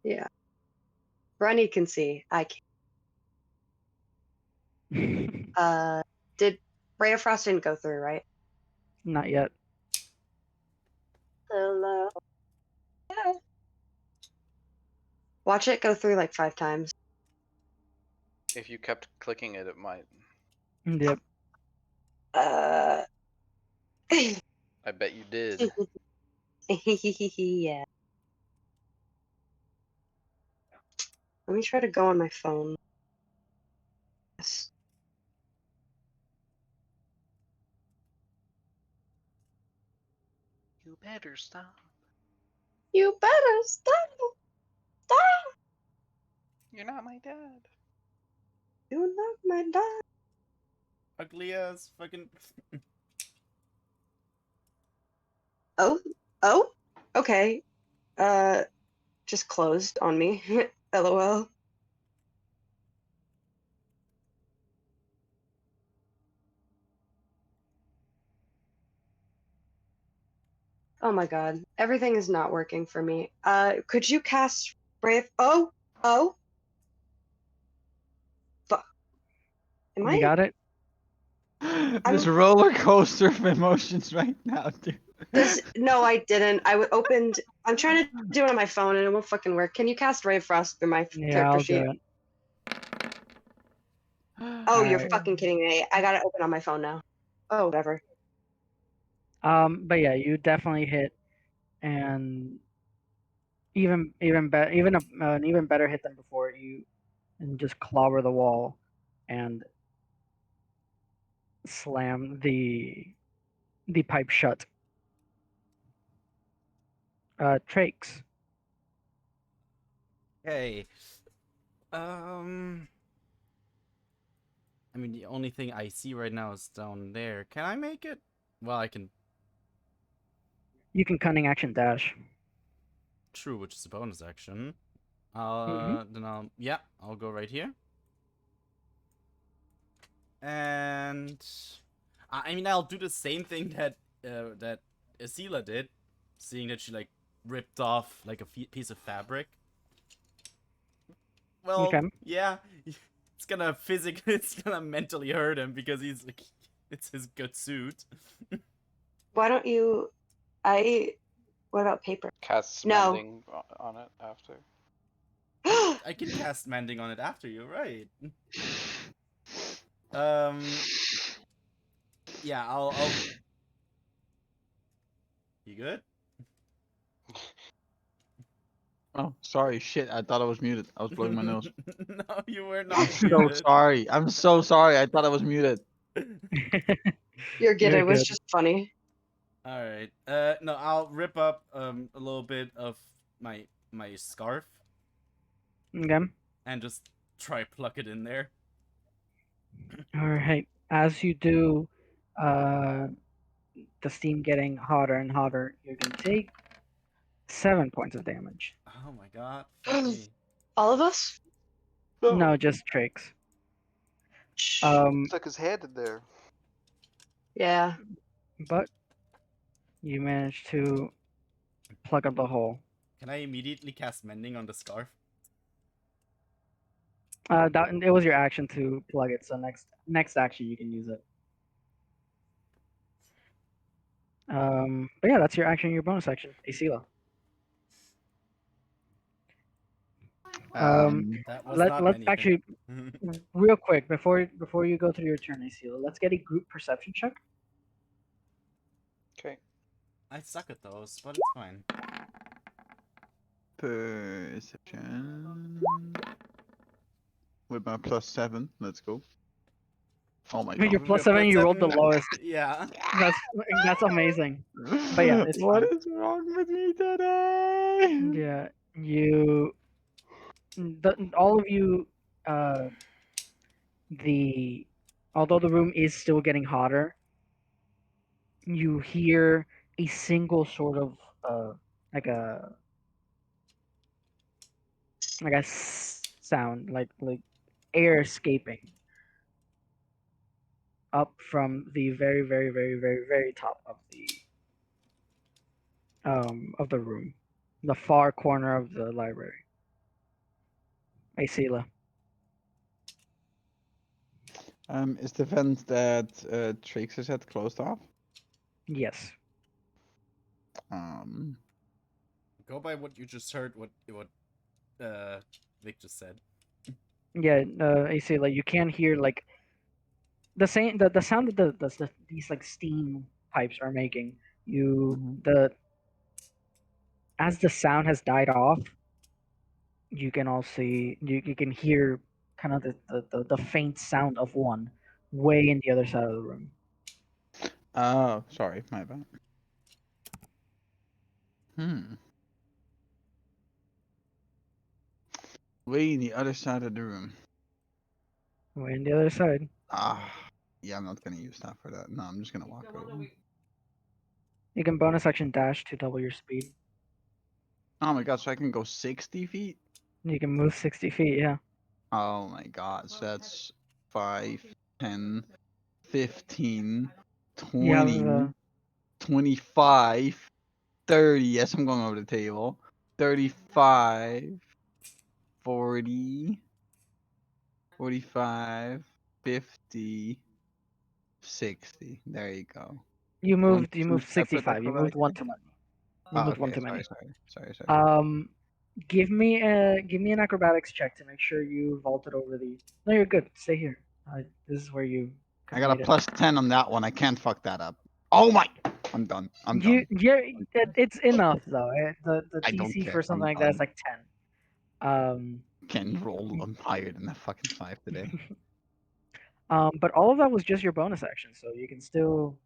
yeah. Rennie can see. I can't. Did Ray of Frost didn't go through, right? Not yet. Hello. Watch it go through like 5 times. If you kept clicking it, it might. Yep. Uh. I bet you did. Yeah. Let me try to go on my phone. Yes. You better stop. You better stop. Stop. You're not my dad. You're not my dad. Ugly ass fucking. Oh. Okay. Just closed on me. LOL. Oh my god. Everything is not working for me. Could you cast Brave? Oh. Fuck. Am You I? got it. This roller coaster of emotions right now, dude. No, I didn't. Opened. I'm trying to do it on my phone and it won't fucking work. Can you cast Ray of Frost through my Yeah, character I'll sheet? do it. Oh, you're Alright. fucking kidding me. I got it open on my phone now. Oh, whatever. But yeah, you definitely hit, and even better, an even better hit than before. You and just clobber the wall, and slam the pipe shut. Trakes. Hey. I mean, the only thing I see right now is down there. Can I make it? Well, I can. You can cunning action dash. True, which is a bonus action. Mhm. Then I'll go right here. And I mean, I'll do the same thing that Asila did, seeing that she like ripped off like a piece of fabric. Well, Okay. yeah, it's gonna physically, it's gonna mentally hurt him because he's like, it's his good suit. Why don't you? What about paper? Cast No. mending on it after. I can cast mending on it after you, right? Yeah, I'll. You good? Oh, sorry, shit. I thought I was muted. I was blowing my nose. No, you were I'm not so muted. sorry. I'm so sorry. I thought I was muted. You're good. You're It was good. just funny. All right. No, I'll rip up a little bit of my scarf Okay. and just try pluck it in there. All right. As you do, uh, the steam getting hotter and hotter, you're gonna take 7 points of damage. Oh my god. Fuck me. All of us? No, just Tricks. Um, Stuck his head in there. Yeah. but you managed to plug up the hole. Can I immediately cast Mending on the scarf? That it was your action to plug it, so next action you can use it. But yeah, that's your action, your bonus action, Asila. That was Let's not anything. actually real quick before you go through your turn, Asila. Let's get a group perception check. Okay. I suck at those, but it's fine. Perception. With my +7, let's go. Oh my Your god. plus 7, you rolled the +7? lowest. Yeah. That's amazing. But yeah, it's What fine. is wrong with me today? Yeah, all of you, although the room is still getting hotter, you hear a single sort of like a sound, like air escaping up from the very, very, very, very, very top of the room, the far corner of the library. Asila. Is the vent that Trix has had closed off? Yes. Go by what you just heard, what Vic just said. Yeah, Asila, you can hear like the sound that these like steam pipes are making. As the sound has died off, you can all see you can hear kind of the faint sound of one way in the other side of the room. Oh, sorry, my bad. Way in the other side of the room. Way in the other side. Yeah, I'm not gonna use that for that. No, I'm just gonna walk over. You can bonus action dash to double your speed. Oh my god, so I can go 60 feet? You can move 60 feet, yeah. Oh my god, so that's 5, 10, 15, You have 20, 25, 30. Yes, I'm going over the table. 35, 40, 45, 50, 60. There you go. you moved two 65. separate You moved one too acrobatics? many. You Oh, moved one okay. too many. Sorry. Give me an acrobatics check to make sure you vaulted over the. No, you're good. Stay here. This is where you. I got a +10 on that one. I can't fuck that up. Oh my! I'm done. I'm done. It's enough though. The I don't DC care. for something I'm like that is done. like 10. Can't roll higher than a fucking 5 today. But all of that was just your bonus action, so you can still.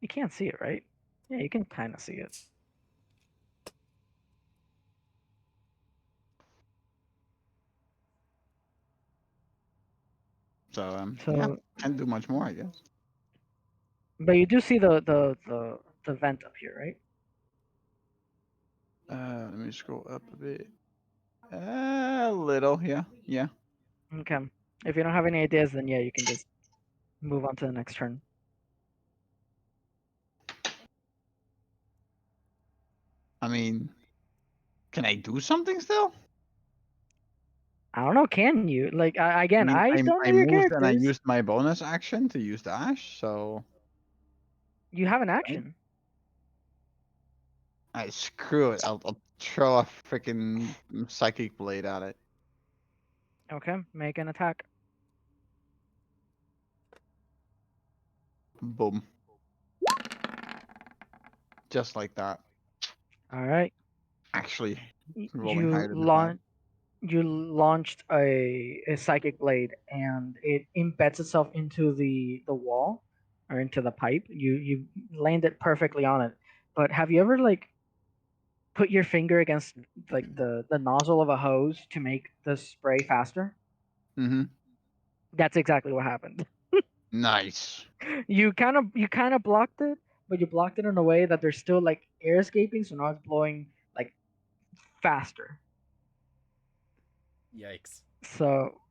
You can't see it, right? Yeah, you can kind of see it. So yeah, can't do much more, I guess. But you do see the vent up here, right? Let me scroll up a bit. A little, yeah. Okay. If you don't have any ideas, then yeah, you can just move on to the next turn. I mean, can I do something still? I don't know. Can you? Like again, I I don't know I your moved and I characters. used my bonus action to use dash, so You have an action. I screw it. I'll throw a freaking psychic blade at it. Okay, make an attack. Boom. Just like that. All right. Actually, rolling You higher than that. launched a psychic blade, and it embeds itself into the wall or into the pipe. You landed perfectly on it. But have you ever like put your finger against like the nozzle of a hose to make the spray faster? Mm-hmm. That's exactly what happened. Nice. You kind of blocked it, but you blocked it in a way that there's still like air escaping, so now it's blowing like faster. Yikes. So,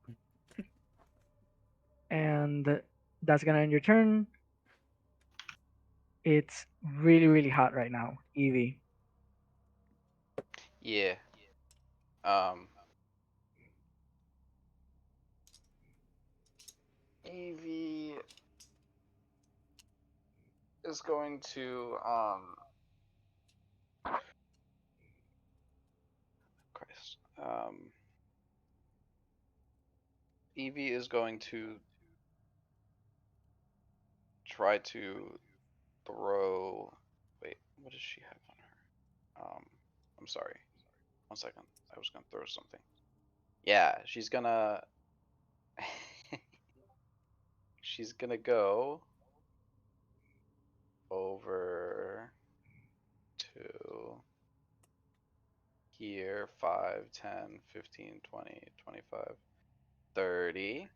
and that's gonna end your turn. It's really, really hot right now, Evie. Yeah. Um. Evie is going to Christ. Evie is going to try to throw. Wait, what does she have on her? I'm sorry. 1 second. I was gonna throw something. Yeah, she's gonna. She's gonna go over to here 5, 10, 15, 20, 25, 30.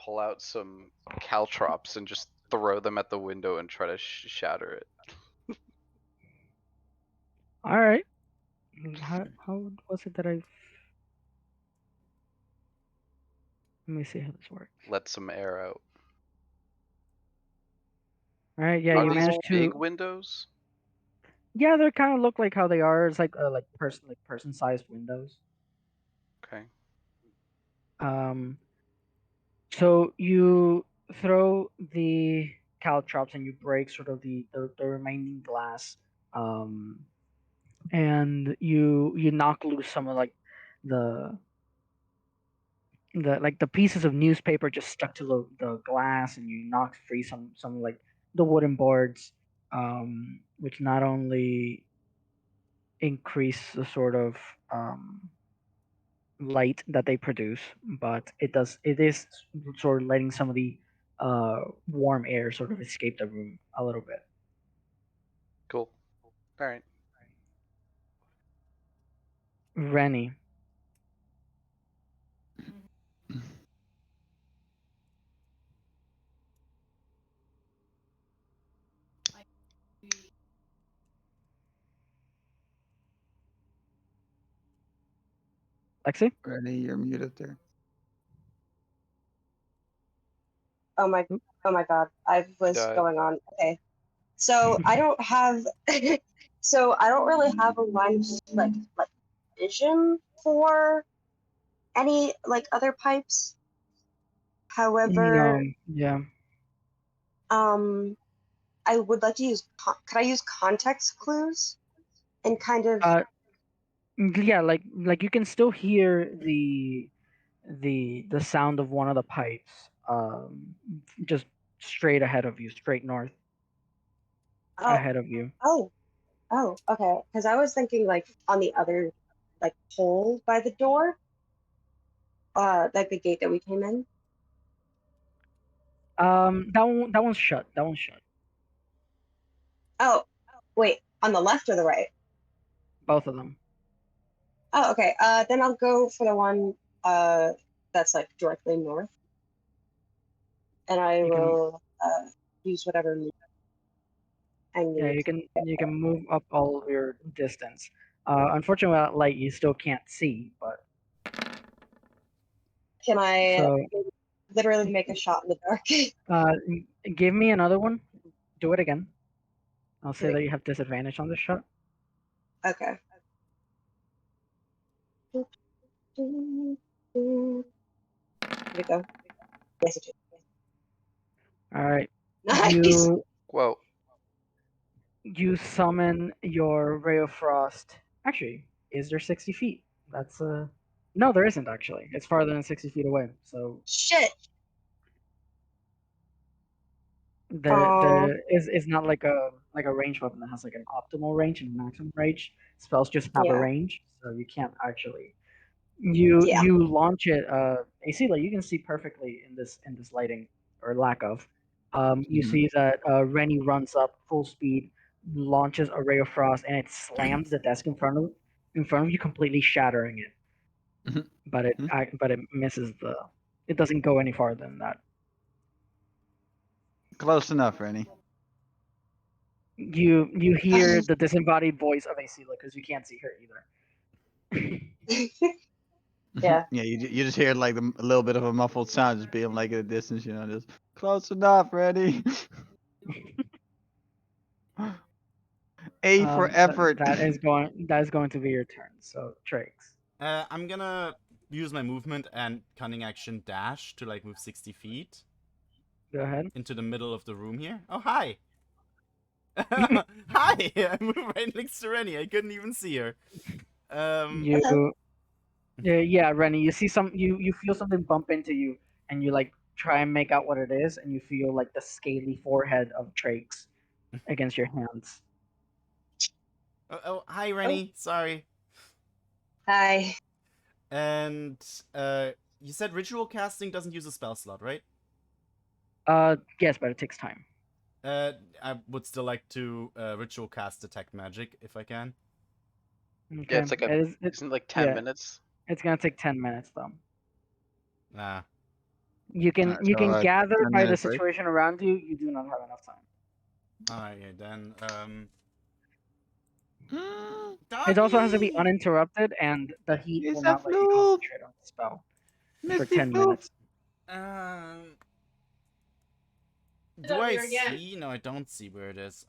Pull out some caltrops and just throw them at the window and try to shatter it. All right. How was it that I? Let me see how this works. Let some air out. All right. Yeah, Are you these managed big to. windows? Yeah, they kind of look like how they are. It's like person-sized windows. Okay. So you throw the caltrops and you break sort of the remaining glass, um, and you knock loose some of like the the pieces of newspaper just stuck to the glass, and you knock free some like the wooden boards, which not only increase the sort of light that they produce, but it is sort of letting some of the warm air sort of escape the room a little bit. Cool. All right. Rennie, Lexi. Rennie, you're muted there. Oh my, Oop. oh my God, I was Died. going on. Okay, so I don't have, so I don't really have a line of like vision for any like other pipes. No, However, yeah. um, I would like to use. Could I use context clues and kind of? Uh, yeah, like you can still hear the sound of one of the pipes, just straight ahead of you, straight north Oh, ahead of you. oh, oh. Okay, because I was thinking like on the other, like pole by the door, like the gate that we came in. That one's shut. That one's shut. Oh, wait, on the left or the right? Both of them. Oh, okay. Then I'll go for the one that's like directly north, and I You can will use whatever move I Yeah, need. you can move up all of your distance. Unfortunately, without light, you still can't see. But Can I so, literally make a shot in the dark? give me another one. Do it again. I'll say Wait, that you have disadvantage on this shot. okay. Here we go. Yes, it is. All right. Nice. Whoa. You summon your ray of frost. Actually, is there 60 feet? That's no, there isn't actually. It's farther than 60 feet away. So Shit. the is not like a range weapon that has like an optimal range and maximum range. Spells just have a Yeah. range, so you can't actually you Yeah. you launch it. Asila, you can see perfectly in this lighting or lack of. You Mhm. see that Rennie runs up full speed, launches a ray of frost, and it slams the desk in front of you, completely shattering it. Mhm. But it misses the. It doesn't go any farther than that. Close enough, Rennie. You hear the disembodied voice of Asila because you can't see her either. Yeah. Yeah, you just hear like a little bit of a muffled sound just being like at a distance, just close enough, Rennie. A for effort. that is going to be your turn. So Trakes. I'm gonna use my movement and cunning action dash to like move 60 feet Go ahead. into the middle of the room here. Oh, hi! Hi! I moved right next to Rennie. I couldn't even see her. You yeah, Rennie, you see you feel something bump into you and you like try and make out what it is and you feel like the scaly forehead of Trakes against your hands. Oh, hi, Rennie. Sorry. Hi. And you said ritual casting doesn't use a spell slot, right? Yes, but it takes time. I would still like to ritual cast detect magic if I can. Yeah, Okay. it's like isn't it like 10 yeah. minutes? It's gonna take 10 minutes though. Nah. You can Alright, so, gather 10 by the minutes break. situation around you. You do not have enough time. Alright, yeah, then It also has to be Doggy! uninterrupted, and the heat It's will a not let you floof. concentrate on the spell for Misty 10 floof. minutes. Do I see? No, I don't see where it is.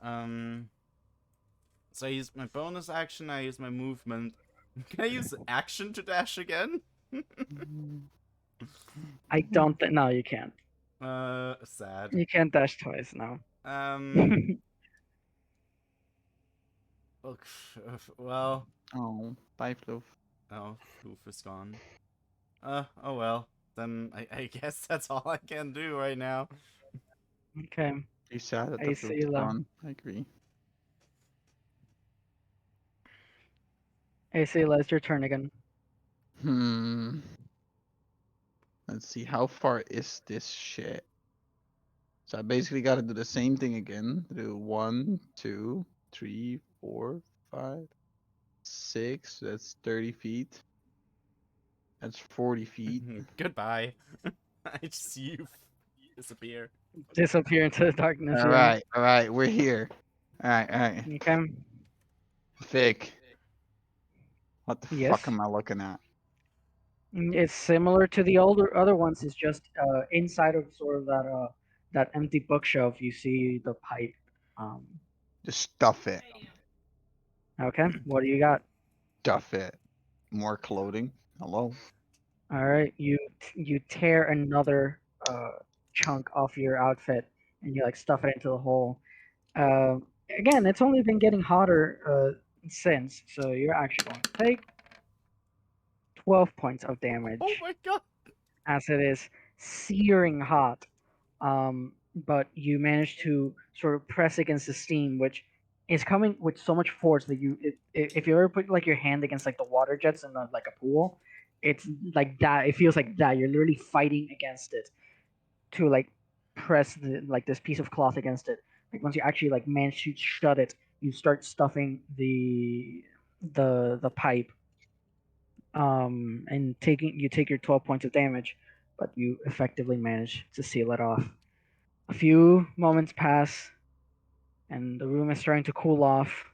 So I use my bonus action, I use my movement. Can I use action to dash again? I don't think. No, you can't. Sad. You can't dash twice now. Look, well, Oh, bye, floof. oh, Floof is gone. Oh well. Then I guess that's all I can do right now. Okay. He's sad that I the see, floof is Lo. gone. I agree. Asila, it's your turn again. Let's see, how far is this shit? So I basically got to do the same thing again. Do 1, 2, 3, 4, 5, 6. That's 30 feet. That's 40 feet. Goodbye. I just see you disappear. Disappear into the darkness. All right, we're here. All right. Okay. Vic, what the Yes. fuck am I looking at? It's similar to the other ones. It's just inside of sort of that empty bookshelf. You see the pipe. Just stuff it. Okay. What do you got? Stuff it. More clothing. Hello. All right. You tear another chunk off your outfit and you like stuff it into the hole. Again, it's only been getting hotter since, so you're actually going to take 12 points of damage Oh my god! as it is searing hot. But you manage to sort of press against the steam, which is coming with so much force that if you ever put like your hand against like the water jets in like a pool, it's like that. It feels like that. You're literally fighting against it to like press this piece of cloth against it. Like once you actually like manage to shut it, you start stuffing the pipe. And you take your 12 points of damage, but you effectively manage to seal it off. A few moments pass, and the room is starting to cool off.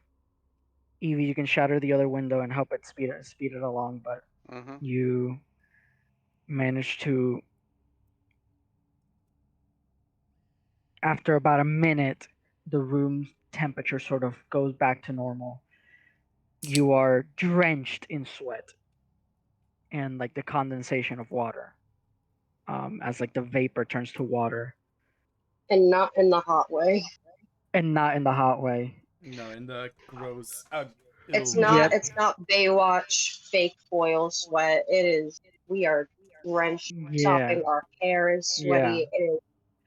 Evie, you can shatter the other window and help it speed it along, but Mm-hmm. you manage to. After about a minute, the room's temperature sort of goes back to normal. You are drenched in sweat and like the condensation of water, as like the vapor turns to water, And not in the hot way. and not in the hot way. No, in the gross. It's Ew. not Yep. it's not Baywatch fake oil sweat. It is we are drenched, Yeah. sopping, our hair is sweaty. It is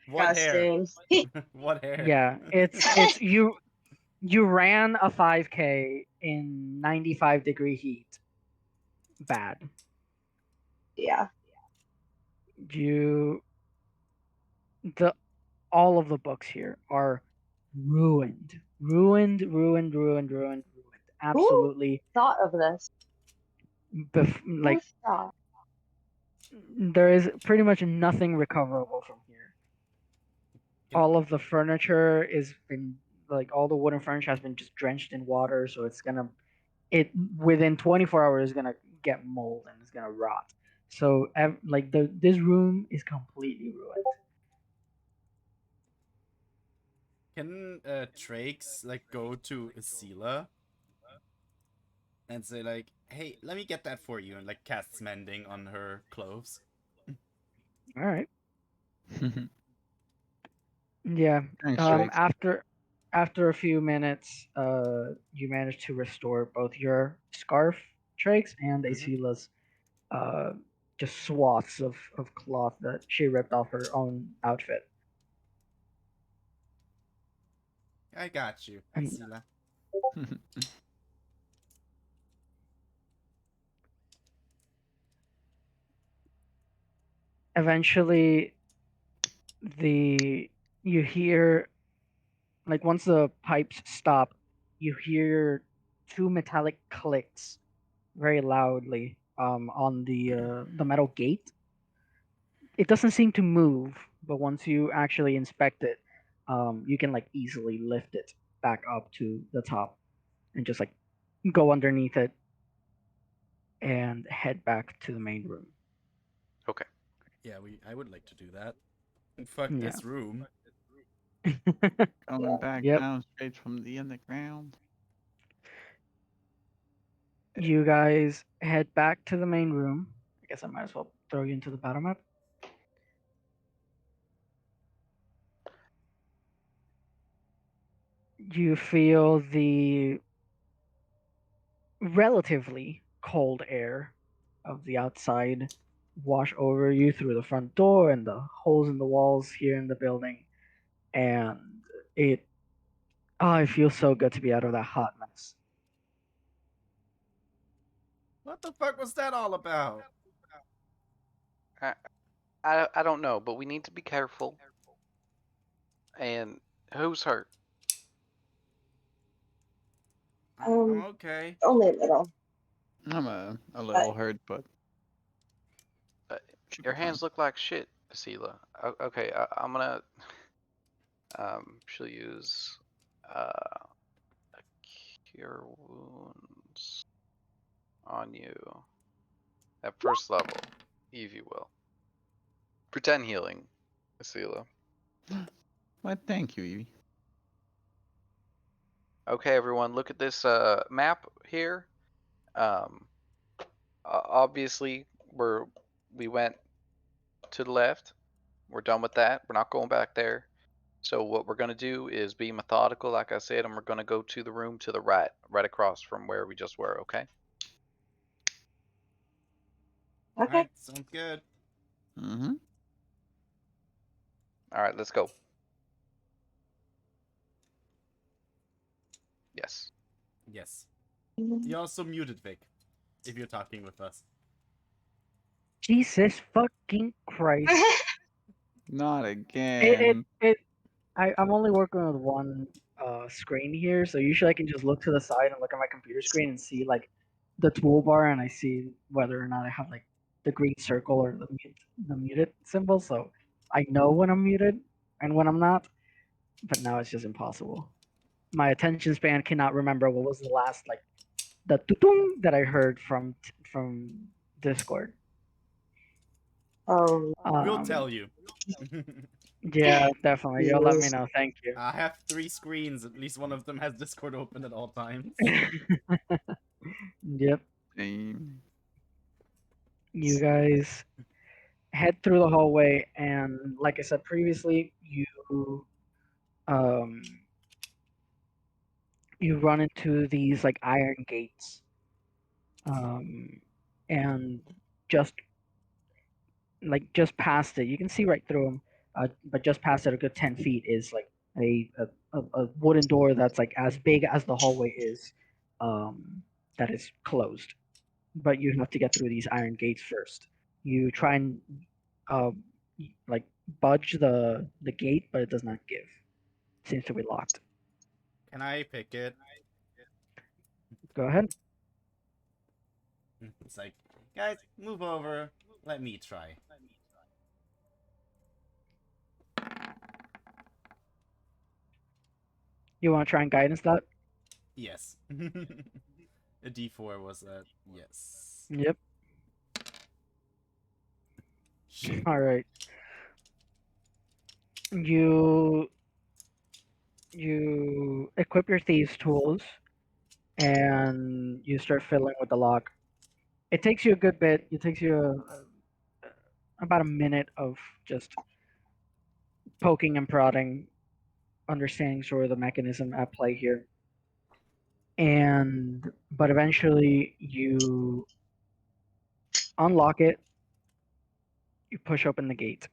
What hair? disgusting. What hair? Yeah. It's you ran a 5K in 95-degree heat. Bad. Yeah. You the all of the books here are ruined. Ruined. Absolutely. Thought of this. Like Who thought? there is pretty much nothing recoverable from here. all of the furniture is been like all the wooden furniture has been just drenched in water, so it's gonna it within 24 hours is gonna get mold and it's gonna rot. So like this room is completely ruined. Can Trakes like go to Isila and say like, "Hey, let me get that for you," and like cast mending on her clothes? All right. Yeah. Thanks, Drake. After a few minutes, you manage to restore both your scarf, Trakes, and Mhm. Asila's just swaths of cloth that she ripped off her own outfit. I got you, And Isila. eventually, you hear, like, once the pipes stop, you hear two metallic clicks very loudly on the metal gate. It doesn't seem to move, but once you actually inspect it, you can like easily lift it back up to the top and just like go underneath it and head back to the main room. Okay. Yeah, I would like to do that. Fuck Yeah. this room. Coming back Yep. down straight from the underground. You guys head back to the main room. I guess I might as well throw you into the battle map. You feel the relatively cold air of the outside wash over you through the front door and the holes in the walls here in the building. And it feels so good to be out of that hot mess. What the fuck was that all about? I don't know, but we need to be careful. And who's hurt? I'm okay. Only a little. I'm a little hurt, but should Your be fine. hands look like shit, Asila. Okay, I'm gonna. She'll use cure wounds on you at first level, if you will. Pretend healing, Asila. Well, thank you, Evie. Okay, everyone, look at this map here. Obviously, we went to the left. We're done with that. We're not going back there. So what we're gonna do is be methodical, like I said, and we're gonna go to the room to the right, right across from where we just were. Okay. Okay. Alright, sounds good. Mm-hmm. All right, let's go. Yes. Yes. You also muted Vic, if you're talking with us. Jesus fucking Christ. Not it, again. I'm only working with one screen here, so usually I can just look to the side and look at my computer screen and see like the toolbar, and I see whether or not I have like the green circle or the muted symbol. So I know when I'm muted and when I'm not. But now it's just impossible. My attention span cannot remember what was the last like the tutung that I heard from Discord. Oh, We'll tell you. Yeah, definitely. You'll let me yes. know. Thank you. I have 3 screens. At least one of them has Discord open at all times. Yep. Same. You guys head through the hallway, and like I said previously, um you run into these like iron gates, and just just past it, you can see right through them. But just past it, a good 10 feet, is like a wooden door that's like as big as the hallway is, that is closed. But you have to get through these iron gates first. You try and um, like budge the gate, but it does not give. Seems to be locked. Can I pick it? Go ahead. It's like, guys, move over. Let me try. You want to try and guidance that? Yes. A D4 was that? Yes. Yep. Shit. All right. You equip your thieves' tools and you start fiddling with the lock. It takes you a good bit. It takes you about a minute of just poking and prodding, understanding sort of the mechanism at play here. But eventually you unlock it, you push open the gate,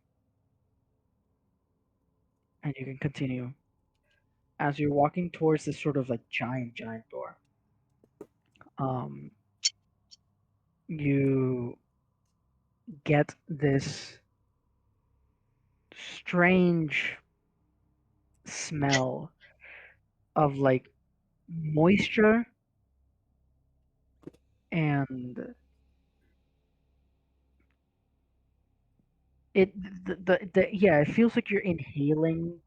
and you can continue. As you're walking towards this sort of like giant door, um, you get this strange smell of like moisture and it yeah, it feels like you're inhaling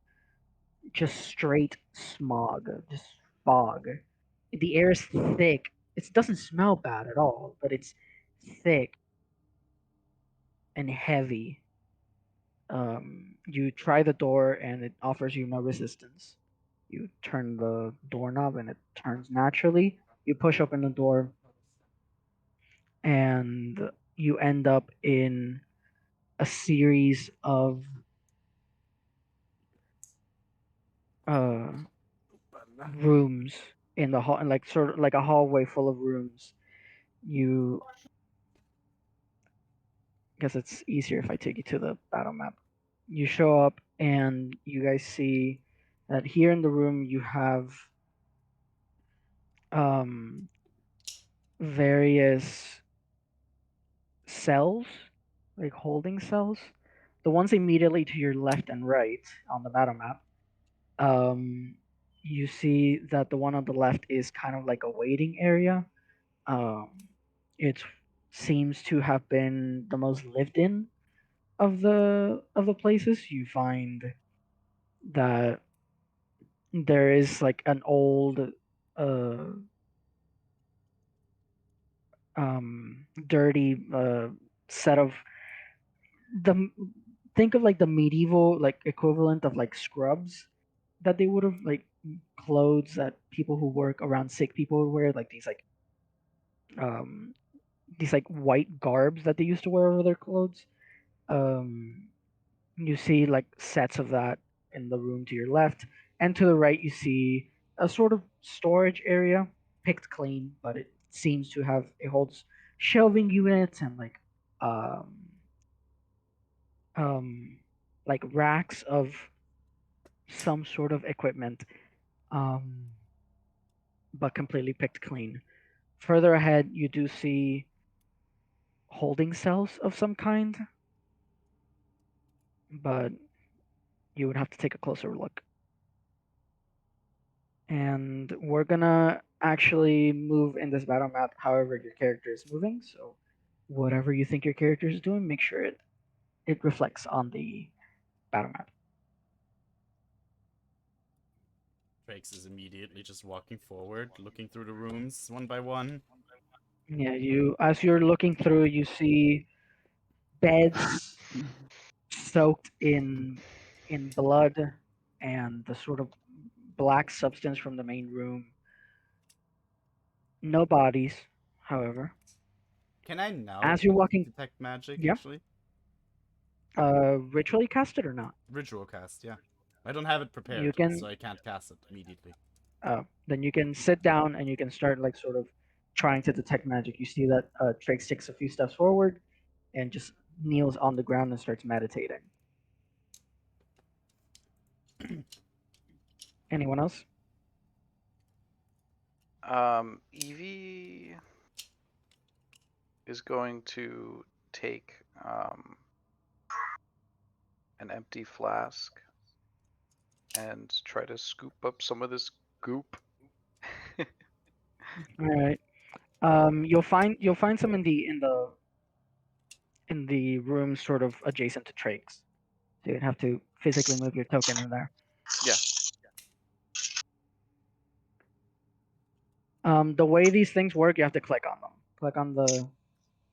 just straight smog, just fog. The air is thick. It doesn't smell bad at all, but it's thick and heavy. You try the door and it offers you no resistance. You turn the doorknob and it turns naturally. You push open the door and you end up in a series of uh, rooms in the hall, like sort of like a hallway full of rooms. You guess it's easier if I take you to the battle map. You show up and you guys see that here in the room you have um, various cells, like holding cells. The ones immediately to your left and right on the battle map, um, you see that the one on the left is kind of like a waiting area. Um, it seems to have been the most lived in of the places. You find that there is like an old uh dirty set of the think of like the medieval like equivalent of like scrubs that they would have like clothes that people who work around sick people would wear, like um these like white garbs that they used to wear over their clothes. um you see like sets of that in the room to your left, and to the right you see a sort of storage area, picked clean, but it seems to have it holds shelving units and um um like racks of some sort of equipment, um but completely picked clean. Further ahead you do see holding cells of some kind, but you would have to take a closer look. And we're gonna actually move in this battle map however your character is moving. So whatever you think your character is doing, make sure it reflects on the battle map. Frakes is immediately just walking forward, looking through the rooms one by one. Yeah, you as you're looking through, you see beds soaked in blood and the sort of black substance from the main room. No bodies, however. Can I now As you're walking, detect magic, yeah, actually? ritually cast it or not? Ritual cast, yeah. I don't have it You prepared, can so I can't cast it immediately. then you can sit down and you can start like sort of trying to detect magic. You see that Drake takes a few steps forward and just kneels on the ground and starts meditating. Anyone else? Evie is going to take an empty flask and try to scoop up some of this goop. All right. You'll find some in the room sort of adjacent to Trake's. So you'd have to physically move your token in there. Yeah. The way these things work, you have to click on them. Click on the,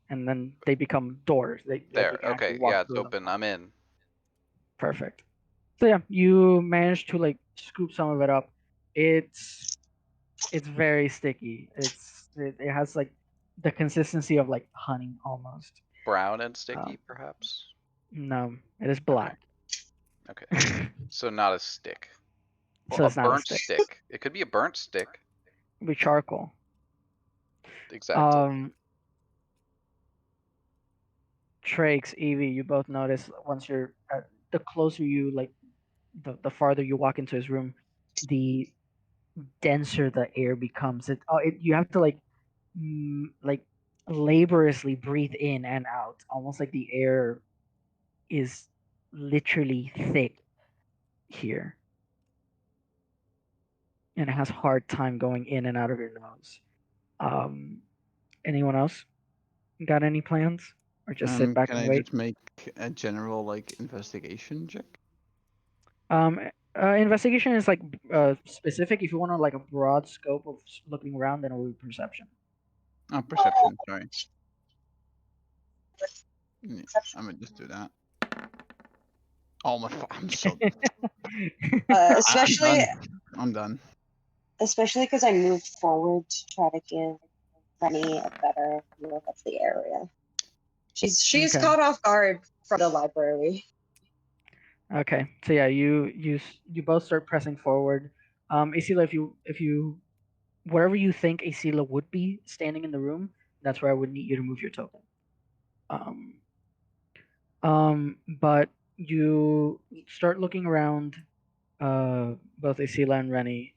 and then they become doors. They like, There. you can actually Okay. walk Yeah, it's through them. open. I'm in. Perfect. So yeah, you managed to like scoop some of it up. It's very sticky. It has like the consistency of like honey almost. Brown and sticky, perhaps. No, it is black. Okay. So not a stick. Well, So a it's not a burnt stick. stick. It could be a burnt stick. It'd be charcoal. Exactly. Trakes, Evie, you both notice once you're the closer you like, the farther you walk into his room, the denser the air becomes. You have to like laboriously breathe in and out, almost like the air is literally thick here, and it has hard time going in and out of your nose. Um, anyone else got any plans, or just sit back Can and I wait? just make a general like investigation check? Um, investigation is like specific. If you want to like a broad scope of looking around, then it will be perception. Oh, perception. Sorry. Yeah, I'm gonna just do that. Oh my! I'm so. Especially, I'm done. especially because I moved forward to try to give Rennie a better look at the area. She's Okay. caught off guard from the library. Okay, so yeah, you both start pressing forward. Isila, if you wherever you think Isila would be standing in the room, that's where I would need you to move your token. Um, but you start looking around, both Isila and Rennie.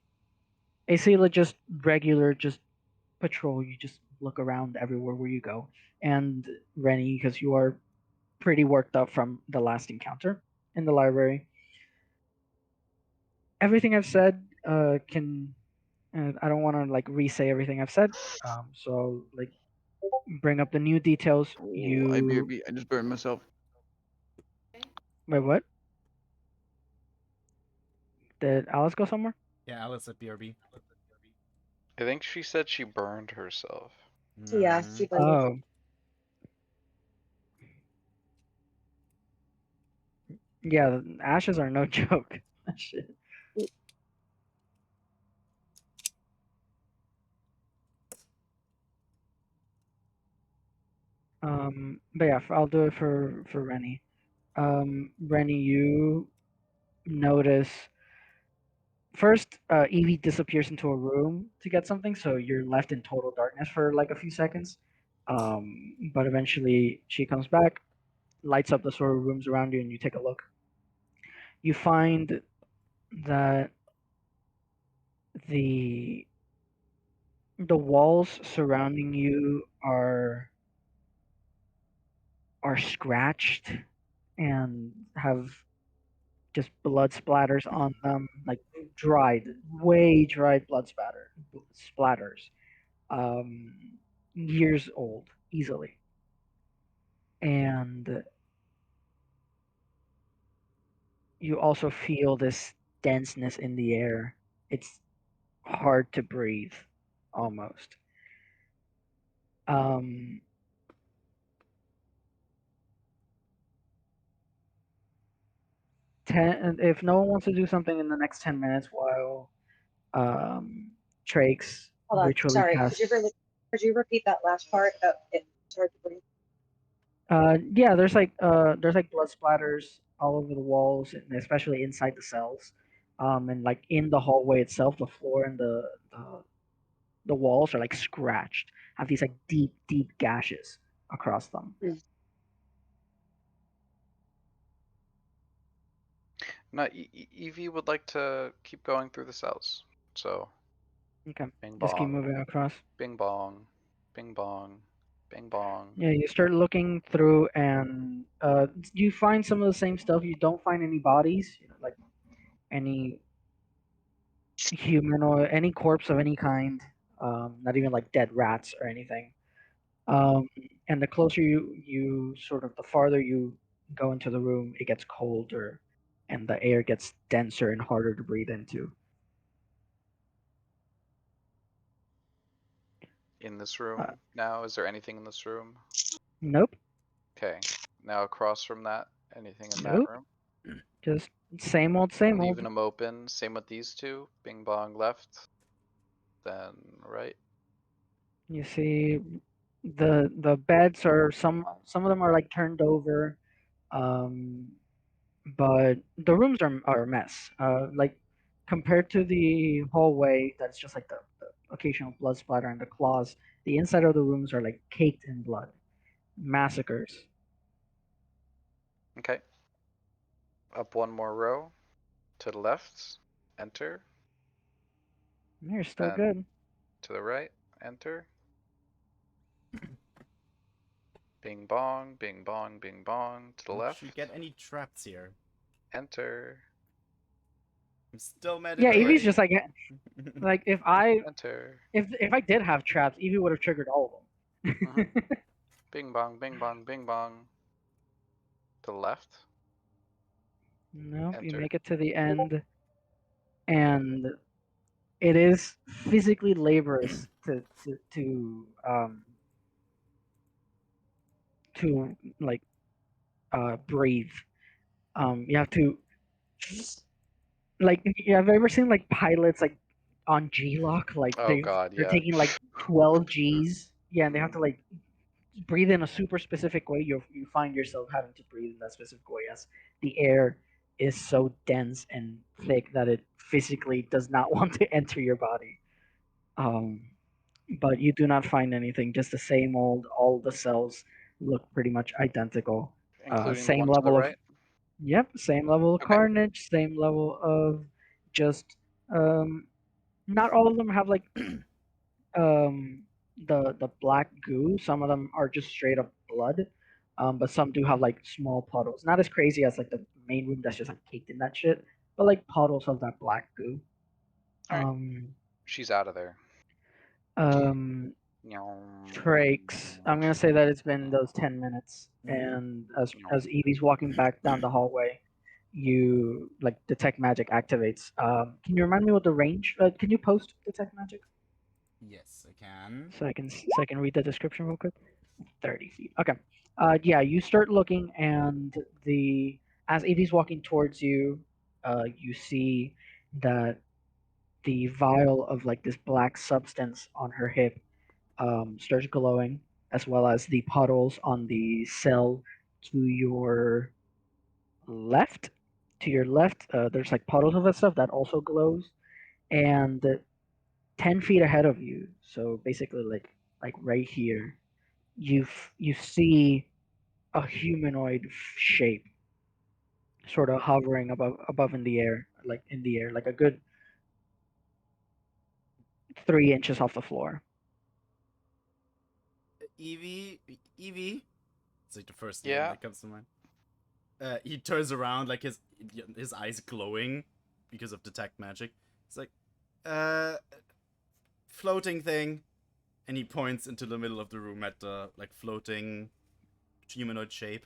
Isila just regular, just patrol. You just look around everywhere where you go, and Rennie, because you are pretty worked up from the last encounter in the library. Everything I've said can I don't want to like re-say everything I've said. So like bring up the new details. Oh, You I just burned myself. wait, what? Did Alice go somewhere? Yeah, Alice at BRB. I think she said she burned herself. Yeah, Mhm. she burned it. Oh, yeah. The ashes are no joke. Shit. But yeah, I'll do it for Rennie. Rennie, you notice first, Evie disappears into a room to get something, so you're left in total darkness for like a few seconds. But eventually she comes back, lights up the sort of rooms around you, and you take a look. You find that the walls surrounding you are scratched and have just blood splatters on them, like dried, way dried blood splatters, um, years old, easily. And you also feel this denseness in the air. It's hard to breathe, almost. Um, if no one wants to do something in the next 10 minutes while Trakes Hold on, ritually sorry. casts. Could you repeat that last part? It's hard to breathe. Yeah, there's like blood splatters all over the walls, and especially inside the cells. And like in the hallway itself, the floor and the walls are like scratched, have these like deep gashes across them. No, Evie would like to keep going through the cells. So, Okay, bing just keep bong, moving across. bing bong, bing bong, bing bong. Yeah, you start looking through, and you find some of the same stuff. You don't find any bodies, like any human or any corpse of any kind. Not even like dead rats or anything. Um, and the closer you sort of the farther you go into the room, it gets colder, and the air gets denser and harder to breathe into. in this room now? Is there anything in this room? Nope. Okay. Now across from that, anything in that Nope. room? Just same old, same old. Leaving them open. Same with these two. Bing bong left. Then right. You see, the beds are some of them are like turned over, but the rooms are a mess. Like compared to the hallway, that's just like the occasional blood splatter and the claws. The inside of the rooms are like caked in blood, massacres. Okay. Up one more row. To the left. Enter. You're still Then good. to the right. Enter. Bing bong, bing bong, bing bong. To the Don't left. you get any traps here? Enter. I'm still Yeah, meditating. Evie's just like if Enter. I did have traps, Evie would have triggered all of them. Bing bong, bing bong, bing bong. To the left. Nope, you Enter. make it to the end, and it is physically laborious to like breathe. You have to like have you ever seen like pilots like on G lock like Oh god, they're yeah. taking like 12 Gs, yeah, and they have Mhm. to like breathe in a super specific way. You find yourself having to breathe in that specific way as the air is so dense and thick that it physically does not want to enter your body. Um, but you do not find anything. Just the same old. All the cells look pretty much identical. Including the Same one to the level of right. Yep, same level of Okay. carnage. Same level of just. Not all of them have like the black goo. Some of them are just straight up blood, but some do have like small puddles. Not as crazy as like the main room that's just like caked in that shit, but like puddles of that black goo. Alright. Um, She's out of there. um, Frakes. I'm gonna say that it's been those 10 minutes, and as Evie's walking back down the hallway, you like detect magic activates. Can you remind me what the range? Can you post detect magic Yes, I can. so I can read the description real quick? 30 feet. Okay. Yeah, you start looking, and as Evie's walking towards you, you see that the vial of like this black substance on her hip starts glowing, as well as the puddles on the cell to your left. To your left, there's like puddles of that stuff that also glows, and 10 feet ahead of you. So basically, like right here, you see a humanoid shape sort of hovering above in the air, like a good 3 inches off the floor. Evie. It's like the first name Yeah. that comes to mind. He turns around, like his eyes glowing because of detect magic. It's like, floating thing, and he points into the middle of the room at the like floating humanoid shape.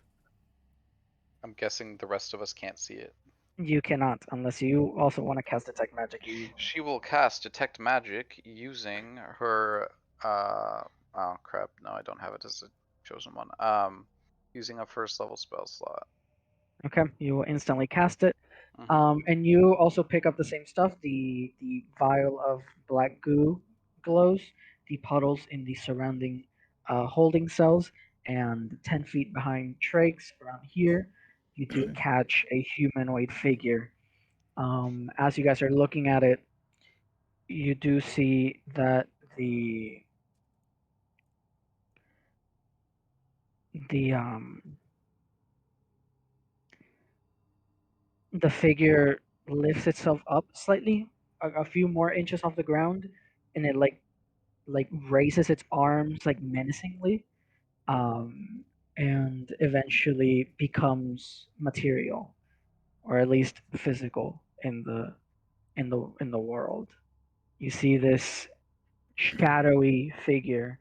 I'm guessing the rest of us can't see it. You cannot unless you also want to cast detect magic. She will cast detect magic using her oh crap, no I don't have it as a chosen one. Using a first level spell slot. Okay, you will instantly cast it. Mhm. And you also pick up the same stuff. The vial of black goo glows. The puddles in the surrounding holding cells, and 10 feet behind Trakes around here, you do catch a humanoid figure. As you guys are looking at it, you do see that the um, the figure lifts itself up slightly, a few more inches off the ground, and it like raises its arms like menacingly, and eventually becomes material, or at least physical in the world. You see this shadowy figure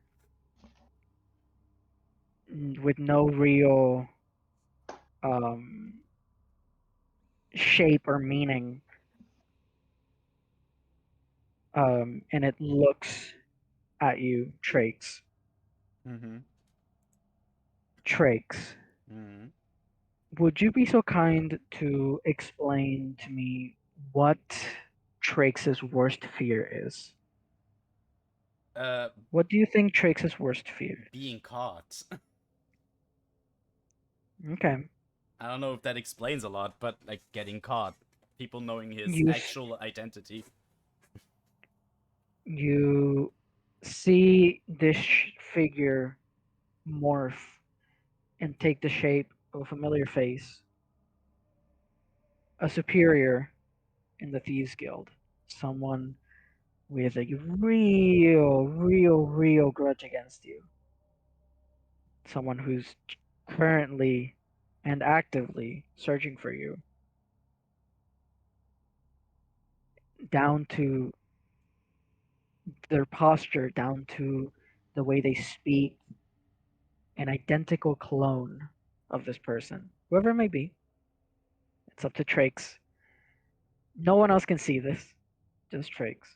with no real um, shape or meaning, and it looks at you, Trakes. Mm-hmm. Trakes, Mm-hmm. would you be so kind to explain to me what Trakes' worst fear is? What do you think Trakes' worst fear Being caught. is? Okay. I don't know if that explains a lot, but like getting caught, people knowing his You actual identity. you see this figure morph and take the shape of a familiar face, a superior in the Thieves Guild, someone with a real grudge against you, someone who's currently and actively searching for you, down to their posture, down to the way they speak, an identical clone of this person, whoever it may be. It's up to Trakes. No one else can see this, just Trakes.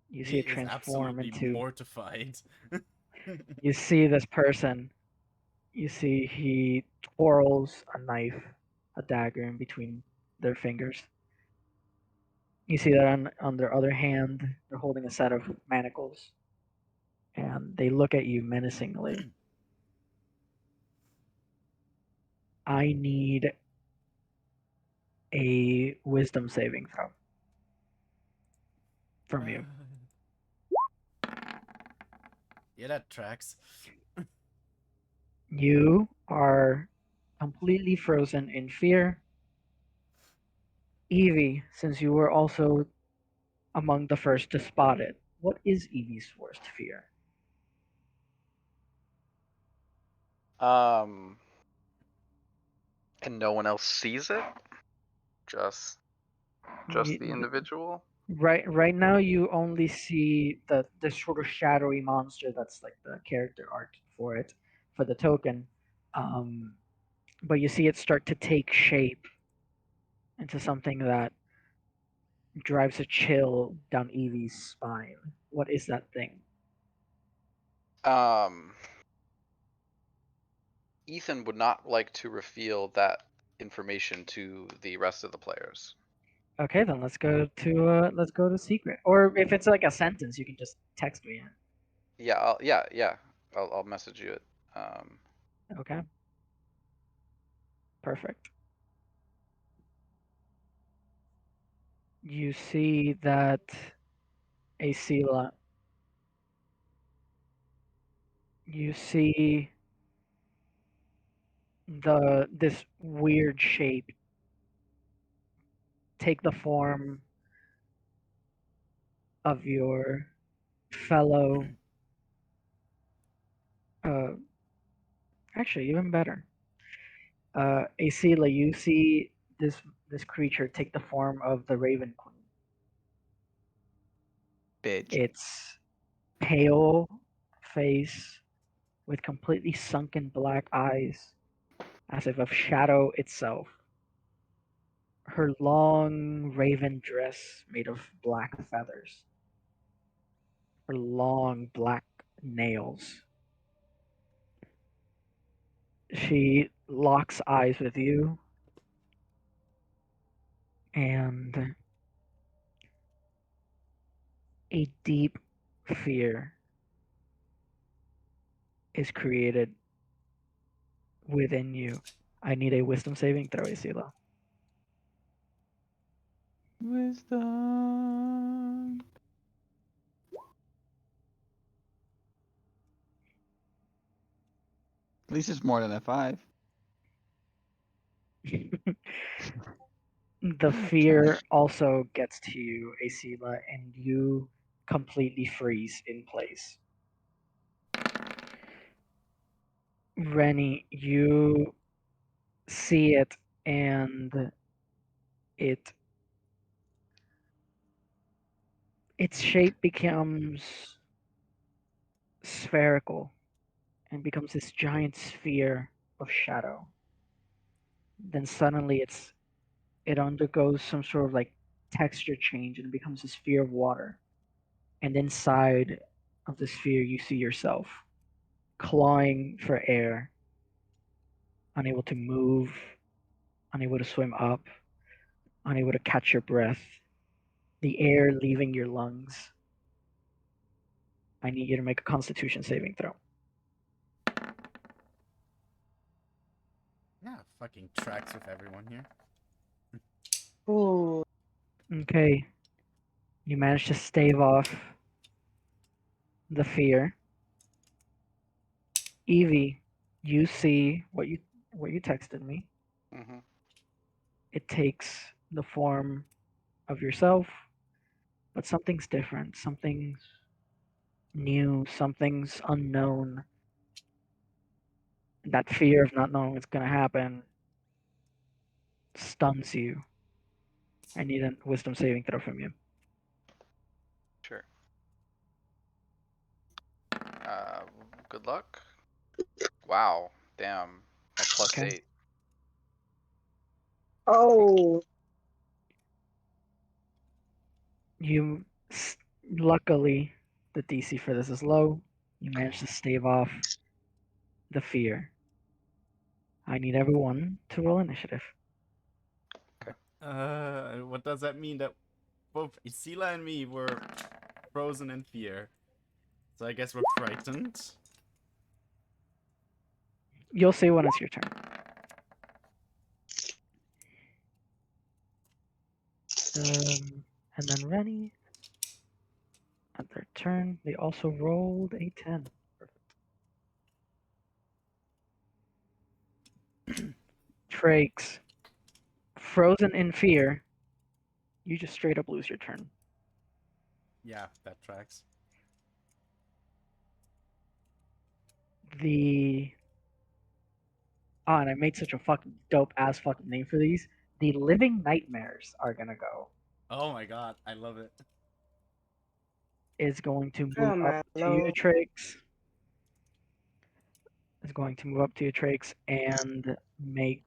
You see He it is transform absolutely into. mortified. You see this person. You see he twirls a knife, a dagger in between their fingers. You see that on their other hand, they're holding a set of manacles. And they look at you menacingly. I need a wisdom saving throw from you. Yeah, that tracks. You are completely frozen in fear. Evie, since you were also among the first to spot it, what is Evie's worst fear? And no one else sees it. Just the individual. Right now, you only see the this sort of shadowy monster that's like the character art for it, for the token. Um, but you see it start to take shape into something that drives a chill down Evie's spine. What is that thing? Ethan would not like to reveal that information to the rest of the players. Okay, then let's go to secret. Or if it's like a sentence, you can just text me in. Yeah. I'll message you it. Okay, perfect. You see that Asila. You see this weird shape take the form of your fellow. Uh, Actually, even better. Asila, you see this creature take the form of the Raven Queen. Bitch. Its pale face with completely sunken black eyes, as if of shadow itself. Her long raven dress made of black feathers. Her long black nails. She locks eyes with you, and a deep fear is created within you. I need a wisdom saving throw, Asila. Wisdom. At least it's more than a 5. The fear also gets to you, Asila, and you completely freeze in place. Rennie, you see it, and it its shape becomes spherical and becomes this giant sphere of shadow. Then suddenly it undergoes some sort of like texture change and becomes a sphere of water. And inside of the sphere, you see yourself clawing for air, unable to move, unable to swim up, unable to catch your breath, the air leaving your lungs. I need you to make a Constitution saving throw. Yeah, fucking tracks with everyone here. Ooh. Okay. You managed to stave off the fear. Evie, you see what you texted me. Hmm. It takes the form of yourself, but something's different, something's new, something's unknown. That fear of not knowing what's gonna happen stuns you. I need a wisdom saving throw from you. Sure. Good luck. Wow. Damn. A plus Okay. 8. Oh. You luckily the DC for this is low. You managed to stave off the fear. I need everyone to roll initiative. What does that mean? That both Isila and me were frozen in fear. So I guess we're frightened. You'll see when it's your turn. And then Rennie, at their turn, they also rolled a 10. Trakes, frozen in fear, you just straight up lose your turn. Yeah, that tracks. And I made such a fucking dope ass fucking name for these. The Living Nightmares are gonna go. Oh my god, I love it. Is going to Oh move my up to you, lord. Trakes. Is going to move up to you, Trakes, and make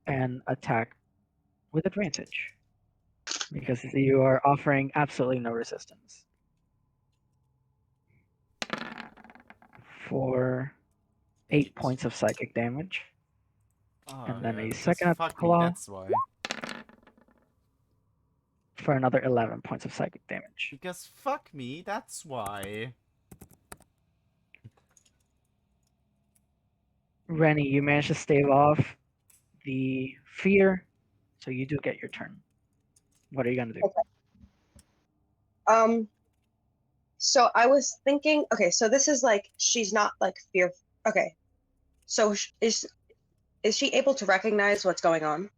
an attack with advantage. Because you are offering absolutely no resistance. For 8 points of psychic damage. Oh, And then yeah, a because second fuck me, claw. that's why. For another 11 points of psychic damage. Because fuck me, that's why. Rennie, you managed to stave off the fear, so you do get your turn. What are you gonna do? So I was thinking, okay, so this is like she's not like fearful. Okay, so is she able to recognize what's going on?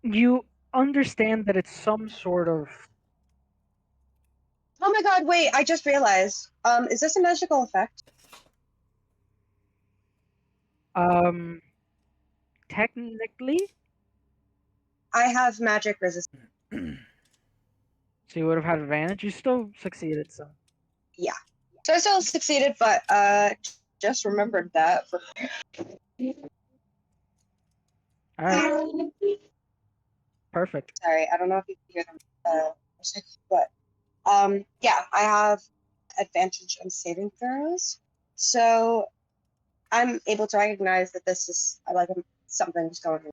You understand that it's some sort of Oh my god, wait, I just realized. Is this a magical effect? technically, I have magic resistance. so you would have had advantage. You still succeeded, so So I still succeeded, but just remembered that for alright, perfect. sorry, I don't know if you can hear them music, but yeah, I have advantage on saving throws. So I'm able to recognize that this is like something's going on.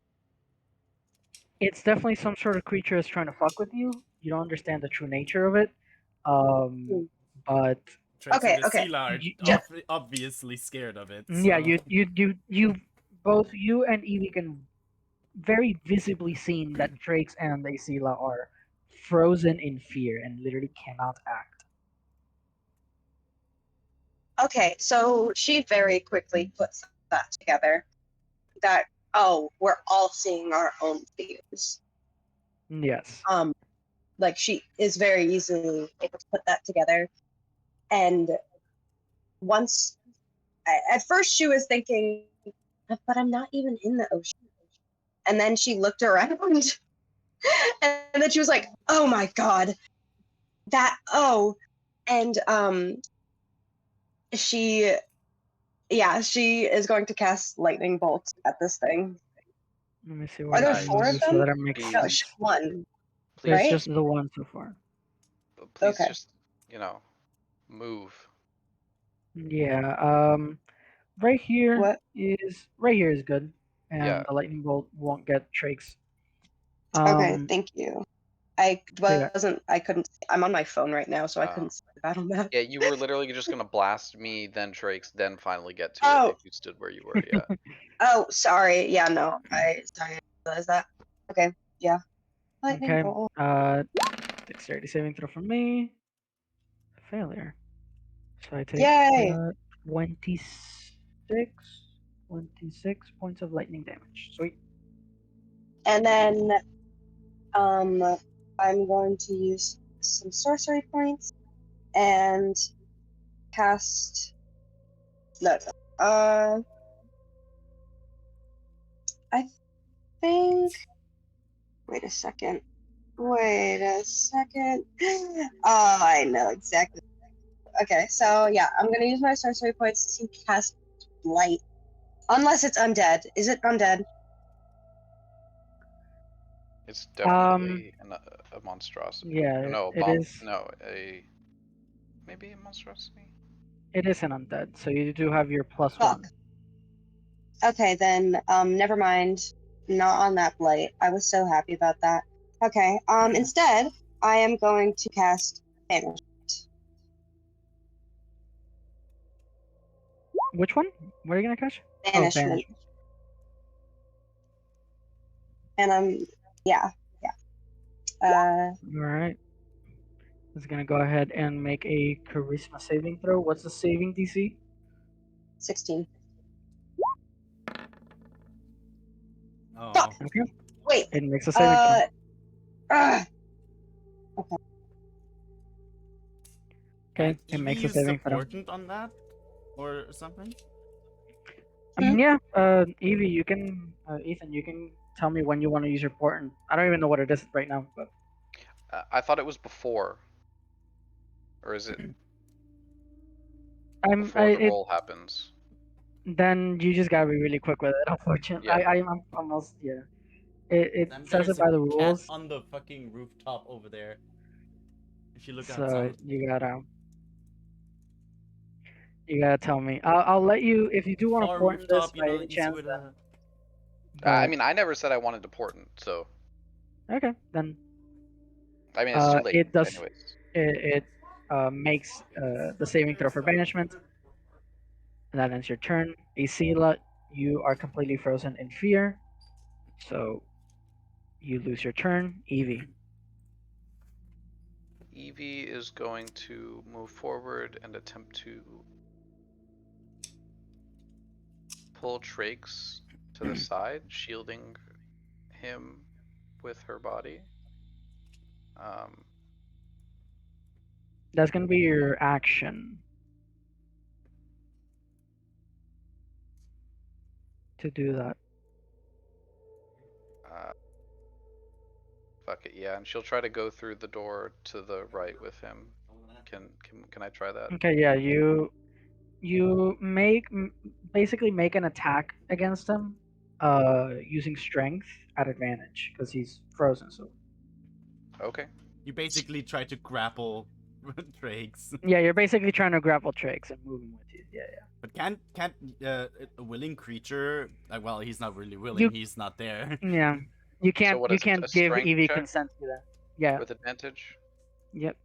It's definitely some sort of creature that's trying to fuck with you. You don't understand the true nature of it. But Okay, Trixie okay. and Sila are Yeah. obviously scared of it. yeah, so- you both you and Evie can very visibly seen that Drakes and Asila are frozen in fear and literally cannot act. Okay, so she very quickly puts that together. That we're all seeing our own fears. Yes. Like she is very easily able to put that together. And once, at first she was thinking, but I'm not even in the ocean. And then she looked around, and then she was like, oh my god, and she is going to cast lightning bolts at this thing. Let me see Are what there I Guys, can four of do so them? that I make please. No, sense. just one. There's right? just the one so far. Please Okay. just, you know, move. Yeah. Right here What? is good, Yeah. and the lightning bolt won't get Trakes. Okay, thank you. I yeah. wasn't. I couldn't. I'm on my phone right now, so I Oh. couldn't see the battle map. Yeah, you were literally just gonna blast me, then Trakes, then finally get to Oh. it if you stood where you were. Yeah. Oh, sorry. Yeah, no. Sorry, I didn't realize that. Okay. Yeah. Lightning Okay. bolt. Dexterity saving throw from me. Failure. So I take Yay! 26 points of lightning damage. Sweet. And then, I'm going to use some sorcery points and cast. No. I think. Wait a second. Oh, I know exactly. Okay, so yeah, I'm gonna use my sorcery points to cast light. Unless it's undead. Is it undead? It's definitely a monstrosity. Yeah, No, it is. no, maybe a monstrosity. It is an undead, so you do have your plus Fuck. 1. Okay, then never mind. Not on that blight. I was so happy about that. Okay, instead, I am going to cast Banish. Which one? What are you gonna catch? Banishment. Banishment. And yeah. All right. It's gonna go ahead and make a charisma saving throw. What's the saving DC? 16. Oh. Fuck! Okay. Wait. It makes a saving throw. Okay. Okay, it Can makes Evie a use saving throw. supportant on that? Or something? I mean, yeah, Evie, you can, Ethan, you can tell me when you want to use your portent. I don't even know what it is right now, but I thought it was before. Or is it before the roll happens? then you just gotta be really quick with it. Unfortunately, Yeah. I'm almost It Sam, says there's it by a the cat rules, on the fucking rooftop over there. If you look so outside. you gotta tell me. I'll let you if you do want to Far portent this rooftop, you by know, any easy chance. way to... I But mean, I never said I wanted to portent, so okay, then I mean it's too late. it does Anyways. it makes the saving throw for banishment. And that ends your turn. Asila, you are completely frozen in fear, so you lose your turn. Evie. Evie is going to move forward and attempt to pull Trakes to the side, shielding him with her body. That's gonna be your action to do that. Fuck it, yeah, and she'll try to go through the door to the right with him. Can I try that? Okay, yeah, you basically make an attack against him, using strength at advantage because he's frozen. So Okay. You basically try to grapple Drakes. yeah, you're basically trying to grapple Trakes and move him with you. Yeah, But can't a willing creature? Well, he's not really willing. You- He's not there. yeah. You So can't what you is it? can't A give strength Evie check consent to that. Yeah. with advantage? Yep.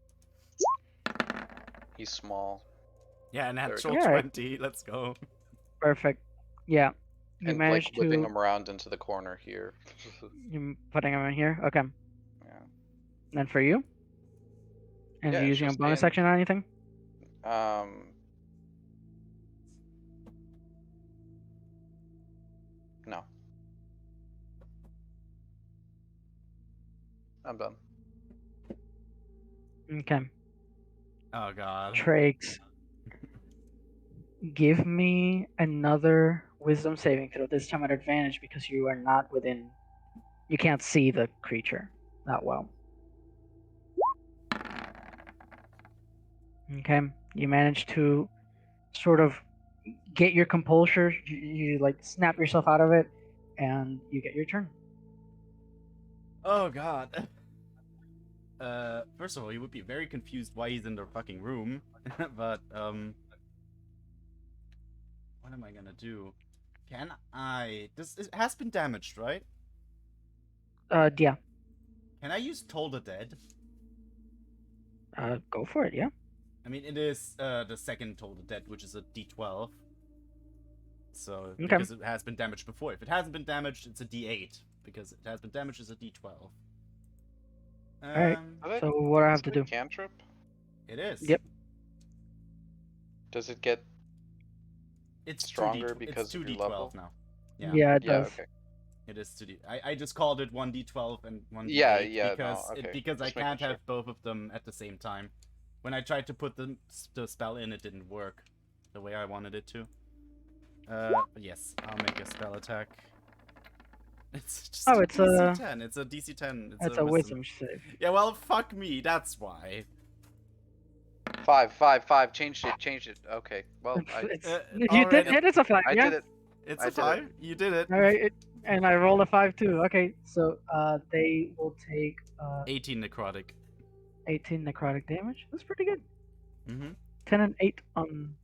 He's small. Yeah, There we natural go. Yeah, right. 20. Let's go. Perfect. Yeah. You And managed like whipping to him around into the corner here. you putting him in here. Okay. Yeah. Then for you. And Yeah, you using she'll a bonus stay in- action or anything? No. I'm done. Okay. Oh god. Trakes. Give me another wisdom saving throw, this time at advantage because you are not within. You can't see the creature that well. Okay. You manage to sort of get your composure. You like snap yourself out of it, and you get your turn. Oh god. First of all, he would be very confused why he's in the fucking room. But, what am I gonna do? Can I... It has been damaged, right? Yeah. Can I use Toll the Dead? Go for it. Yeah. I mean, it is the second Toll the Dead, which is a D12. So, Okay. because it has been damaged before. If it hasn't been damaged, it's a D8. Because it has been damaged, it's a D12. Alright. Are they- So what do I have is to it a do? Cantrip? It is. Yep. Does it get It's stronger 2D, because it's of your 2D12 level? now. Yeah, it Yeah, does. okay. It is 2D. I just called it 1D12 and 1D8 Yeah, yeah, no, because okay. because I Just making can't sure. have both of them at the same time. When I tried to put the spell in, it didn't work the way I wanted it to. But yes, I'll make a spell attack. It's just Oh, a it's DC a- 10. It's a DC 10. That's a wisdom save. Yeah, well, fuck me. That's why. 5. Changed it. Okay. Well, You already- did hit. It's a 5. I Yeah. did it. It's I a did it. 5. You did it. All right. And I rolled a 5 too. Okay. So they will take 18 necrotic. 18 necrotic damage. That's pretty good. Mm-hmm. 10 and 8 on.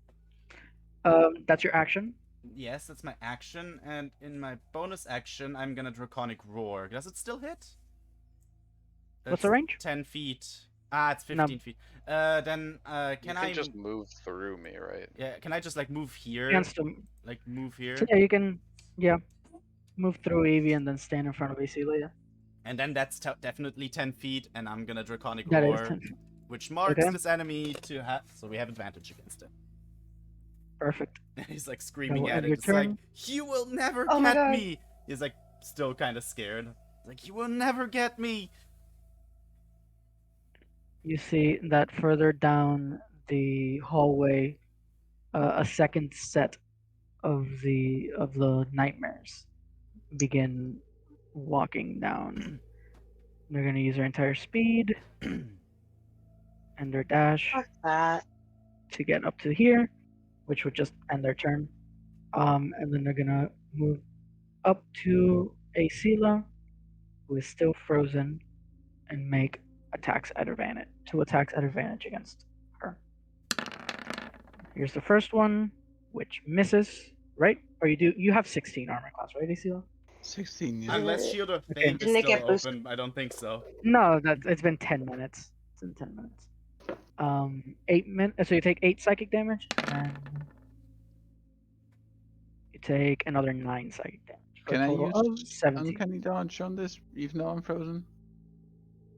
That's your action. Yes, that's my action, and in my bonus action, I'm gonna Draconic Roar. Does it still hit? What's the That's range? 10 feet. Ah, it's 15 feet. Then, You can can I... just move through me, right? Yeah, can I just, like, move here? Against them. Like, move here? So, yeah, you can. Yeah. Move through Evie and then stand in front of Acelia. Yeah. And then that's definitely 10 feet, and I'm gonna Draconic That is Roar, 10 feet. which marks Okay. this enemy to have... So we have advantage against it. Perfect. He's, like, screaming will at end it. your It's like, turn. you will never Oh my get God. me! He's, like, still kind of scared. He's like, you will never get me! You see that further down the hallway, a second set of the nightmares begin walking down. They're gonna use their entire speed and their dash Fuck that. to get up to here, which would just end their turn. And then they're gonna move up to Acela, who is still frozen, and make attacks at advantage. 2 attacks at advantage against her. Here's the first one, which misses, right? Or you have 16 armor class, right, Acela? 16. Yeah. Unless Uh, Shield of okay. Faith is Didn't it still get boosted? open, I don't think so. No, it's been 10 minutes. It's been 10 minutes. 8 minutes. So you take 8 psychic damage, and you take another 9 psychic damage. For Can a I total use of 17. Uncanny Dodge on this, even though I'm frozen?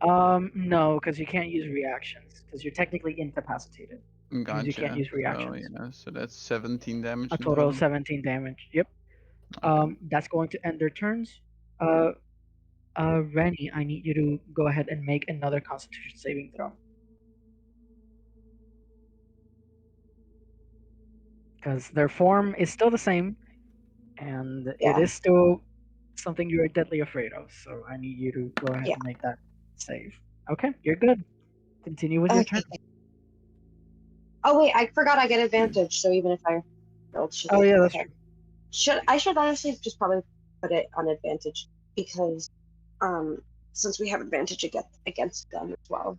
No, because you can't use reactions, because you're technically incapacitated. Gotcha. you can't use So, reactions. yeah, so that's 17 damage. A in total of 17 damage. Yep. That's going to end their turns. Rennie, I need you to go ahead and make another Constitution saving throw. Because their form is still the same, and Yeah. it is still something you are deadly afraid of. So I need you to go ahead Yeah. and make that save. Okay, you're good. Continue with your Okay. turn. Oh wait, I forgot I get advantage. So even if I rolled shit. Oh yeah, that's okay. true. I should honestly just probably put it on advantage because since we have advantage against them as well.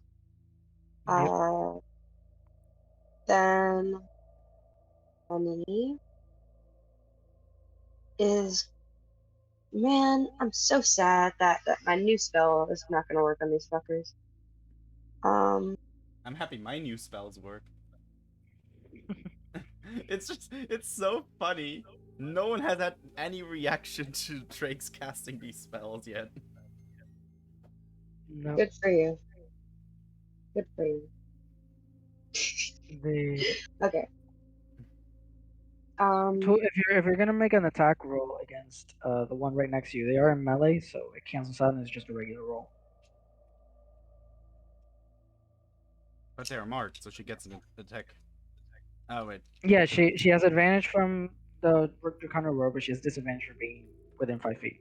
Yep. Then Rennie is, man, I'm so sad that my new spell is not gonna work on these fuckers. I'm happy my new spells work. It's so funny. No one has had any reaction to Drake's casting these spells yet. No, Good for you. Good for you. Okay. If you're gonna make an attack roll against the one right next to you, they are in melee, so it cancels out and it's just a regular roll. But they're marked, so she gets an attack. Oh wait. Yeah, she has advantage from the Draconic Roar, but she has disadvantage for being within 5 feet.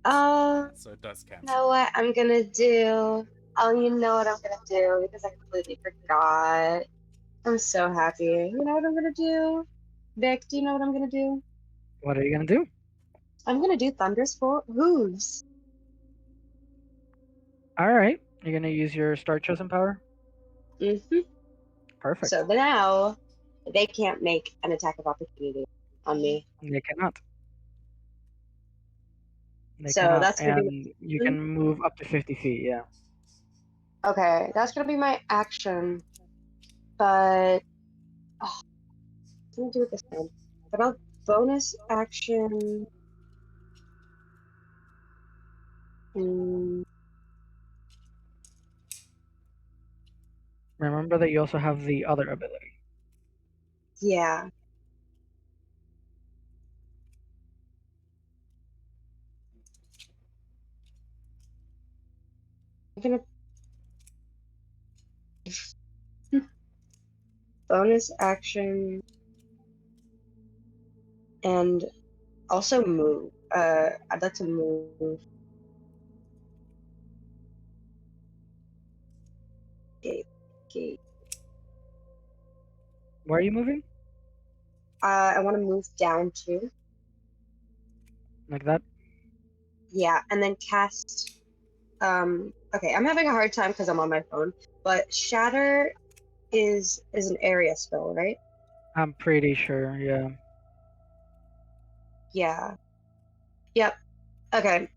So it does cancel. You know what I'm gonna do? Oh, you know what I'm gonna do because I completely forgot. I'm so happy. You know what I'm gonna do? Vic, do you know what I'm gonna do? What are you gonna do? I'm gonna do Thunder's Hooves. All right. You're gonna use your Star Chosen power. Mm-hmm. Perfect. So now they can't make an attack of opportunity on me. They cannot. They So cannot, that's gonna be and you can move up to 50 feet. Yeah. okay. That's gonna be my action, but I'm gonna do it this time. But I'll bonus action. Mm, Remember that you also have the other ability. yeah. I'm gonna bonus action and also move. I'd like to move. Okay. Where are you moving? I want to move down too. Like that? Yeah, and then cast. Okay, I'm having a hard time because I'm on my phone. But Shatter is an area spell, right? I'm pretty sure. Yeah. Yeah. Yep. Okay.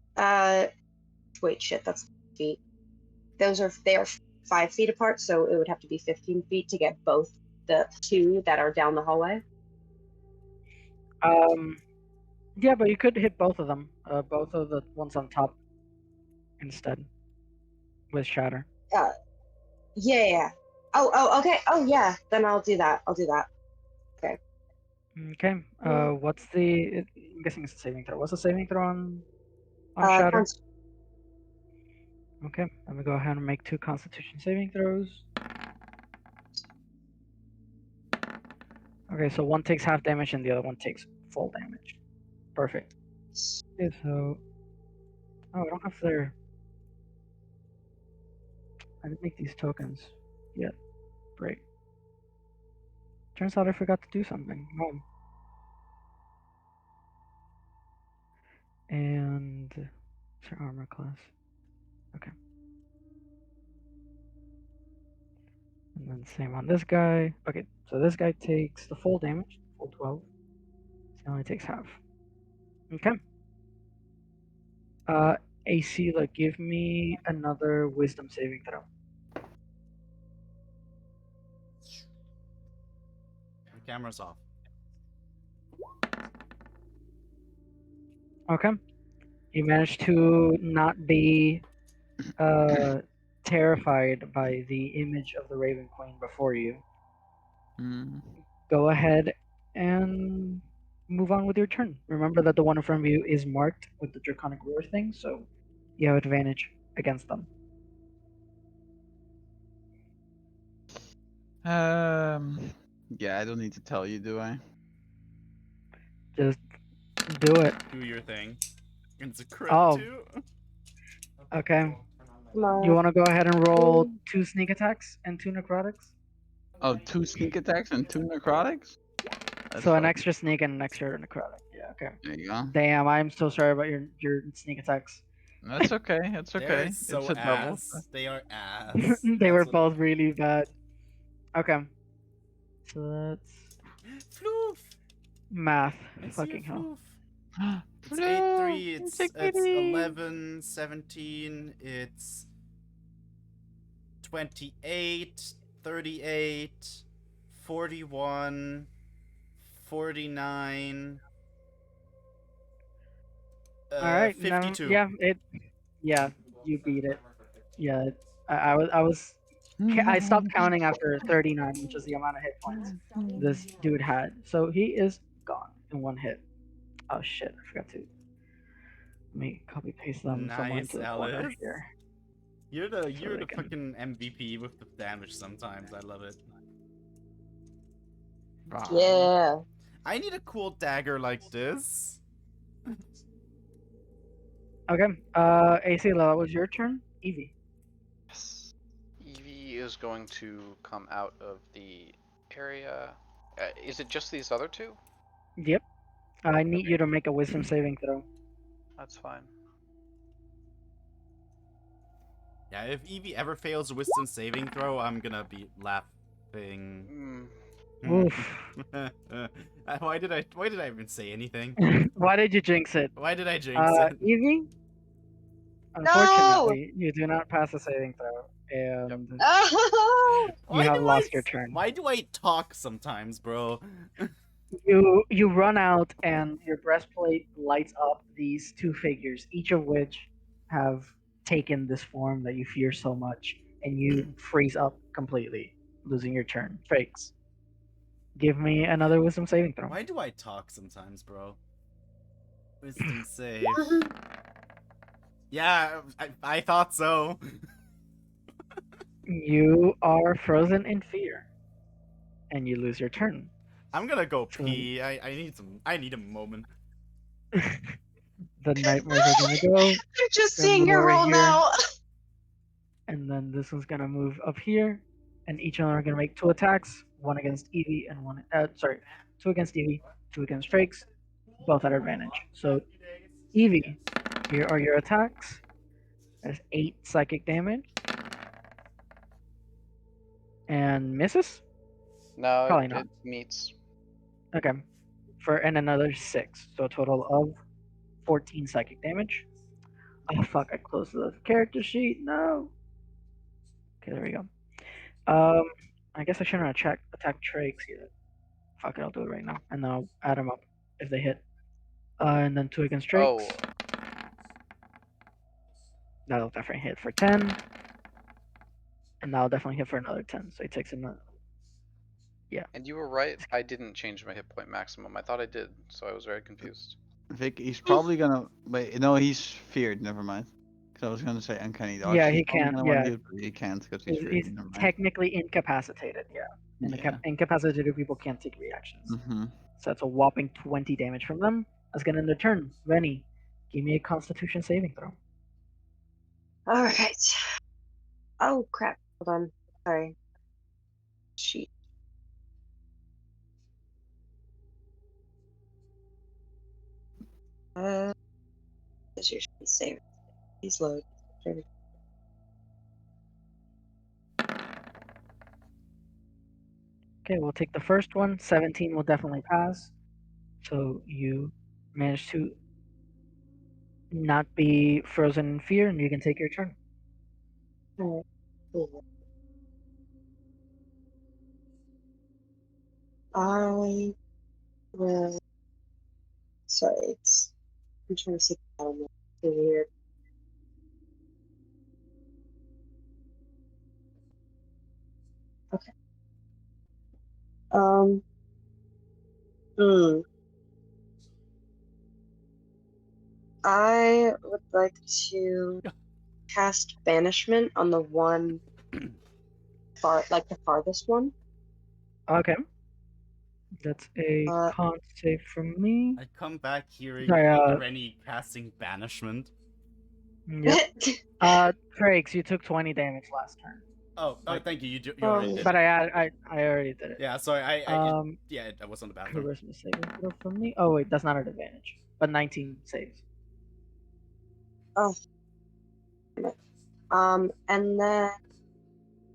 Wait, shit. That's feet. They are 5 feet apart, so it would have to be 15 feet to get both the two that are down the hallway. Yeah, but you could hit both of them. Both of the ones on top instead with Shatter. Yeah. Oh, okay. Oh, yeah. Then I'll do that. Okay. What's the? I'm guessing it's a saving throw. What's the saving throw on Shatter? Const- Okay. Let me go ahead and make 2 Constitution saving throws. Okay, so one takes half damage and the other one takes full damage. Perfect. Okay, so. Oh, I don't have their. I didn't make these tokens yet. Great. Turns out I forgot to do something. Oh. And what's your armor class? Okay. And then same on this guy. Okay, so this guy takes the full damage, full 12. So he only takes half. Okay. AC, like, give me another wisdom saving throw. Camera's off. Okay. You managed to not be terrified by the image of the Raven Queen before you. Mm. Go ahead and move on with your turn. Remember that the one in front of you is marked with the Draconic Roar thing, so you have advantage against them. Yeah, I don't need to tell you, do I? Just do it. Do your thing. It's a crit Oh. too. Okay. Come on. You want to go ahead and roll 2 sneak attacks and 2 necrotics? Oh, 2 sneak attacks and 2 necrotics? That's So an fine. extra sneak and an extra necrotic. Yeah, okay. There you go. Damn, I'm so sorry about your sneak attacks. That's okay. That's They're okay. so it's a double. ass. They are ass. They were That's what both really bad. Okay. So that's Floof! math. I see Fucking a hell. floof. It's 8, 3, it's 11, 17, it's 28, 38, 41, 49, All right. 52. Yeah, you beat it. Yeah, I was I stopped counting after 39, which is the amount of hit points this dude had. So he is gone in 1 hit. Oh shit, I forgot to. Let me copy paste them somewhere Nice, into the corner Alice. here. You're the they can- fucking MVP with the damage sometimes. I love it. Yeah. I need a cool dagger like this. Okay. AC, that was your turn. Evie. Yes. Evie is going to come out of the area. Is it just these other two? Yep. I need Okay. you to make a wisdom saving throw. That's fine. Yeah, if Evie ever fails a wisdom saving throw, I'm gonna be laughing. Oof. Why did I even say anything? Why did you jinx it? Why did I jinx it? Evie, unfortunately, you do not pass the saving throw, and Oh! you have lost your turn. Why do I talk sometimes, bro? You run out, and your breastplate lights up these two figures, each of which have taken this form that you fear so much, and you freeze up completely, losing your turn. Fakes. Give me another wisdom saving throw. Why do I talk sometimes, bro? Wisdom save. Yeah, I thought so. You are frozen in fear, and you lose your turn. I'm gonna go So- pee. I need a moment. The nightmares are gonna go, I'm just Then seeing move your over roll here. now. and then this one's gonna move up here, and each of them are gonna make 2 attacks, one against Evie and one. Sorry, 2 against Evie, 2 against Drakes, both at advantage. So Evie, here are your attacks. There's 8 psychic damage, and misses. No, Probably it, not. it meets. Okay, and another 6, so a total of 14 psychic damage. Oh fuck! I closed the character sheet. No. Okay, there we go. I guess I shouldn't attack Trakes yet. Fuck it, I'll do it right now, and then I'll add them up if they hit. And then 2 against Drakes. Oh, That'll definitely hit for 10, and that'll definitely hit for another 10. So he takes another. and you were right. I didn't change my hit point maximum. I thought I did, so I was very confused. Vic, he's probably gonna wait. No, he's feared. Never mind. Because I was gonna say uncanny dodge. Yeah, He's he probably can't, gonna wanna yeah. do it, but he can't because he's feared. He's Never mind. technically incapacitated. Yeah, and Yeah. incapacitated people can't take reactions. Mm-hmm. So that's a whopping 20 damage from them. That's gonna end their turn. Rennie, give me a Constitution saving throw. All right. Oh crap! Hold on. Sorry. Sheet. This usually save. Please load. There we go. Okay, we'll take the first one. 17 will definitely pass. So you manage to not be frozen in fear, and you can take your turn. All right. Cool. I will. Sorry, I'm trying to see how I'm weird. Okay. Hmm. I would like to cast banishment on the one the farthest one. Okay. That's a Uh, con save from me. I come back hearing Sorry, Rennie casting banishment. Yep. Trakes, you took 20 damage last turn. Oh, Like- thank you. You already did. But it. I already did it. Yeah, sorry. I was on the bathroom. Charisma saving throw from me. Oh wait, that's not an advantage. But 19 saves. And then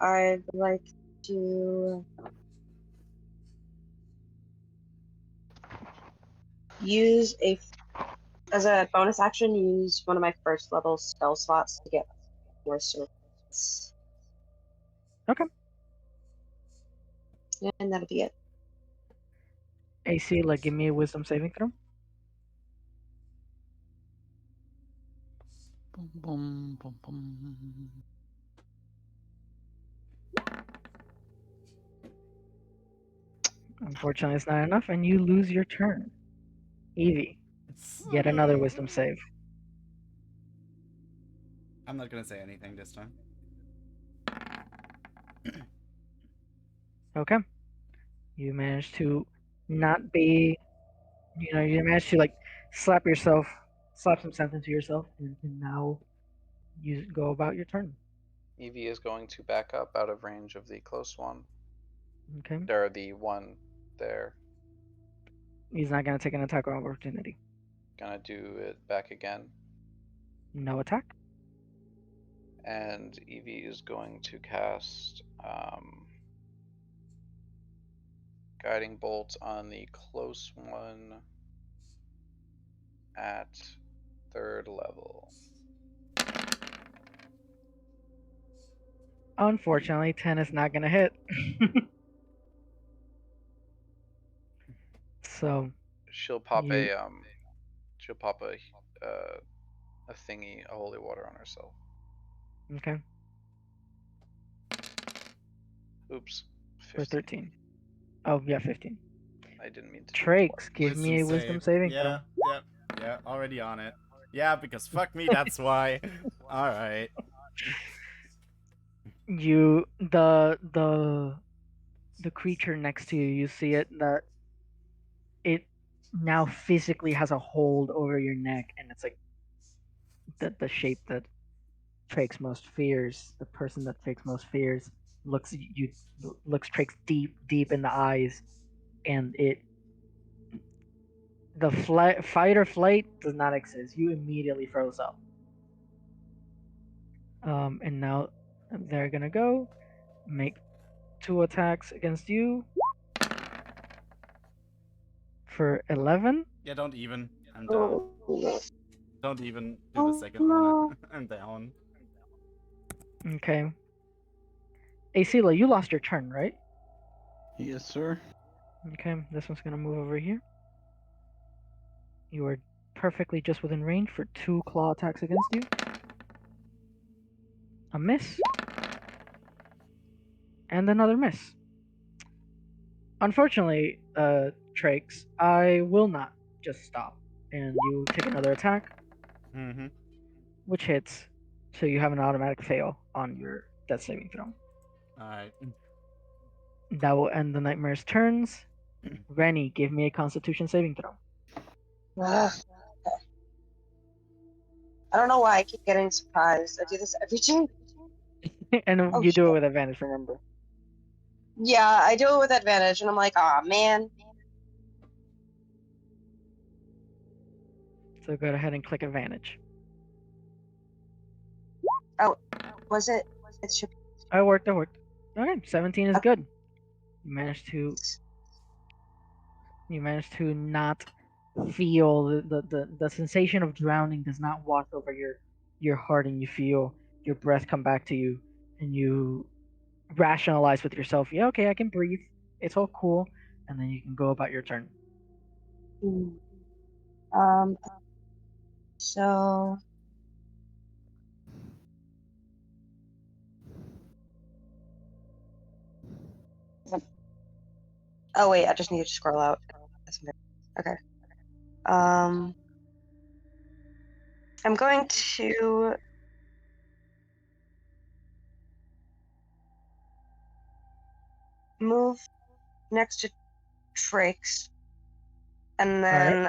I'd like to use as a bonus action, use one of my first level spell slots to get more surface. Okay. And that'll be it. AC, give me a wisdom saving throw. Boom, boom, boom, boom. Unfortunately, it's not enough, and you lose your turn. Evie, yet another wisdom save. I'm not gonna say anything this time. Okay. You managed to not be, you managed to slap some sense into yourself, and can now go about your turn. Evie is going to back up out of range of the close one. Okay. Or the one there. He's not gonna take an attack of opportunity. gonna do it back again. No attack. And Evie is going to cast Guiding Bolt on the close one at 3rd level. Unfortunately, 10 is not gonna hit. So She'll pop You- a thingy, a holy water on herself. okay, Oops. for 15. 13. Oh yeah, 15. I didn't mean to. do it Trakes, give me a wisdom saving throw. Yeah, already on it. Yeah, because fuck me, that's why. Alright. You the creature next to you, you see it that it now physically has a hold over your neck, and it's like the shape that Trakes most fears. The person that Trakes most fears looks Trakes deep in the eyes, and the fight or flight does not exist. You immediately froze up. And now they're gonna go make 2 attacks against you for 11. Yeah, don't even. I'm down. Oh, Don't even do Oh, the second no. one. I'm down. Okay. Asila, you lost your turn, right? Yes, sir. Okay, this one's gonna move over here. You are perfectly just within range for 2 claw attacks against you. A miss. And another miss. Unfortunately, Trakes, I will not just stop. And you take another attack, Mm-hmm. which hits, so you have an automatic fail on your death saving throw. Alright. That will end the nightmare's turns. Rennie, give me a Constitution saving throw. ugh. I don't know why I keep getting surprised. I do this every time. And Oh, you do it shit. with advantage, remember. Yeah, I do it with advantage, and I'm like, aw, man. So go ahead and click advantage. Was it? It should. It worked. Okay, 17 is Okay. good. You managed to not feel the sensation of drowning does not wash over your heart, and you feel your breath come back to you, and you rationalize with yourself, yeah, okay, I can breathe, it's all cool, and then you can go about your turn. So. Oh wait, I just need to scroll out. Okay. I'm going to move next to Trakes, and then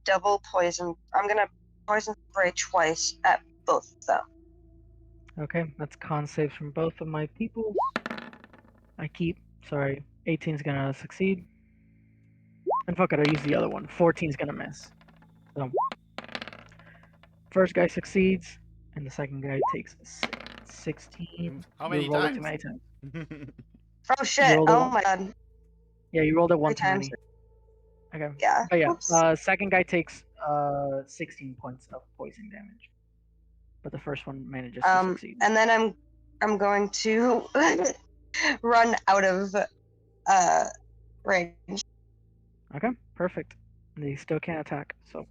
double poison. I'm gonna poison spray twice at both of them. Okay, that's con saves from both of my people. 18's gonna succeed. And fuck it, I use the other one. 14's gonna miss. So, first guy succeeds, and the second guy takes 16. How You many rolled it times? too many times. Oh shit! rolled a Oh one. my god. Yeah, you rolled it 1 Three too times. many. Okay. Yeah. But yeah, Oops. second guy takes 16 points of poison damage. But the first one manages to succeed. And then I'm going to run out of range. Okay, perfect. They still can't attack. So,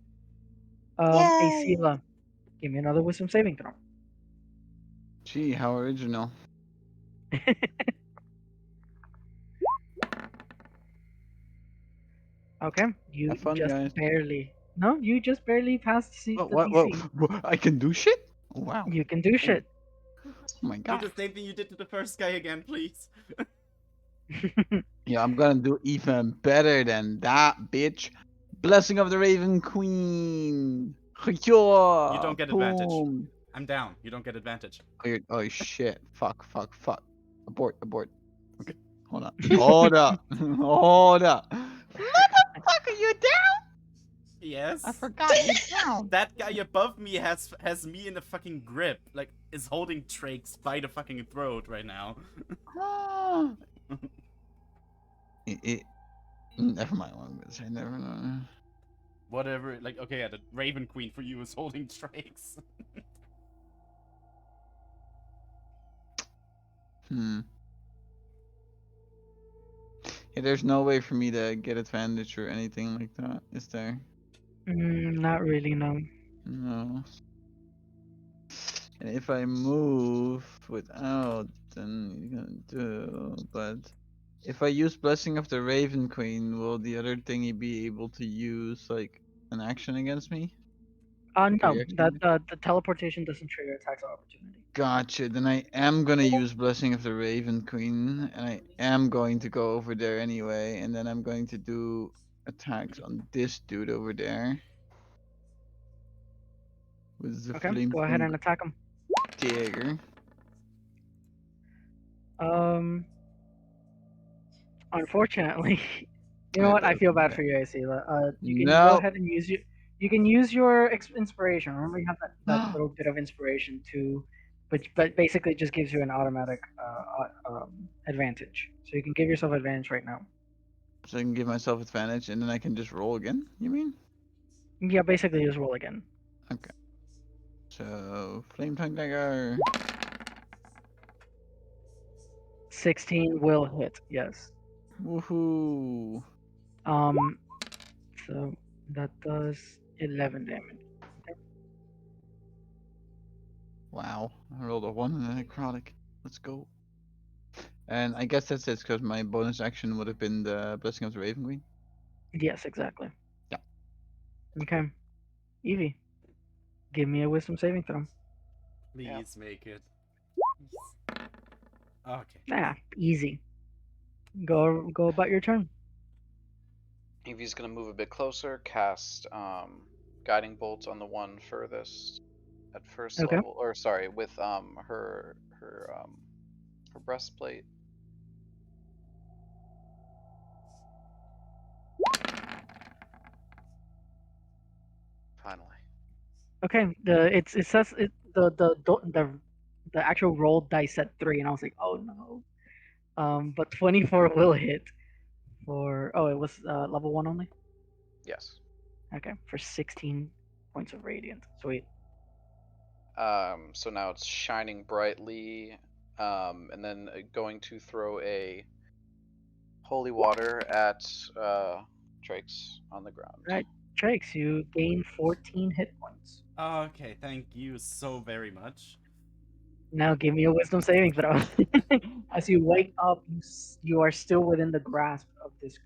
Yay! Asila, give me another wisdom saving throw. Gee, how original. Okay, you Have fun, just guys. barely. No, you just barely passed the What? DC. What? I can do shit? Oh, wow. You can do shit. Oh my Do god. the same thing you did to the first guy again, please. Yeah, I'm gonna do even better than that, bitch. Blessing of the Raven Queen. You don't get advantage. Boom. I'm down. You don't get advantage. Oh shit. Fuck. Abort. Okay. Hold on. Hold up. Hold up. Motherfucker, you down? Yes. I forgot you drowned. That guy above me has me in a fucking grip, like is holding Trakes by the fucking throat right now. Ah. Never mind what I'm gonna say. Never mind. Whatever, like okay, yeah, the Raven Queen for you is holding Trakes. Yeah, there's no way for me to get advantage or anything like that, is there? Not really, no. No. And if I move without, then you're gonna do. But if I use Blessing of the Raven Queen, will the other thingy be able to use like an action against me? No, Reaction? the teleportation doesn't trigger attacks of opportunity. Gotcha. Then I am gonna use Blessing of the Raven Queen, and I am going to go over there anyway, and then I'm going to do attacks on this dude over there. With the Okay, flame go ahead and attack him. dagger. Unfortunately, you know what? I feel bad for you, AC. You can No. go ahead and use you can use your inspiration. Remember, you have that little bit of inspiration too, but basically it just gives you an automatic advantage. So you can give yourself advantage right now. So I can give myself advantage, and then I can just roll again. You mean? Yeah, basically just roll again. Okay. So flame tongue dagger. 16 will hit. Yes. Woohoo! So that does 11 damage. Wow, I rolled a 1 and a necrotic. Let's go. And I guess that's it, because my bonus action would have been the Blessing of the Raven Queen. Yes, exactly. Yeah. Okay. Evie, give me a wisdom saving throw. Please make it. Okay. Ah, easy. Go about your turn. Evie's gonna move a bit closer, cast guiding bolt on the one furthest at first Okay. level, or sorry, with her breastplate. Finally. Okay. It says the actual roll dice said 3, and I was like, oh no. But 24 will hit for it was level 1 only. Yes. Okay, for 16 points of radiant. Sweet. So now it's shining brightly, and then going to throw a holy water at Trakes on the ground. Right. Trakes, you gain 14 hit points. Okay, thank you so very much. Now give me a wisdom saving throw. As you wake up, you are still within the grasp of this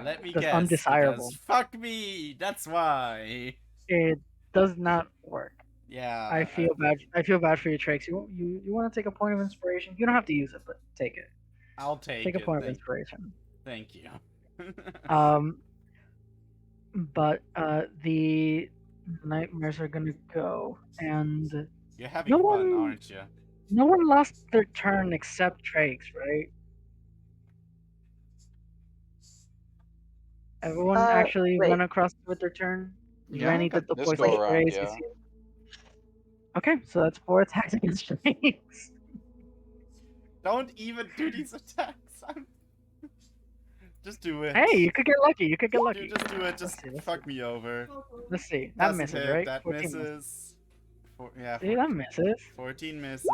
Let me this guess. undesirable. Because fuck me. That's why. It does not work. Yeah. I feel bad. I feel bad for you, Trakes. You want to take a point of inspiration? You don't have to use it, but take it. I'll take Take a it. point of inspiration. Thank you. But the nightmares are gonna go, and You're having No fun, one- aren't you? no one lost their turn except Trakes, right? Everyone actually wait. went across with their turn. Yeah, Rennie did the this poison go around, sprays. yeah. Okay, so that's 4 attacks against Trakes. Don't even do these attacks. Just do it. Hey, you could get lucky. You could get lucky. Just do it. Just Let's fuck me over. Let's see. That Doesn't misses, hit, right? That 14 misses. Yeah. See, that misses. 14 misses.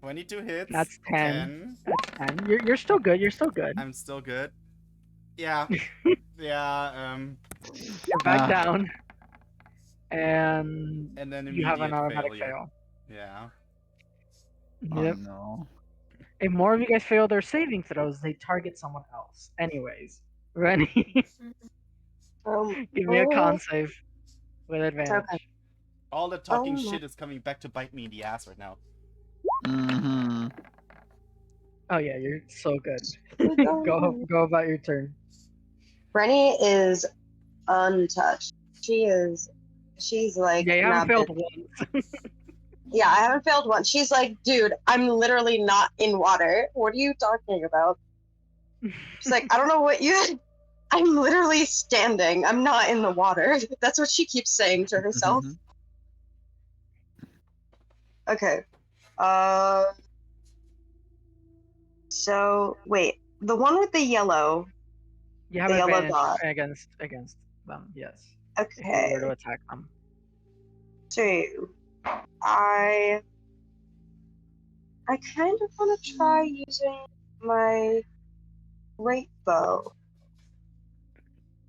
22 hits. That's 10. That's 10. You're still good. You're still good. I'm still good. Yeah. Yeah. You're back down. And And then you have an immediate automatic failure. fail. Yeah. Yep. Oh no. If more of you guys fail their saving throws, they target someone else. Anyways, Rennie, give me a con save with advantage. All the talking Oh, shit is coming back to bite me in the ass right now. Mm-hmm. Oh yeah, you're so good. Oh. Go about your turn. Rennie is untouched. She's like, Yeah, you nah, haven't failed bitch. once. Yeah, I haven't failed once. She's like, dude, I'm literally not in water. What are you talking about? She's like, I don't know what you I'm literally standing. I'm not in the water. That's what she keeps saying to herself. Okay. So wait, the one with the yellow. You have The yellow advantage dot. against them. Yes. If you Okay. were to attack them. So I kind of want to try using my great bow.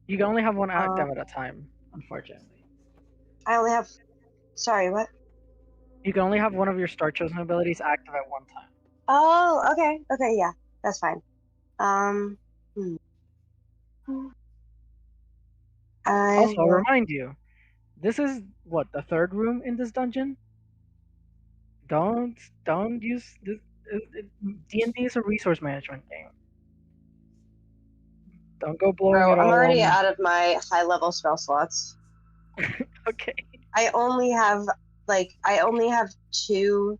You can only have one active at a time, unfortunately. I only have. Sorry, what? You can only have one of your Star Chosen abilities active at one time. Oh, okay. Okay, yeah, that's fine. Hmm. Also, I'll remind you, this is what, the third room in this dungeon? Don't use this. D&D is a resource management game. Don't go blowing Bro, it I'm all already on. out of my high level spell slots. Okay. I only have two.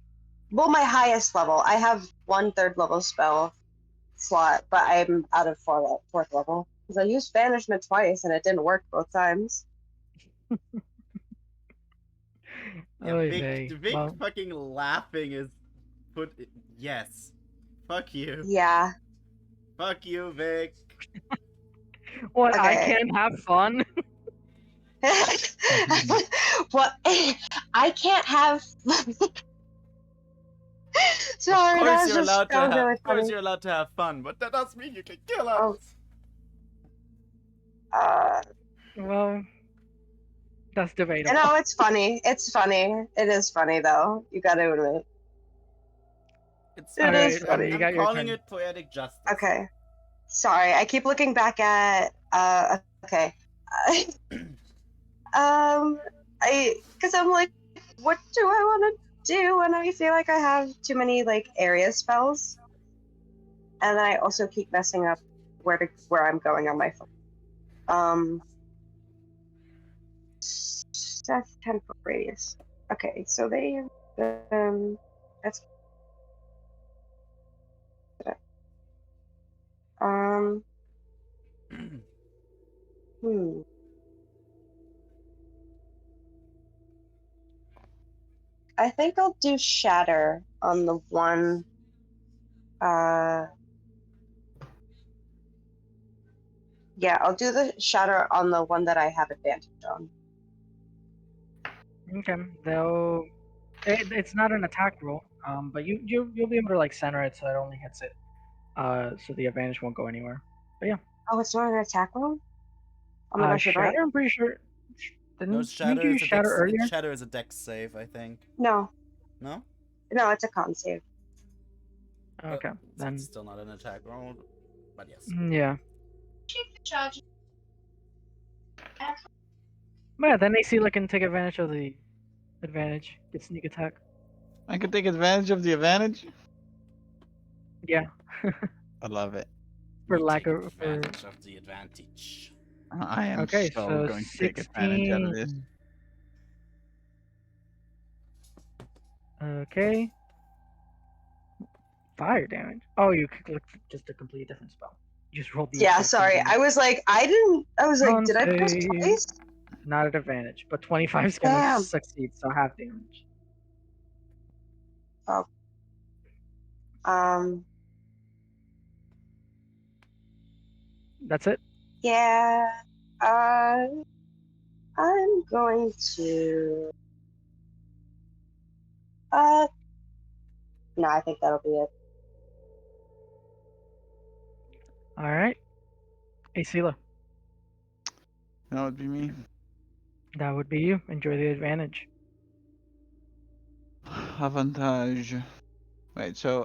Well, my highest level. I have one third level spell slot, but I'm out of fourth level because I used banishment twice and it didn't work both times. Yeah, Oy Vic, vey. Vic Well, fucking laughing is yes. Fuck you. Yeah. Fuck you, Vic. what? I Okay. can't have fun. What? I can't have. Sorry, Of that course was you're just allowed to that was have. really Of course funny. you're allowed to have fun, but that doesn't mean you can kill us. Oh. Uh, Well, that's debatable. no, it's funny. It's funny. It is funny though. You gotta admit. It's It funny. is Alright, funny. you I'm got your calling turn. it poetic justice. Okay. Sorry, I keep looking back at. Okay. Because I'm like, what do I want to do when I feel like I have too many like area spells, and I also keep messing up where I'm going on my phone. That's 10-foot radius. Okay, so they that's hmm. I think I'll do shatter on the one. Yeah, I'll do the shatter on the one that I have advantage on. Okay. Though it's not an attack roll. But you'll be able to like center it so it only hits it. So the advantage won't go anywhere. Oh, it's not an attack roll? Oh my gosh, you're Shatter. right. I'm pretty sure. No, Didn't you use shatter earlier? Shatter is a dex save, I think. No, No? it's a con save. Okay, So then. it's still not an attack roll, but yes. Yeah. But yeah, then AC can take advantage of the advantage. Get sneak attack. I can take advantage of the advantage. Yeah. I love it. For You lack take of advantage of the advantage. I am Okay, so so going to take advantage out of this. 16. Okay. Fire damage. Oh, you click just a completely different spell. You just rolled the Yeah, exact same sorry. damage. I was like, did I press Con twice? Not at advantage, but 25 is gonna Damn. succeed, so half damage. That's it. Yeah. I'm going to. No, I think that'll be it. All right. Asila, That would be me. that would be you. Enjoy the advantage. Avantage. Wait, so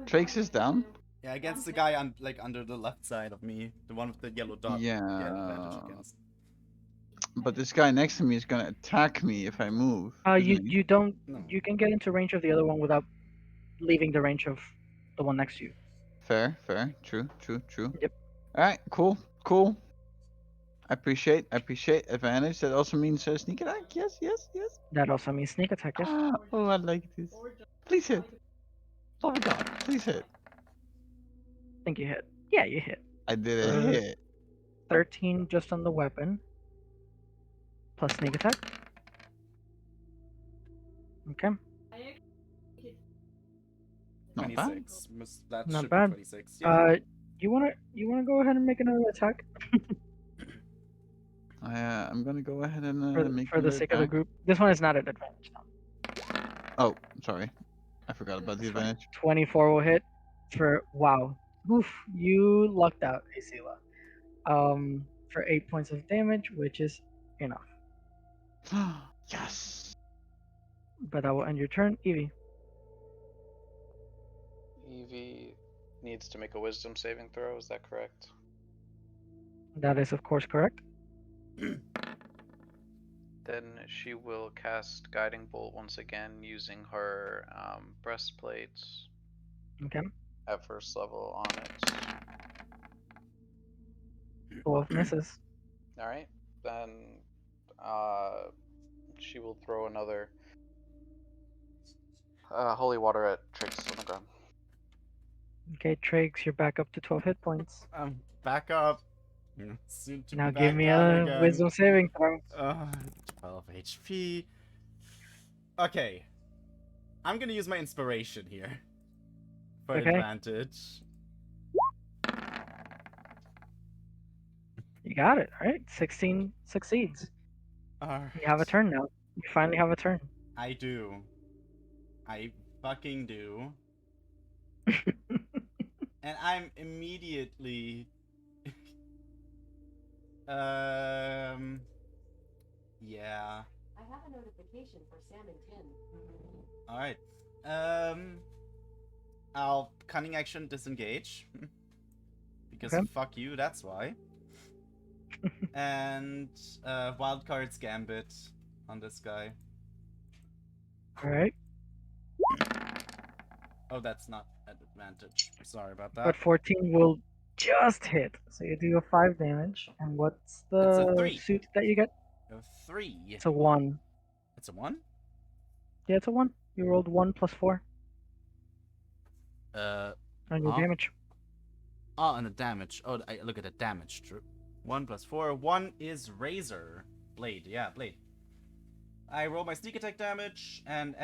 Trax is down? Yeah, against the guy under the left side of me, the one with the yellow dot. Yeah. Advantage against. But this guy next to me is gonna attack me if I move. isn't he? You don't. No. You can get into range of the other one without leaving the range of the one next to you. Fair. True. Yep. Alright, cool. I appreciate advantage. That also means sneak attack. Yes. That also means sneak attack. Yes. Oh, I like this. Please hit. Oh my god, please hit. I think you hit. Yeah, you hit. I did a Uh, hit. 13 just on the weapon. Plus sneak attack. Okay. Not bad. 26. That Not should bad. be 26. Yeah. You wanna go ahead and make another attack I'm gonna go ahead and make for the another sake of the attack. group? This one is not an advantage. No. Oh, sorry. I forgot about the It's fine. advantage. 24 will hit for wow. Oof, you lucked out, Asila. For 8 points of damage, which is enough. Yes. But that will end your turn, Evie. Evie needs to make a wisdom saving throw, is that correct? That is of course correct. Then she will cast Guiding Bolt once again using her breastplate Okay. at first level on it. 12 misses. Alright, then she will throw another holy water at Trix on the ground. Okay, Triggs, you're back up to 12 hit points. Back up. Soon to Now be give back me down a again. wisdom saving throw. 12 HP. Okay. I'm gonna use my inspiration here. For Okay. advantage. You got it, alright? 16 succeeds. Alright. You have a turn now. You finally have a turn. I do. I fucking do. And I'm immediately yeah. I have a notification for Sam and Tim. Alright. I'll cunning action disengage. Because Okay. fuck you, that's why. And wildcard's gambit on this guy. Alright. Oh, that's not at advantage. Sorry about But that. 14 will just hit. So you do a 5 damage. And what's It's a the 3. suit that you get? A 3. It's a 1. It's a 1? Yeah, it's a 1. You rolled 1 plus 4 Uh, on your Huh? damage. oh, and the damage. Oh, I look at the damage. True. 1 plus 4. 1 is Razor. Blade. Yeah, Blade. I roll my sneak attack damage and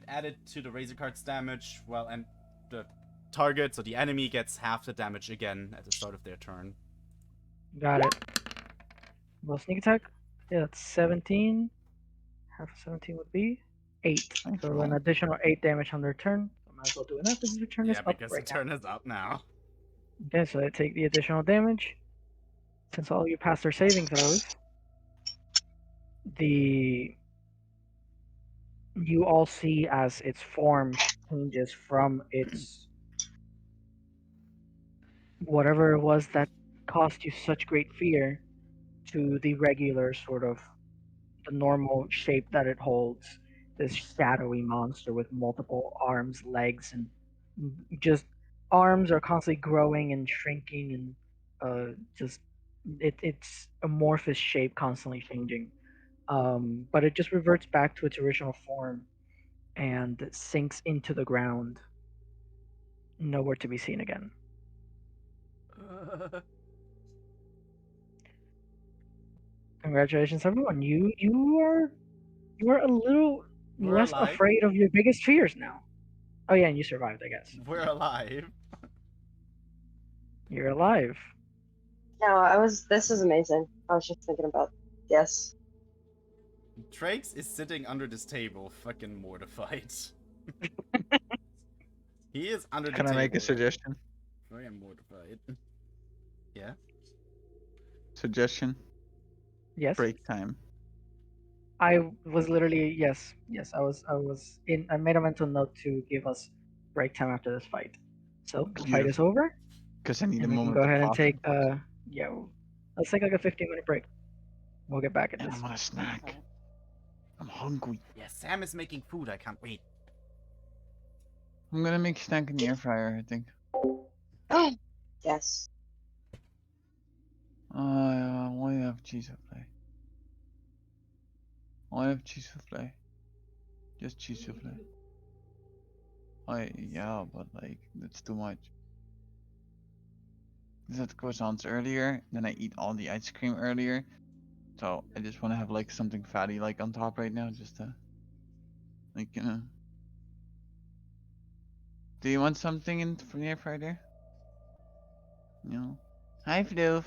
add it to the Razor card's damage. Well, and the target, so the enemy gets half the damage again at the start of their turn. Got it. Roll sneak attack. Yeah, that's 17. Half of 17 would be 8. Thanks, So roll. an additional 8 damage on their turn. So might as well do enough because your turn is Yeah, up because right the turn is up now. now. Okay, so they take the additional damage. Since all you passed their saving throws, you all see as its form changes from its whatever it was that caused you such great fear to the regular sort of the normal shape that it holds. This shadowy monster with multiple arms, legs, and just arms are constantly growing and shrinking and just its amorphous shape constantly changing. But it just reverts back to its original form and sinks into the ground, nowhere to be seen again. Congratulations, everyone! You are a little We're less alive. afraid of your biggest fears now. Oh yeah, and you survived, I guess. We're alive. You're alive. No, this is amazing. I was just thinking about, yes. Trakes is sitting under this table, fucking mortified. He is under the Can I table. make a suggestion? Very mortified. Yeah? Suggestion? Yes. Break time. I was literally yes. I made a mental note to give us break time after this fight. So the fight is Beautiful. over, Because I need a and we can moment go to ahead and pause take and let's take like a 15-minute break. We'll get back at And this. I'm on a snack. I'm hungry. Yeah, Sam is making food, I can't wait. I'm gonna make snack in the air fryer, I think. Oh, yes. I only have cheese souffle. I have cheese souffle. Just cheese souffle. Yeah, but like that's too much. That croissants earlier, then I eat all the ice cream earlier. So I just want to have like something fatty like on top right now, just to like Do you want something in from the air fryer there? No. Hi, Floof.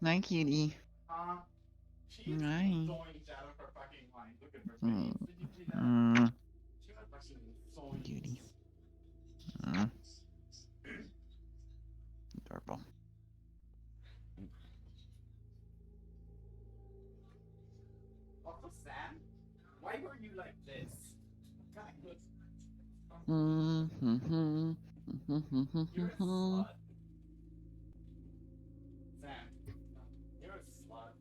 Hi, cutie. She's Hi. zoinked out of her fucking mind looking for Mm. things. Did you see that? Mm. She was fucking zoinked. Cutie. Mm. Adorable. Also, Sam, why were you like this? God, look. Mm-hmm. You're a slut. Sam, you're a slut.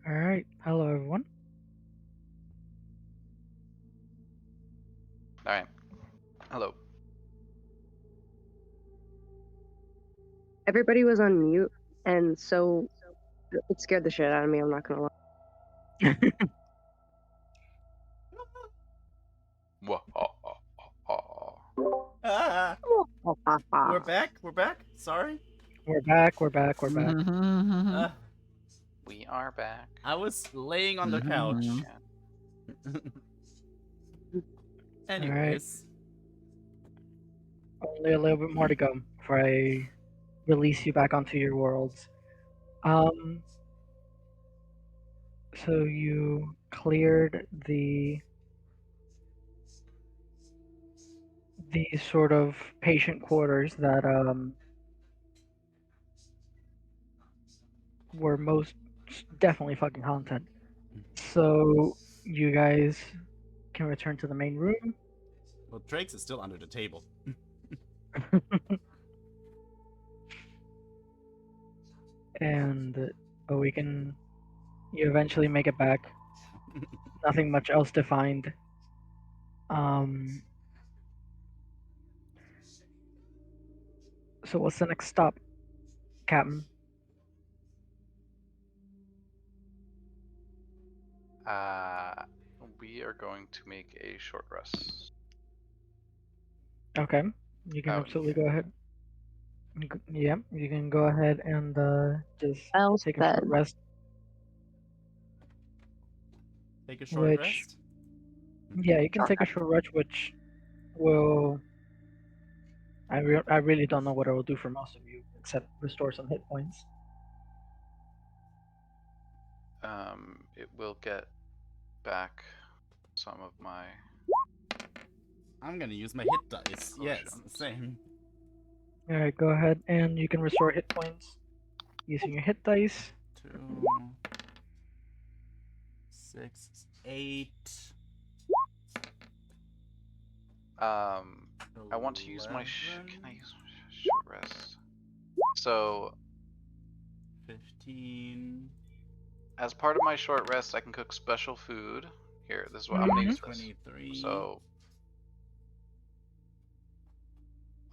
All right. Hello, everyone. All right. Hello. Everybody was on mute, and so it scared the shit out of me. I'm not gonna lie. Ah, we're back. We're back. Sorry. We're back. We're back. We're back. Uh, We are back. I was laying on the couch. Anyways, Only a little bit more to go before I release you back onto your worlds. So you cleared the sort of patient quarters that were most definitely fucking haunted. So you guys can return to the main room. well, Drake's is still under the table. And you eventually make it back. Nothing much else to find. So what's the next stop, Captain? We are going to make a short rest. Okay, you can Oh, absolutely yeah. go ahead. Yeah, you can go ahead and just Well take a short said. rest. Take a short Which, rest. yeah, you can take a short rest, which will. I really don't know what it will do for most of you, except restore some hit points. It will get back some of my. I'm gonna use my hit dice. Yes, Potions. same. Alright, go ahead and you can restore hit points using your hit dice. 2, 6, 8. I want to use my. Can I use my short rest? So, 15. as part of my short rest, I can cook special food. Here, this is what I'm gonna use this. 23. So,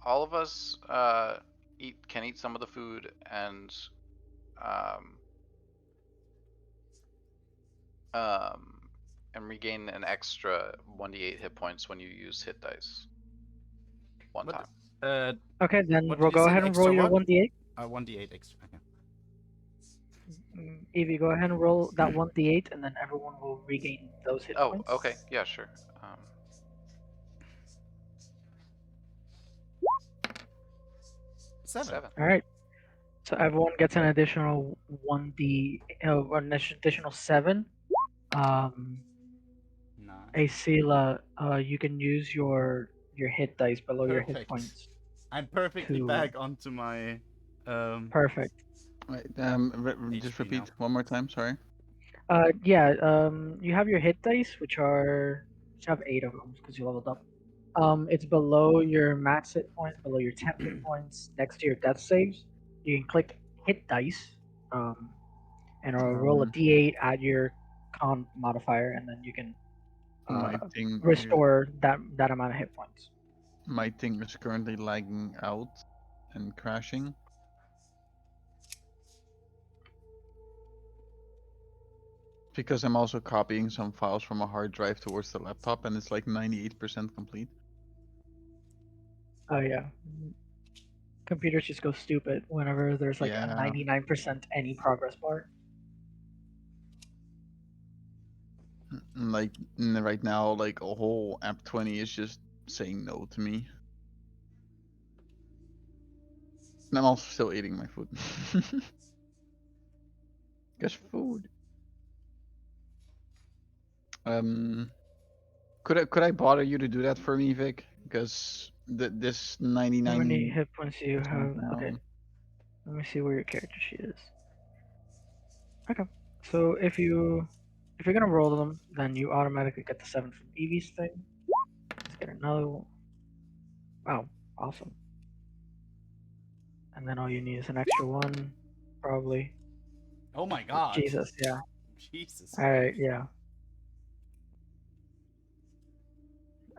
all of us can eat some of the food and regain an extra 1d8 hit points when you use hit dice. One What time. Okay, then What we'll did you go say, ahead and roll extra your what? 1d8. 1d8 extra. Okay. Evie, go ahead and roll that 1d8, and then everyone will regain those hit Oh, points. okay. Yeah, sure. 7. Alright. So everyone gets an additional additional 7. 9. Asila, you can use your hit dice below your hit Perfect. points. I'm perfectly to- back onto my Perfect. Wait, just HP repeat now. one more time. Sorry. You have your hit dice, which have 8 of them because you leveled up. It's below your max hit points, below your temp hit points, next to your death saves. You can click hit dice, and it'll roll a d8, add your con modifier, and then you can My thing here, restore that amount of hit points. my thing is currently lagging out and crashing. Because I'm also copying some files from a hard drive towards the laptop, and it's like 98% complete. Oh yeah. Computers just go stupid whenever there's like a Yeah. 99% any progress bar. Like right now, like a whole app 20 is just saying no to me. And I'm also still eating my food. Guess food. Could I bother you to do that for me, Vic? Because this How 99 many hit points do you have? now. Okay. Let me see where your character sheet is. Okay. So if you're gonna roll them, then you automatically get the 7 from Evie's thing. Let's get another one. Wow, awesome. And then all you need is an extra 1, probably. Oh my god. Jesus, yeah. Jesus. Alright, yeah.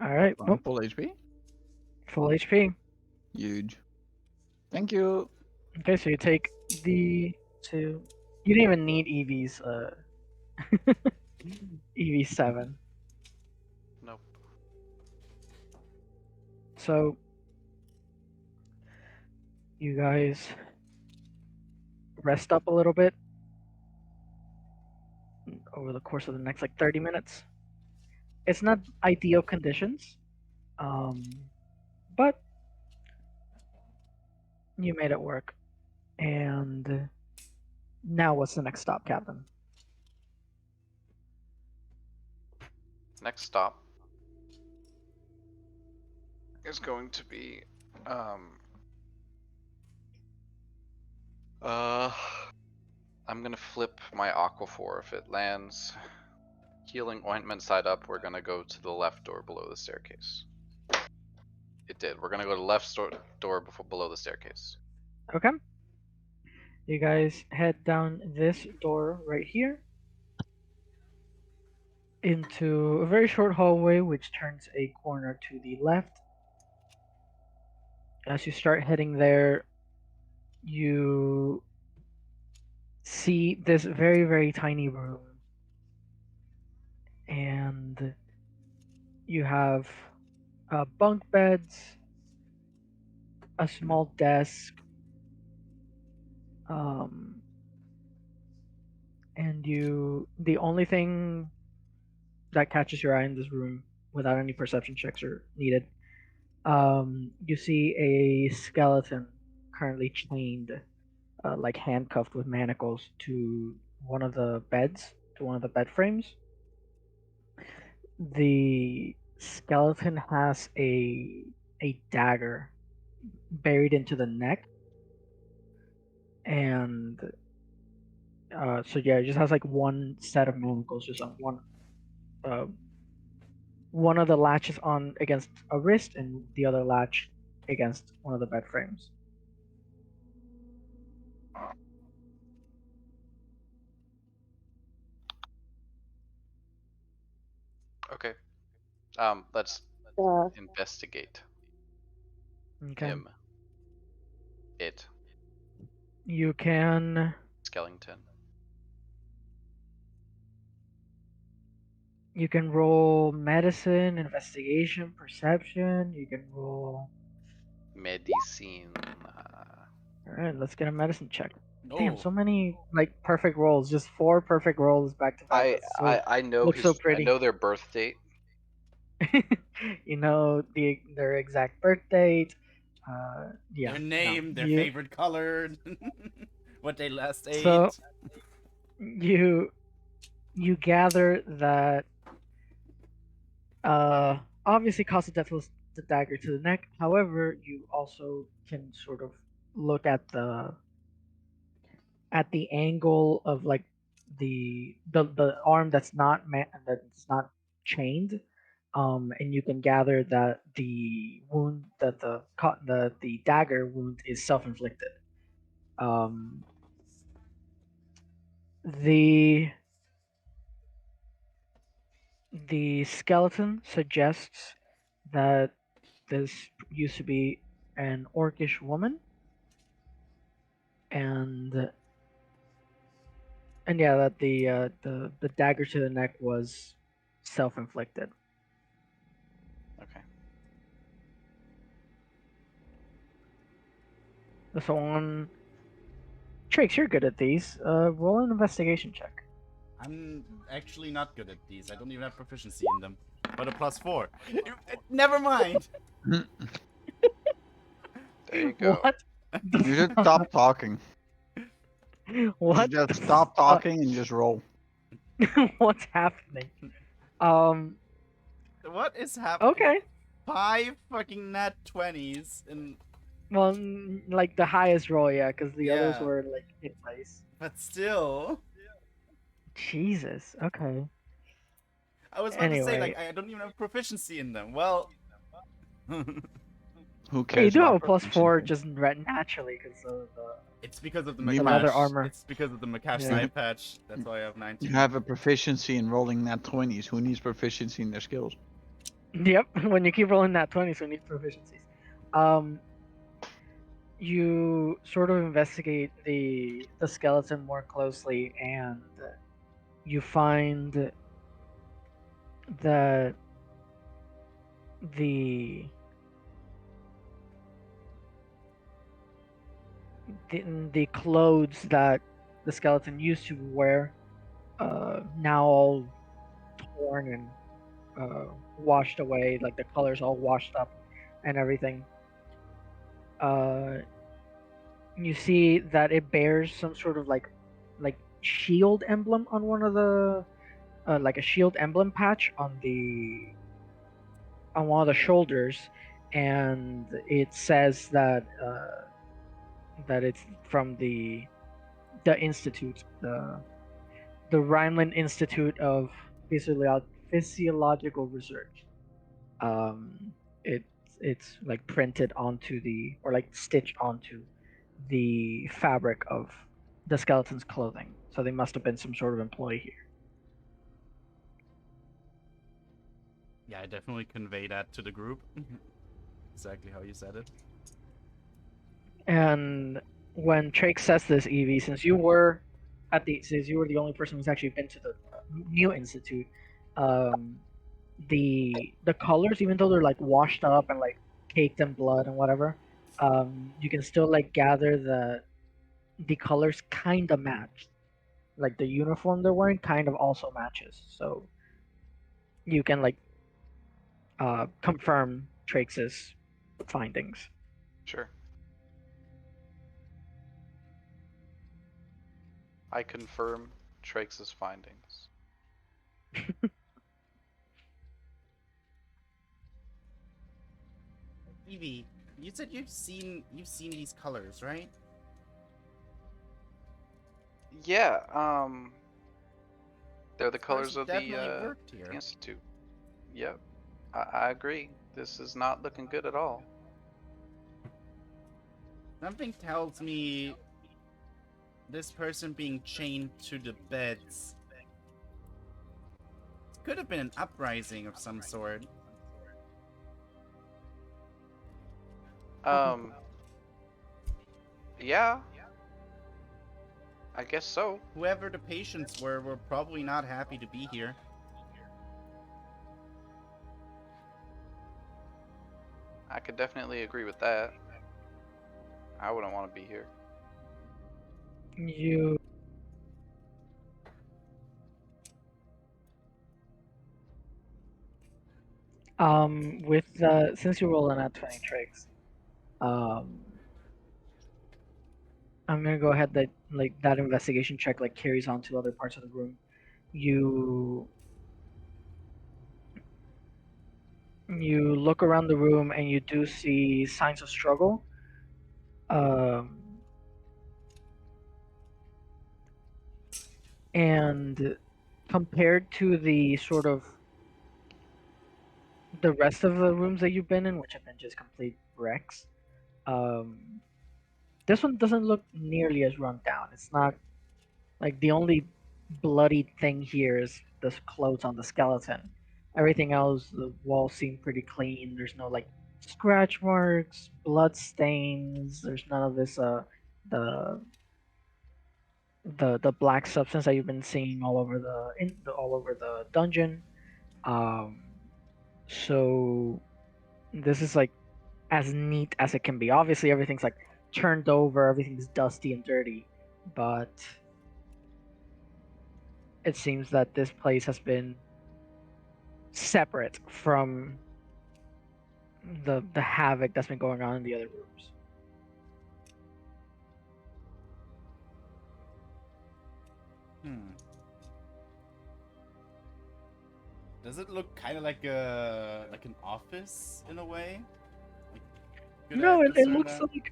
Alright, On well, full HP. full HP. Huge. Thank you. Okay, so you take the two. You didn't even need EV's EV7. Nope. So you guys rest up a little bit over the course of the next like 30 minutes. It's not ideal conditions, but you made it work. And now what's the next stop, Captain? Next stop is going to be I'm gonna flip my Aquaphor. If it lands healing ointment side up, we're gonna go to the left door below the staircase. It did. We're gonna go to left door before below the staircase. Okay. You guys head down this door right here into a very short hallway which turns a corner to the left. As you start heading there, you see this very, very tiny room. And you have bunk beds, a small desk, and the only thing that catches your eye in this room without any perception checks are needed, you see a skeleton currently chained, like handcuffed with manacles to one of the beds, to one of the bed frames. The skeleton has a dagger buried into the neck, and so yeah, it just has like one set of manacles, just on one of the latches on against a wrist, and the other latch against one of the bed frames. Okay. Let's investigate Okay. him. It. You can Skellington. roll medicine, investigation, perception. You can roll. Medicine. All right, let's get a medicine check. Damn, Oh. so many like perfect rolls. Just 4 perfect rolls back to back. I know looks so I pretty. know their birth date. You know their exact birth date. Yeah. Their no, name, their you- favorite color, what they last ate. So you gather that obviously cause of death was the dagger to the neck. However, you also can sort of look at the angle of like the arm that's not that's not chained, and you can gather that the wound that the dagger wound is self-inflicted. The skeleton suggests that this used to be an orcish woman, and yeah, that the dagger to the neck was self-inflicted. Okay. So on Trix, you're good at these. Roll an investigation check. I'm actually not good at these. I don't even have proficiency in them. But a +4. Never mind. There you go. What? You should stop talking. What? You just stop talking and just roll. What's happening? What is happening? Okay. 5 fucking nat 20s and Well, like the highest roll, yeah, because the others Yeah. were like hit place. but still. Jesus. Okay. I was about to say Anyway. like I don't even have proficiency in them. Well, Who Yeah, you cares do have about a plus proficiency? 4 just naturally because of the. It's because of the The leather Makash. armor. It's because of the Makash Yeah. side patch. That's why I have 19. You have a proficiency in rolling nat 20s. Who needs proficiency in their skills? Yep, when you keep rolling that 20, so you need proficiencies. You sort of investigate the skeleton more closely, and you find that the the clothes that the skeleton used to wear, now all torn and washed away, like the colors all washed up and everything. You see that it bears some sort of like shield emblem on one of the like a shield emblem patch on one of the shoulders, and it says that that it's from the institute, the Rhineland Institute of Physiological Research. It's like printed onto or like stitched onto the fabric of the skeleton's clothing. So they must have been some sort of employee here. Yeah, I definitely convey that to the group. Exactly how you said it. And when Trake says this, Evie, since you were the only person who's actually been to the new institute, the colors, even though they're like washed up and like caked in blood and whatever, you can still like gather that the colors kind of match. Like the uniform they're wearing kind of also matches, so you can like confirm Trake's findings. Sure. I confirm Trake's findings. Evie, you said you've seen these colors, right? Yeah, they're the This colors person of definitely worked the here. institute. Yep, I agree. This is not looking good at all. Something tells me this person being chained to the beds could have been an uprising of some sort. Yeah. I guess so. Whoever the patients were probably not happy to be here. I could definitely agree with that. I wouldn't want to be here. You with since you're rolling at 20 tricks, I'm gonna go ahead that that investigation check like carries on to other parts of the room. You look around the room and you do see signs of struggle. And compared to the sort of the rest of the rooms that you've been in, which have been just complete wrecks, this one doesn't look nearly as run down. It's not like the only bloody thing here is the clothes on the skeleton. Everything else, the walls seem pretty clean. There's no like scratch marks, blood stains. There's none of this the the black substance that you've been seeing all over the dungeon. So this is like as neat as it can be. Obviously, everything's like turned over, everything's dusty and dirty, but it seems that this place has been separate from the havoc that's been going on in the other rooms. Does it look kind of like an office in a way? Like, No, it looks like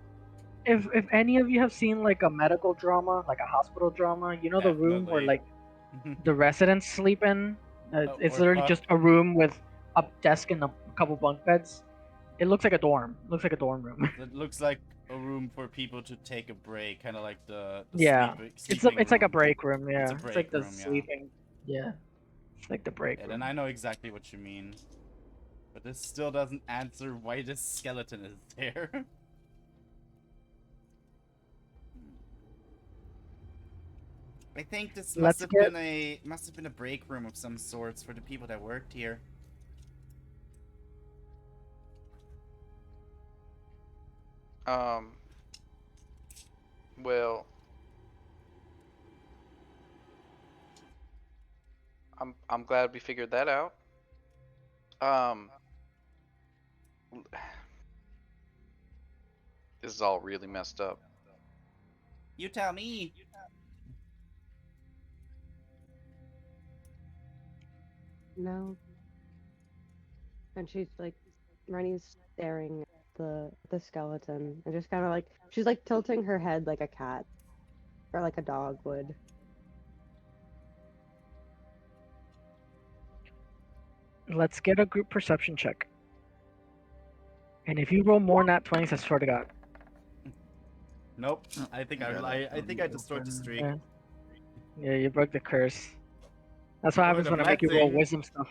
if any of you have seen like a medical drama, like a hospital drama, you know the room where Definitely. like the residents sleep in. It's or literally fuck. just a room with a desk and a couple bunk beds. It looks like a dorm. Looks like a dorm room. It looks like a room for people to take a break, kind of like the Yeah, sleeping it's like a room. break room. Yeah, It's a it's break like the room, yeah. sleeping. Yeah, it's like the break Yeah, room. then I know exactly what you mean. But this still doesn't answer why this skeleton is there. I think this Let's get must have been a break room of some sorts for the people that worked here. Well, I'm glad we figured that out. This is all really messed up. You tell me. No. And she's like, Rennie's staring at the skeleton and just kind of like she's like tilting her head like a cat or like a dog would. let's get a group perception check. And if you roll more than that 20s, I swear to God. Nope. Oh, I think yeah, I think I destroyed the streak. Yeah. Yeah, you broke the curse. That's what Or happens the when I make you roll blessing. wisdom stuff.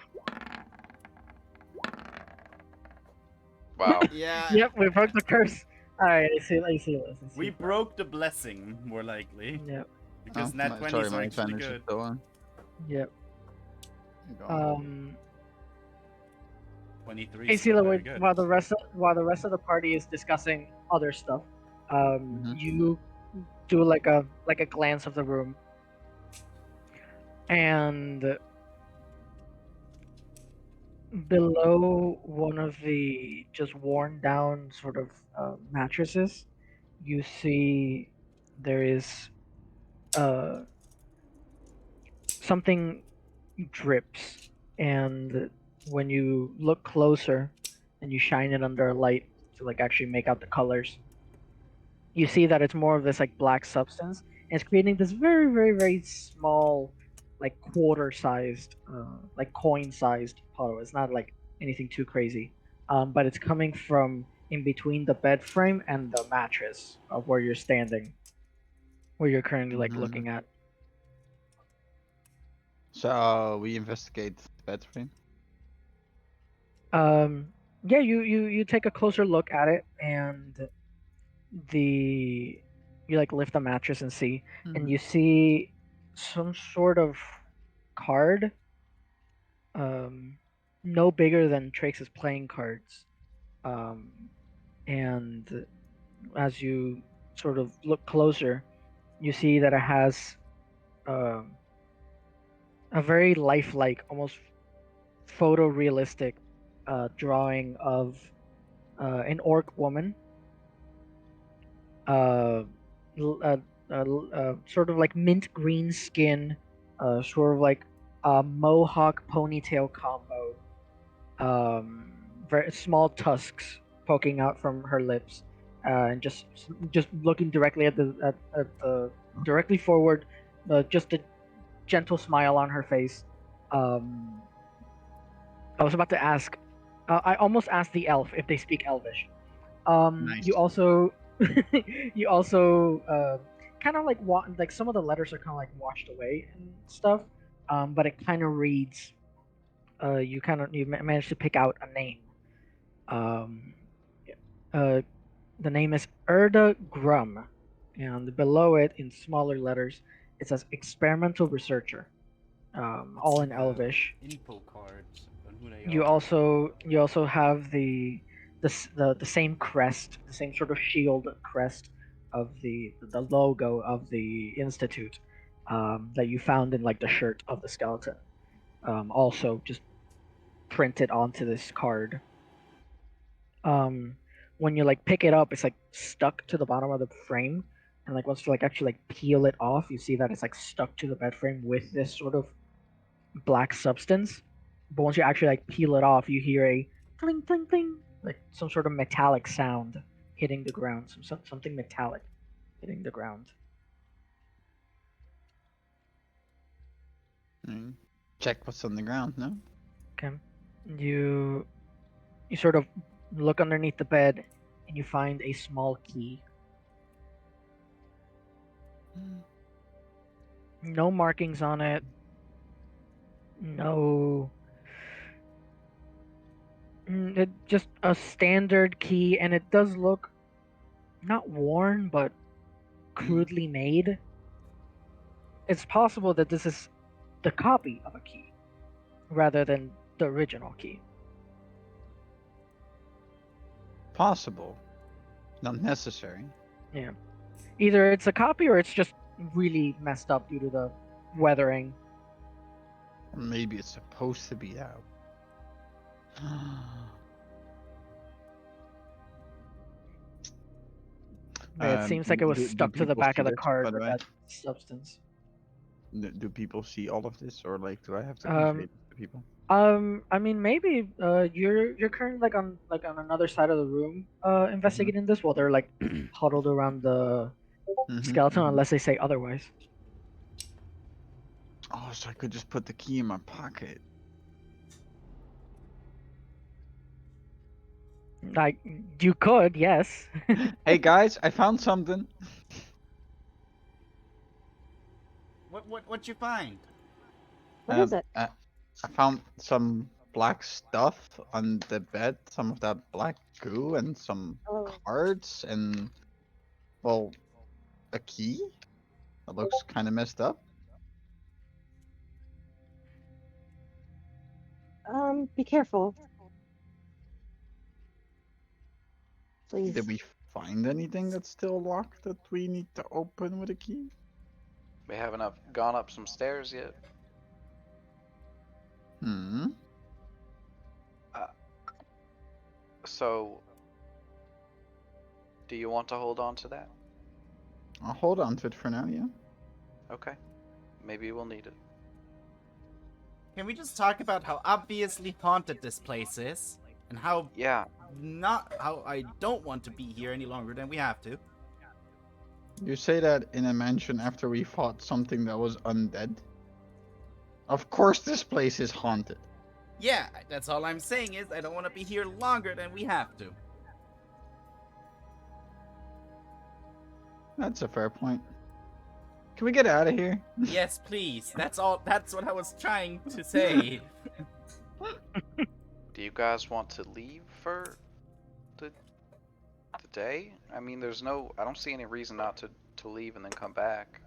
Wow. Yeah. Yep, we broke the curse. Alright, I see this. We broke the blessing, more likely. Yep, Because Oh, nat my- 20s sorry, are my actually advantage is good. still on. yep. Go on. 23 Hey, is still Sela, very good. while the rest of the party is discussing other stuff, Mhm. you do like a glance of the room, and below one of the just worn down sort of mattresses, you see there is something drips, and when you look closer and you shine it under a light to like actually make out the colors, you see that it's more of this like black substance, and it's creating this very very very small, like quarter sized, like coin sized puddle. It's not like anything too crazy, but it's coming from in between the bed frame and the mattress of where you're standing, where you're currently like Mhm. looking at. So we investigate the bed frame. Yeah, you take a closer look at it, and the you like lift the mattress and see, and you see some sort of card, no bigger than Trace's playing cards, um, and as you sort of look closer, you see that it has um, a very lifelike, almost photorealistic drawing of an orc woman, uh, sort of like mint green skin, sort of like a mohawk ponytail combo, very small tusks poking out from her lips, and just looking directly at the directly forward, just a gentle smile on her face. Um, I was about to ask. I almost asked the elf if they speak Elvish. Nice. You also, you also, kind of like like some of the letters are kind of like washed away and stuff. But it kind of reads. You managed to pick out a name. Um, uh, the name is Erda Grum, and below it in smaller letters it says experimental researcher. It's All like in a Elvish. info card on who they You are. also have the same crest, the same sort of shield crest of the logo of the institute, that you found in like the shirt of the skeleton. Also just printed onto this card. Um, when you like pick it up, it's like stuck to the bottom of the frame, and like once you like actually like peel it off, you see that it's like stuck to the bed frame with this sort of black substance. But once you actually like peel it off, you hear a cling cling cling, like some sort of metallic sound hitting the ground. Something metallic hitting the ground. Check what's on the ground, no? Okay, you sort of You look underneath the bed, and you find a small key. No markings on it. No. It just a standard key, and it does look not worn, but crudely made. It's possible that this is the copy of a key rather than the original key. Possible. Not necessary. Yeah. Either it's a copy or it's just really messed up due to the weathering. Or maybe it's supposed to be that. Yeah, it seems like it was do stuck to the people back see of the this, card by the with way? that substance. Do people see all of this, or like, do I have to Um, convey this to people? I mean, maybe you're currently like on another side of the room investigating this while they're like huddled around the skeleton, unless they say otherwise. Oh, so I could just put the key in my pocket. Like you could, yes. Hey guys, I found something. What you find? What is it? I found some black stuff on the bed, some of that black goo, and some Oh. cards, and well, a key that looks kind of messed up. Be careful. Please. Did we find anything that's still locked that we need to open with a key? We haven't gone up some stairs yet. Hmm. So, do you want to hold on to that? I'll hold on to it for now, yeah. Okay. Maybe we'll need it. Can we just talk about how obviously haunted this place is? And how Yeah. how I don't want to be here any longer than we have to. You say that in a mansion after we fought something that was undead? Of course this place is haunted. Yeah, that's all I'm saying is I don't want to be here longer than we have to. That's a fair point. Can we get out of here? Yes, please. That's all. That's what I was trying to say. Do you guys want to leave for the day? I mean, I don't see any reason not to leave and then come back.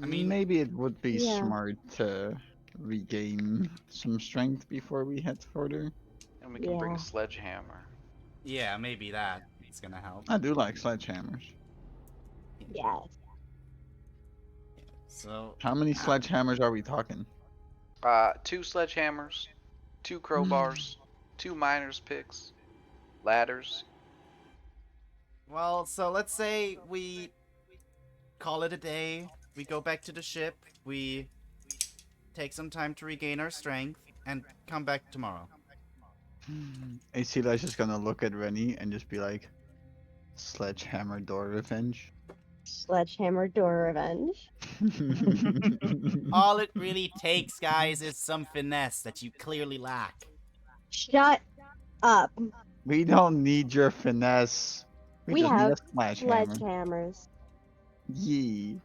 I mean- maybe it would be Yeah. smart to regain some strength before we head further. And we can bring a Yeah. sledgehammer. Yeah, maybe that is gonna help. I do like sledgehammers. Yes. So How many sledgehammers are we talking? 2 sledgehammers, 2 crowbars, 2 miner's picks, ladders. well, so let's say we call it a day. We go back to the ship. We take some time to regain our strength and come back tomorrow. Acela's just gonna look at Rennie and just be like, sledgehammer door revenge. Sledgehammer door revenge. All it really takes, guys, is some finesse that you clearly lack. Shut up. We don't need your finesse. We just need have a sledgehammer. Sledgehammers. Yee.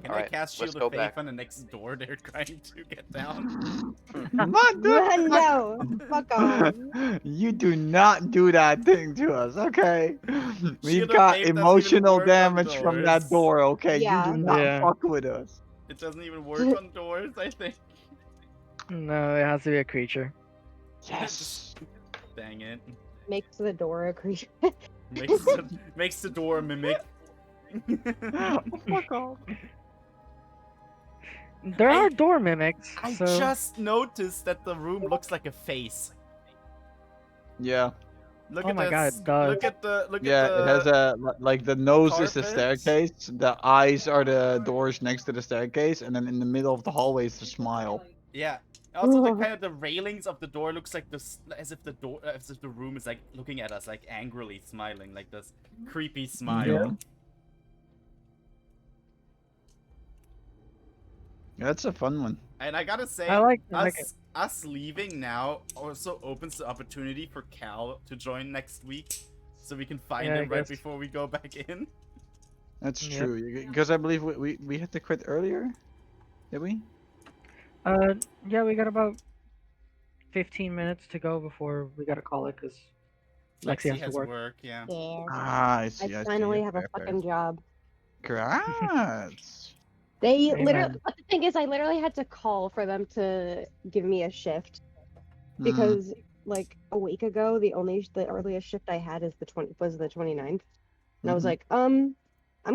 Can All I right, cast let's Shield go of Faith back. on the next door they're trying to get down? Not do- No, fuck off. You do not do that thing to us, okay? We've Shield of got Faith doesn't even emotional work on damage from that doors. door, okay? Yeah. You do not Yeah. fuck with us. It doesn't even work on doors, I think. No, it has to be a creature. Yes. Dang it. Makes the door a creature. Makes the door a mimic. Fuck off. There are door mimics. I so... just noticed that the room looks like a face. Yeah. Look Oh at my God, this. it does. Look at the Yeah, it has a like the nose is the carpet. staircase, the eyes are the doors next to the staircase, and then in the middle of the hallway is the smile. Yeah. Also, the kind of the railings of the door looks like this, as if the room is like looking at us, like angrily smiling, like this creepy smile. That's a fun one. And I gotta say, I like it. us leaving now also opens the opportunity for Cal to join next week, so we can find Yeah, I him right guess. before we go back in. That's Yep. true. Because I believe we had to quit earlier. Did we? Yeah, we got about 15 minutes to go before we gotta call it because Lexi has to work. Yeah. Yeah. Ah, I I see. I see. finally have a Fair, fair. fucking job. Congrats. They Amen. literally. But the thing is, I literally had to call for them to give me a shift Mm, because, like, a week ago, the earliest shift I had is the 29th, and I was mhm. like, I'm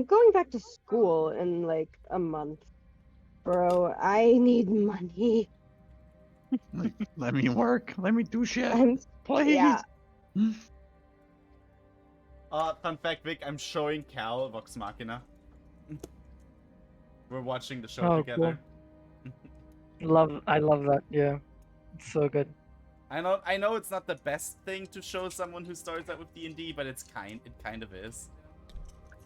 going back to school in like a month, bro. I need money. Like, let me work. Let me do shit. I'm Please. yeah. Fun fact, Vic, I'm showing Cal Vox Machina. We're watching the show Oh, together. I love that. Yeah, it's so good. I know it's not the best thing to show someone who starts out with D&D, but it kind of is.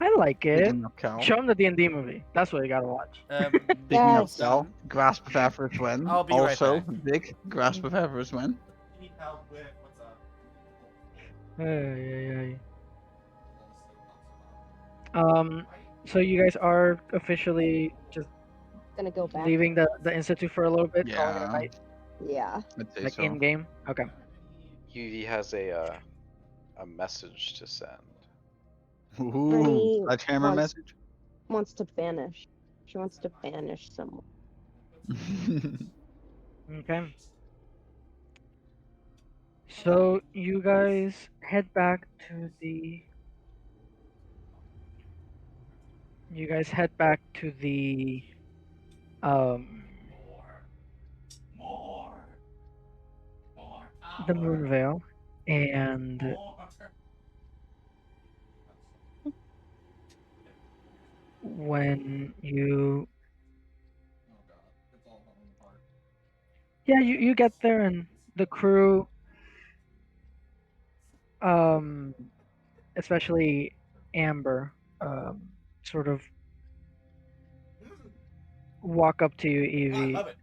I like it. Speaking of Cal. Show him the D&D movie. That's what you gotta watch. Speaking Yes. of Cal, grasp of avarice when. I'll be right Also, back. big grasp of avarice when. You need help with what's up? Ay, ay, ay. So you guys are officially just Gonna go back. leaving the institute for a little bit, calling it a Yeah, night, Yeah. I'd say like so. in game. Okay. He has a message to send. Ooh, Rennie sledgehammer wants message. wants to banish. She wants to banish someone. Okay. So you guys head back to the. You guys head back to the. Um. The Moonvale, and when you. Yeah, you get there and the crew, especially Amber, sort of walk up to you, Evie, love it.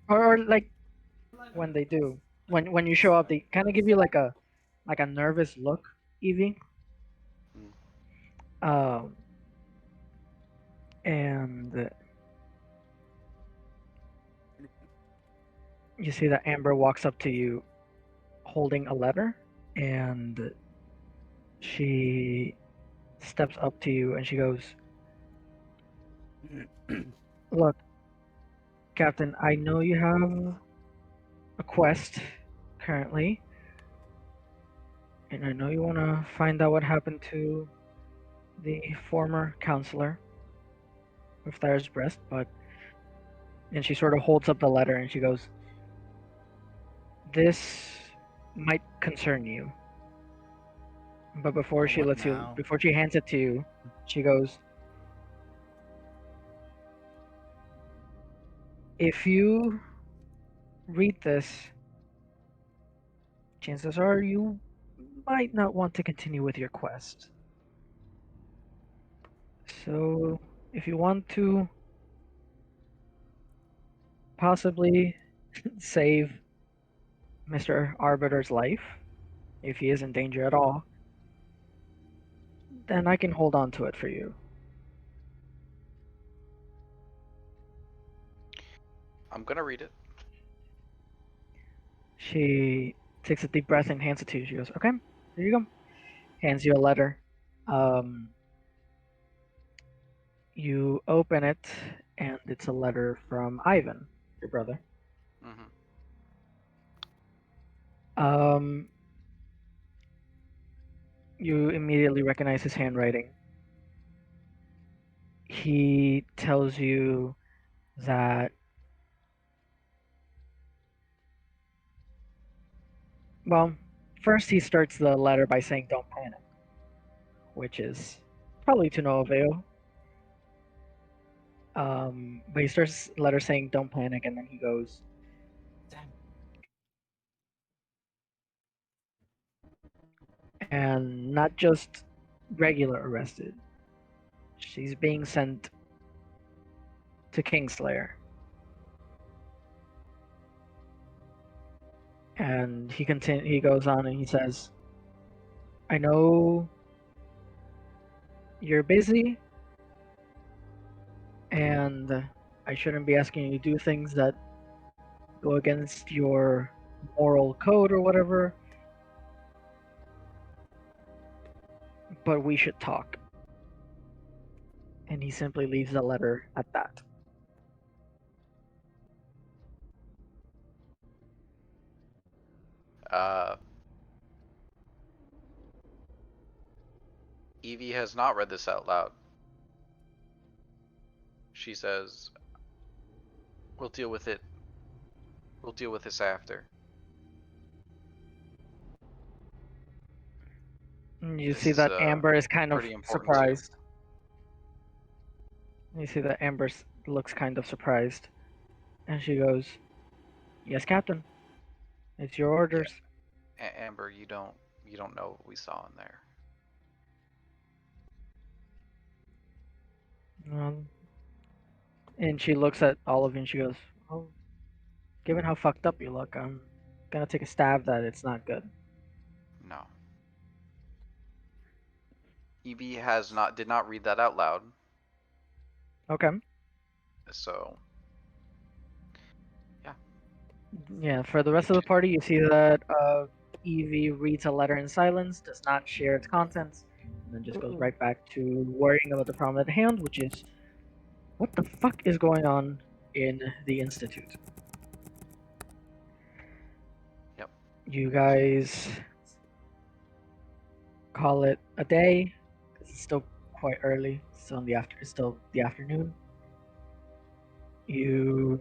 or like when they do, when you show up, they kind of give you like a nervous look, Evie. Um, and you see that Amber walks up to you, holding a letter, and she steps up to you and she goes, "Look, Captain, I know you have a quest currently, and I know you want to find out what happened to the former counselor of Thyre's Breast, but..." And she sort of holds up the letter and she goes, "This might concern you." But before Oh, she what now? before she hands it to you, she goes, "If you read this, chances are you might not want to continue with your quest. So, if you want to possibly save Mr. Arbiter's life, if he is in danger at all, then I can hold on to it for you." I'm gonna read it. She takes a deep breath and hands it to you. She goes, "Okay, here you go." Hands you a letter. You open it, and it's a letter from Ivan, your brother. Hmm. You immediately recognize his handwriting. He tells you that, well, first he starts the letter by saying "don't panic," which is probably to no avail. But he starts the letter saying "don't panic," and then he goes, and not just regular arrested. She's being sent to Kingslayer. And he goes on and he says, I know you're busy, and I shouldn't be asking you to do things that go against your moral code or whatever, but we should talk. And he simply leaves the letter at that. Evie has not read this out loud. She says, "We'll deal with it. We'll deal with this after." And you This see is, that Amber is kind of pretty important too. surprised. You see that Amber looks kind of surprised. And she goes, Yes, Captain. It's your orders. Amber, you don't know what we saw in there. And she looks at all of you and she goes, Well, given how fucked up you look, I'm gonna take a stab that it's not good. No. Evie did not read that out loud, Okay. so Yeah, for the rest of the party, you see that Evie reads a letter in silence, does not share its contents, and then just goes right back to worrying about the problem at hand, which is what the fuck is going on in the Institute? Yep. You guys call it a day, 'cause it's still quite early. It's still the afternoon. You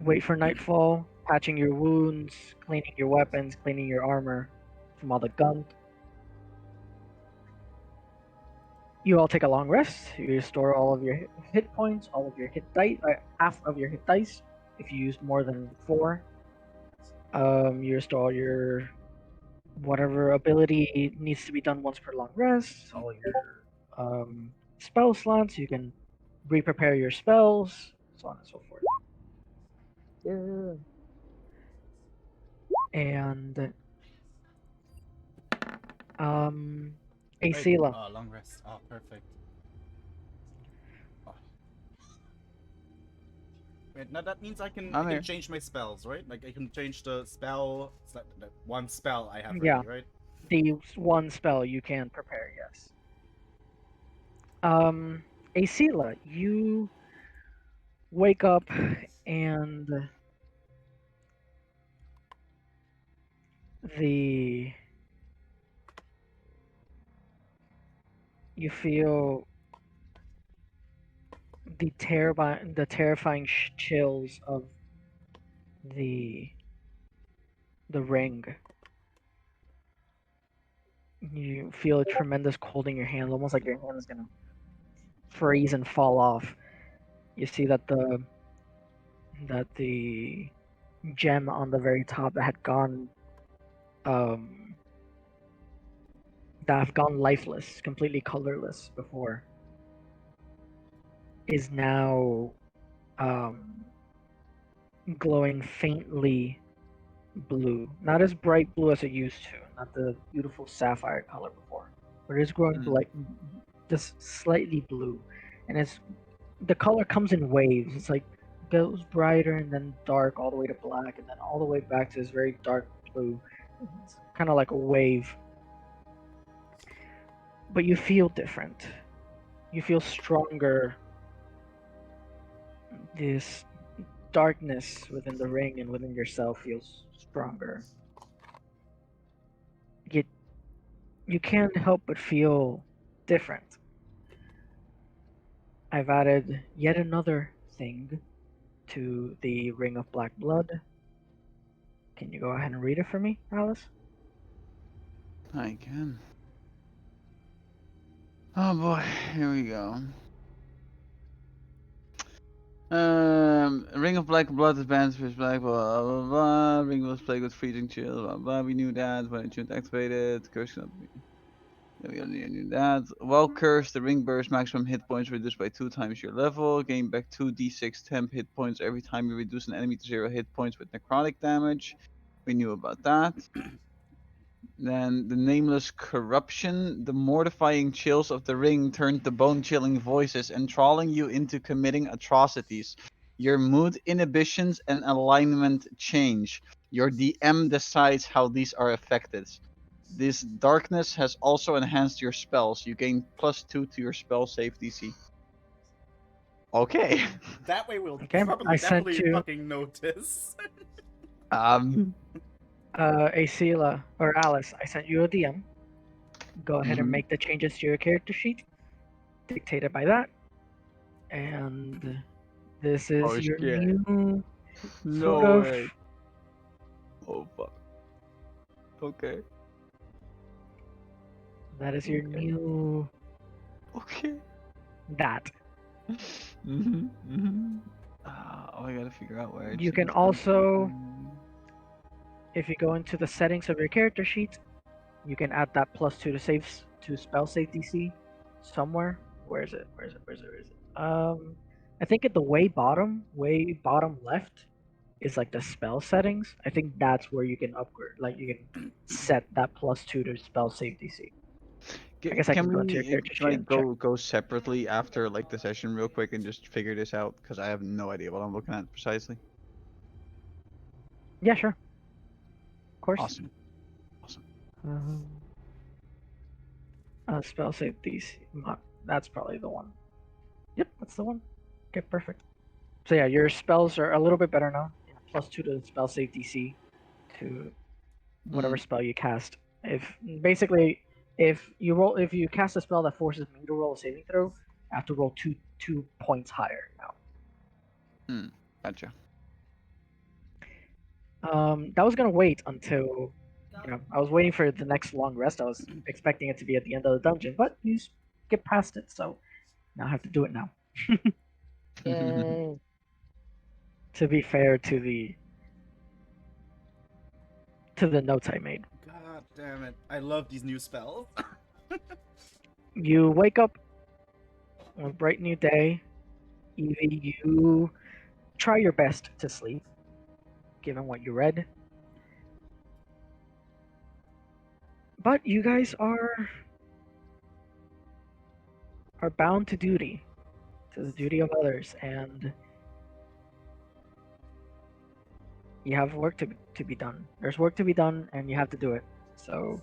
wait for nightfall, patching your wounds, cleaning your weapons, cleaning your armor from all the gunk. You all take a long rest. You restore all of your hit points, all of your hit dice, half of your hit dice if you used more than 4. You restore all your whatever ability needs to be done once per long rest, all your spell slots. You can re-prepare your spells, so on and so forth. Yeah. And Wait, Asila. long rest. Oh, perfect. Oh. Wait, now that means I can I'm here. change my spells, right? Like I can change the spell. It's like the one spell I have ready, Yeah. right? The one spell you can prepare, yes. Asila, you wake up and you feel the terrifying chills of the ring. You feel a tremendous cold in your hand, almost like your hand is gonna freeze and fall off. You see that the gem on the very top that had gone lifeless, completely colorless before, is now glowing faintly blue. Not as bright blue as it used to, not the beautiful sapphire color before, but it is growing like just slightly blue. And the color comes in waves. It's like goes brighter and then dark all the way to black and then all the way back to this very dark blue. It's kind of like a wave. But you feel different. You feel stronger. This darkness within the ring and within yourself feels stronger. You can't help but feel different. I've added yet another thing to the Ring of Black Blood. Can you go ahead and read it for me, Alice? I can. Oh boy, here we go. Ring of Black Blood is banned for black, blah blah blah. Ring was plagued with freezing chill, blah blah. We knew that when attuned activated. Curse cannot be. Yeah, we already knew that. While cursed, the ring burst maximum hit points reduced by 2 times your level. Gain back 2d6 temp hit points every time you reduce an enemy to 0 hit points with necrotic damage. We knew about that. Then the nameless corruption, the mortifying chills of the ring turned to bone-chilling voices, enthralling you into committing atrocities. Your mood inhibitions and alignment change. Your DM decides how these are affected. This darkness has also enhanced your spells. You gain +2 to your spell save DC. Okay. That way we'll Okay, probably I sent definitely you- fucking notice. Acela or Alice, I sent you a DM. Go ahead and Mhm. make the changes to your character sheet, dictated by that. And this is Oh, your shit. new No sort of. way. Oh fuck. Okay. That is your Okay. new Okay. that. Oh, I gotta figure out where. I You can changed also- everything. If you go into the settings of your character sheet, you can add that +2 to saves to spell save DC somewhere. Where is it? Where is it? Where is it? Where is it? I think at the way bottom left is like the spell settings. I think that's where you can upgrade. Like you can set that +2 to spell save DC. I guess I can go into your character Can I sheet and check. go separately after like the session real quick and just figure this out because I have no idea what I'm looking at precisely. Yeah, sure. Of course. Awesome. Spell save DC. That's probably the one. Yep, that's the one. Okay, perfect. So yeah, your spells are a little bit better now. +2 to spell save DC to whatever spell you cast. If you cast a spell that forces me to roll a saving throw, I have to roll two points higher now. Gotcha. That was gonna wait until I was waiting for the next long rest. I was expecting it to be at the end of the dungeon, but you skip past it, so now I have to do it now. Yay. To be fair to the notes I made. God damn it. I love these new spells. You wake up on a bright new day. Evie, you try your best to sleep, given what you read. But you guys are bound to duty, to the duty of others, and you have work to be done. There's work to be done, and you have to do it. So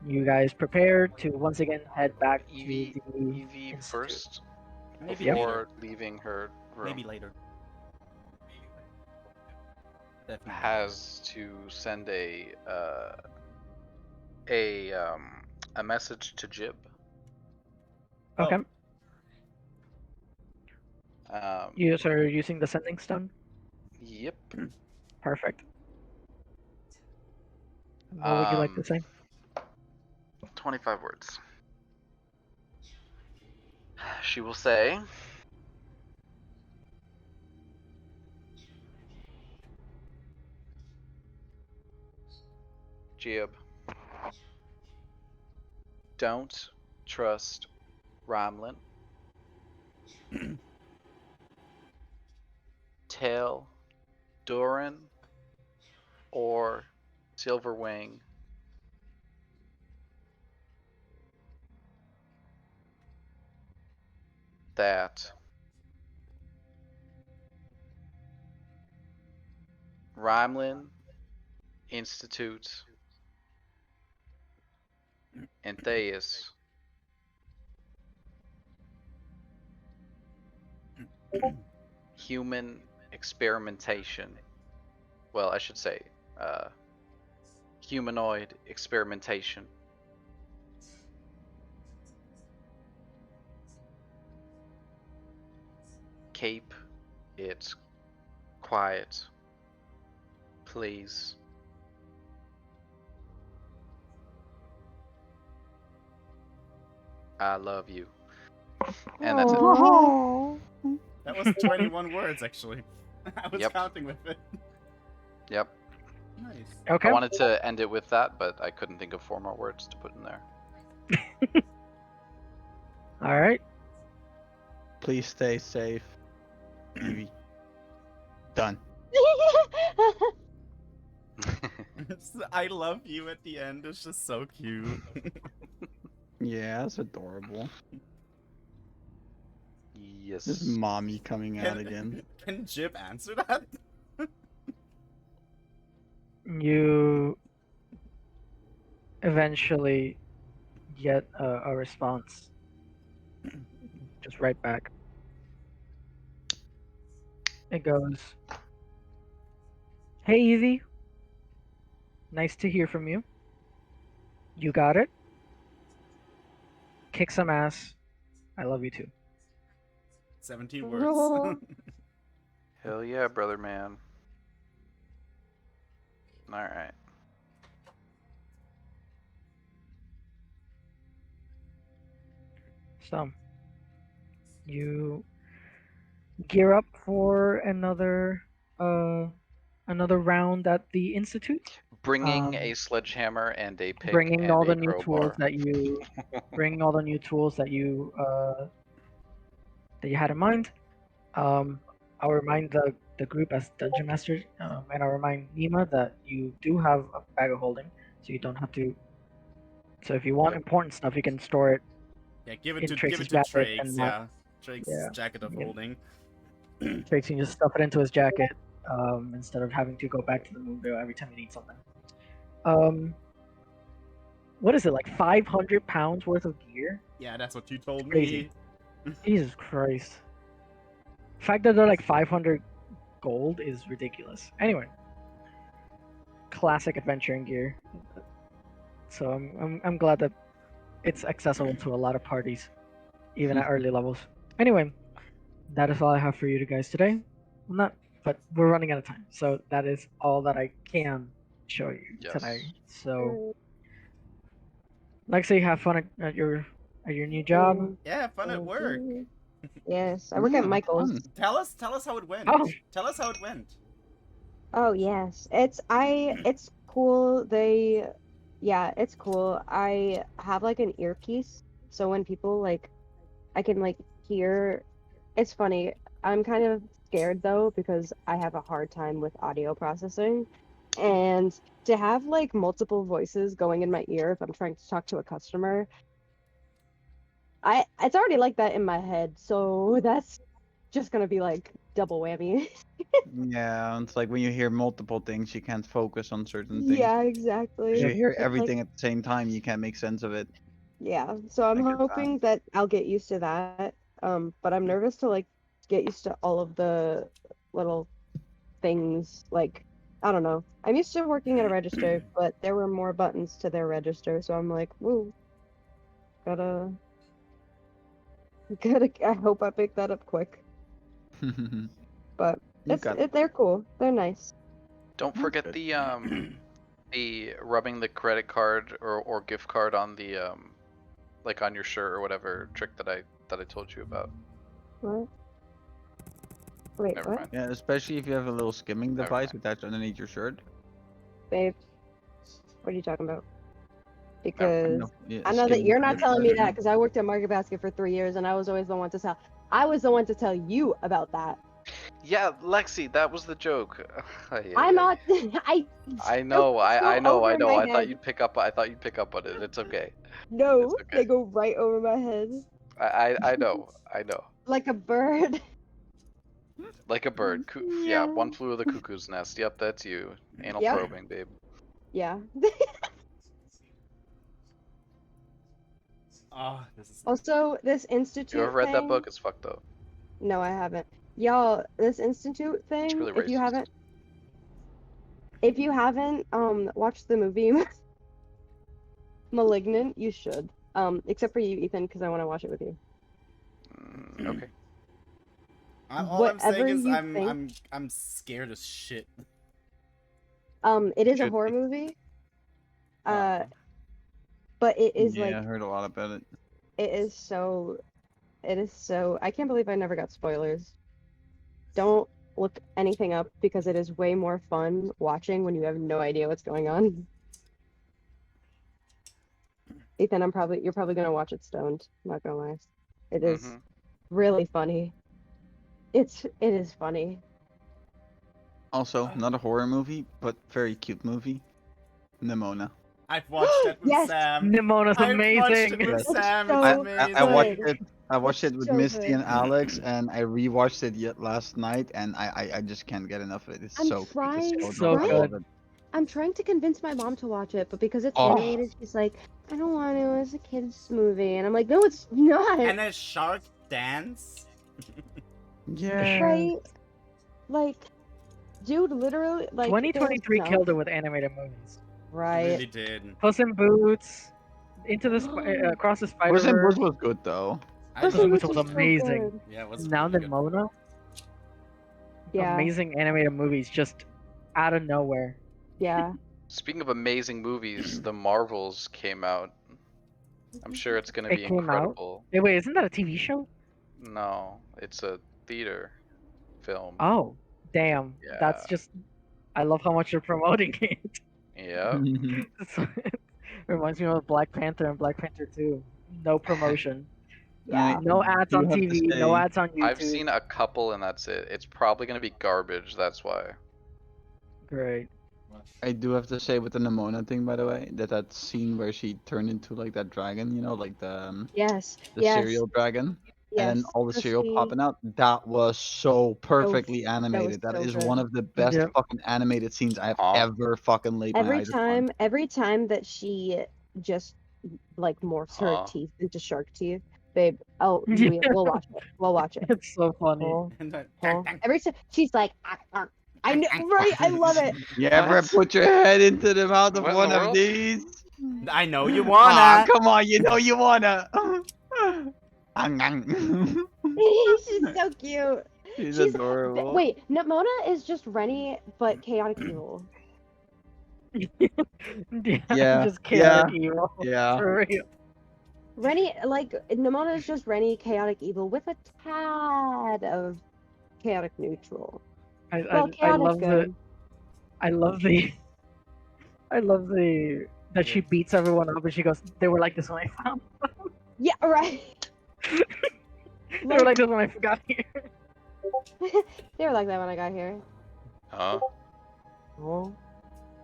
you guys prepare to once again head back Evie, to the Evie Institute. first Maybe Yep. before later. leaving her room Maybe later. Definitely. has to send a message to Jib. Oh. Okay. Um, You guys are using the sending stone. Yep. Perfect. What would you like to Um, say? 25 words. She will say, Jib, don't trust Ramlin. Tell Durin or Silverwing that Ramlin Institute and Thais human experimentation. Well, I should say, humanoid experimentation. Keep it quiet, please. I love you. And that's it. Aw. That was 21 words, actually. I was Yep. counting with it. Yep. Nice. Okay. I wanted to end it with that, but I couldn't think of 4 more words to put in there. All right. Please stay safe. Evie. Done. I love you at the end. It's just so cute. Yeah, that's adorable. Yes. This mommy coming out again. Can Jib answer that? You eventually get a response. Just right back. It goes, "Hey, Easy. Nice to hear from you. You got it. Kick some ass. I love you too." 17 Oh. words. Hell yeah, brother man. Alright. So, you gear up for another round at the institute, Bringing a sledgehammer and a pick bringing and all a the new tools crowbar. that you had in mind. I'll remind the group as dungeon master, and I'll remind Nima that you do have a bag of holding, so you don't have to. So if you want important stuff, you can store it. Yeah, give it In to Trace's Trakes, jacket and not- yeah. Trakes' yeah, jacket of yeah. holding. Trace can just stuff it into his jacket, instead of having to go back to the Moonville every time you need something. What is it, like 500 pounds worth of gear? Yeah, that's what you told Crazy. me. Jesus Christ. The fact that they're like 500 gold is ridiculous. Anyway, classic adventuring gear. So I'm glad that it's accessible to a lot of parties, even at early levels. Anyway, that is all I have for you guys today. Well, not, but we're running out of time, so that is all that I can show you Yes. tonight. So, like, say, have fun at your new job. Yeah, fun at work. Yes, I work at Yeah, Michael's. fun. Tell us how it went. Oh. Tell us how it went. Oh yes, it's cool. It's cool. I have like an earpiece, so when people like, I can like hear. It's funny. I'm kind of scared though because I have a hard time with audio processing, and to have like multiple voices going in my ear if I'm trying to talk to a customer, it's already like that in my head, so that's just gonna be like double whammy. Yeah, it's like when you hear multiple things, you can't focus on certain things. Yeah, If exactly. you hear It's like- everything at the same time, you can't make sense of it. Yeah, so I'm I get that. hoping that I'll get used to that. But I'm nervous to like get used to all of the little things. Like, I don't know. I'm used to working at a register, but there were more buttons to their register, so I'm like, woo, gotta. I hope I pick that up quick. But You got they're cool. They're nice. Don't That's forget good. the rubbing the credit card or gift card on the like on your shirt or whatever trick that I told you about. What? Wait, Never what? mind. Yeah, especially if you have a little skimming Never device mind. attached underneath your shirt. Babe, what are you talking about? Never Because mind. No, yeah, I know that skimming you're not credit telling me card. that because I worked at Market Basket for 3 years and I was always the one to tell. I was the one to tell you about that. Yeah, Lexi, that was the joke. I'm not. I know. I go know. over I know. my I thought head. you'd pick up. I thought you'd pick up on it. It's okay. No, It's okay. they go right over my head I know. I know. like a bird. Like a bird. Yeah, one flew of the cuckoo's nest. Yep, that's you. Anal Yep. probing, babe. Yeah. Oh, this is. Also, this institute. You ever read that thing- book? It's fucked up. No, I haven't. Y'all, this institute thing. really if you racist. haven't, watched the movie *Malignant*, you should. Except for you, Ethan, because I want to watch it with you. Okay. All I'm saying Whatever is you I'm scared as shit. It is a Should horror be. movie. Oh. But it is Yeah, I like heard a lot about it. it is so I can't believe I never got spoilers. Don't look anything up because it is way more fun watching when you have no idea what's going on. Ethan, you're probably gonna watch it stoned, not gonna lie. It is Mhm. really funny. It is funny. Also, not a horror movie, but very cute movie. Nimona. I've watched that with Yes! Sam. Nimona's I've watched amazing. it with Yes. Sam. So It's I watched amazing. it. I watched it with So Misty good. and Alex, and I rewatched it yet last night, and I just can't get enough of it. It's I'm so good. trying- It's So good. I good. love it. I'm trying to convince my mom to watch it, but because it's Oh. animated, she's like, I don't want to. It's a kids' movie, and I'm like, no, it's not. And a shark dance. Yeah. Right? Like, dude, literally, like 2023 there's killed it no- with animated movies. Right. Really did. Puss in Boots, Across the Spider Puss in Boots Verse. was good though. I Puss Puss in in love Boots Boots was so amazing. good. Yeah, it was Now really good. Nimona. Yeah. Amazing animated movies just out of nowhere. Yeah. Speaking of amazing movies, The Marvels came out. I'm sure it's gonna It be came out? incredible. Wait, isn't that a TV show? No, it's a theater film. Oh, damn. That's Yeah. just. I love how much you're promoting it. Yep. It reminds me of Black Panther and Black Panther 2. No promotion. Yeah. No ads do on have to TV. No say- ads on YouTube. I've seen a couple and that's it. It's probably gonna be garbage, that's why. Great. I do have to say with the Nimona thing, by the way, that scene where she turned into like that dragon, you know, like the Yes. the yes. cereal dragon, Yes. and then all the cereal Crispy. popping out. That was so perfectly animated. That so is good. one of the best Yep. fucking animated scenes I've Huh? ever fucking laid my eyes upon. Every time that she just like morphs her Huh? teeth into shark teeth, babe. Oh, Yeah. we'll watch it. We'll watch it. It's so funny. Oh, And then, oh. Every time she's like, I know, right? I love it. You ever What? put your head into the mouth of What in one the of world? these? I know you Aw, wanna. come on, you know you wanna. She's so cute. She's She's adorable. Wait, Nimona is just Rennie, but chaotic evil. Yeah, Just chaotic evil. Yeah. For real. Rennie, like Nimona is just Rennie, chaotic evil with a tad of chaotic neutral. Well, I chaotic love good. the. I love the. I love the. That she beats everyone up and she goes, they were like this when I found. Yeah, right. They were like this when I got here. They were like that when I got here. Huh? Oh.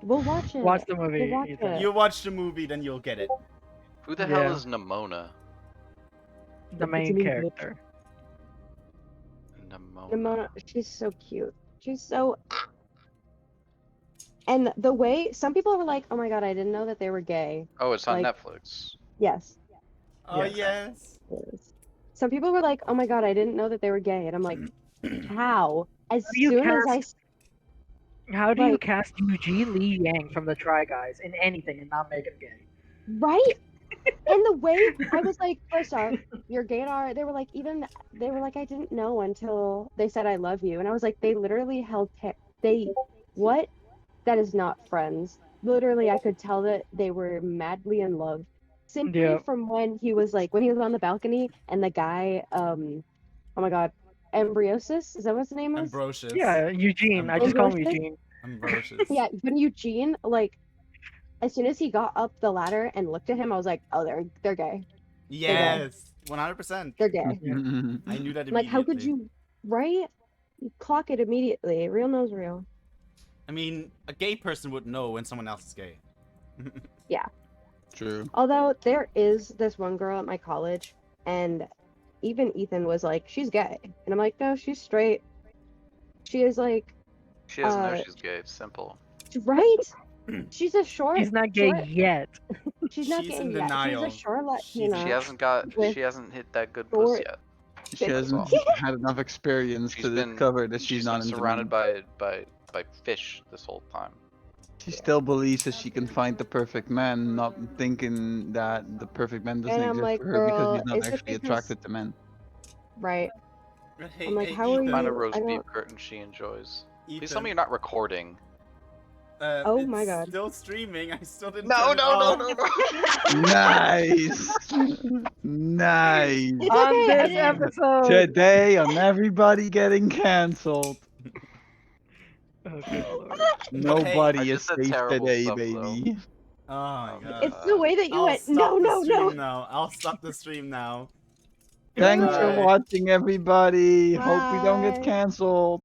We'll watch it. Watch the movie. We'll watch Ethan. it. You watch the movie, then you'll get it. Who the hell Yeah. is Nimona? The main me. character. Nimona. Nimona, she's so cute. She's so. And the way some people were like, "Oh my god, I didn't know that they were gay." Oh, it's on like- Netflix. Yes. Oh Yes. yes. Some people were like, "Oh my god, I didn't know that they were gay," and I'm like, "How?" As do you soon as I cast- How do you Like- cast Eugene Lee Yang from the Try Guys in anything and not make him gay? right, and the way I was like, first off, you're gaydar. They were like, I didn't know until they said I love you, and I was like, they literally held what? That is not friends. Literally, I could tell that they were madly in love. Simply Yeah. from when he was on the balcony and the guy, oh my god, Ambriosus, is that what his name was? Ambrosius. Yeah, Eugene. I just call him Ambrosius? Eugene. Ambrosius. Yeah, when Eugene, like, as soon as he got up the ladder and looked at him, I was like, oh, they're gay. Yes. 100%. They're gay. I knew that immediately. Like, how could you, right? You clock it immediately. Real knows real. I mean, a gay person would know when someone else is gay. True. Although there is this one girl at my college, and even Ethan was like, she's gay. And I'm like, no, she's straight. She is like, She doesn't know Uh, she's gay. It's simple. right? She's a short. He's not gay short- yet. She's not She's gay in yet. denial. She's a short She Latina. with She hasn't hit that good short- puss yet. She hasn't had enough experience She's to been- discover that she's She's not been into surrounded men. by fish this whole time. She still believes that she can find the perfect man, not thinking that the perfect man doesn't And I'm exist like, for her because girl, he's not is it actually because- attracted to men. Right. Hey, I'm like, hey, how are Ethan, you- What kind of I roast beef don't- curtain she enjoys. Please tell Ethan, me you're not recording. Oh it's my God. Still streaming. I still didn't. No, turn it no, no, off. no, no. Nice! Nice! It's On okay, I this didn't- episode. Today on everybody getting cancelled. Oh, good lord. I Nobody is just said safe terrible today, stuff, baby. Oh my god. It's the way that you I'll went. stop No, the no, stream no. now. I'll stop the stream now. Thanks Bye. for watching, everybody. Hope we don't Bye. get cancelled.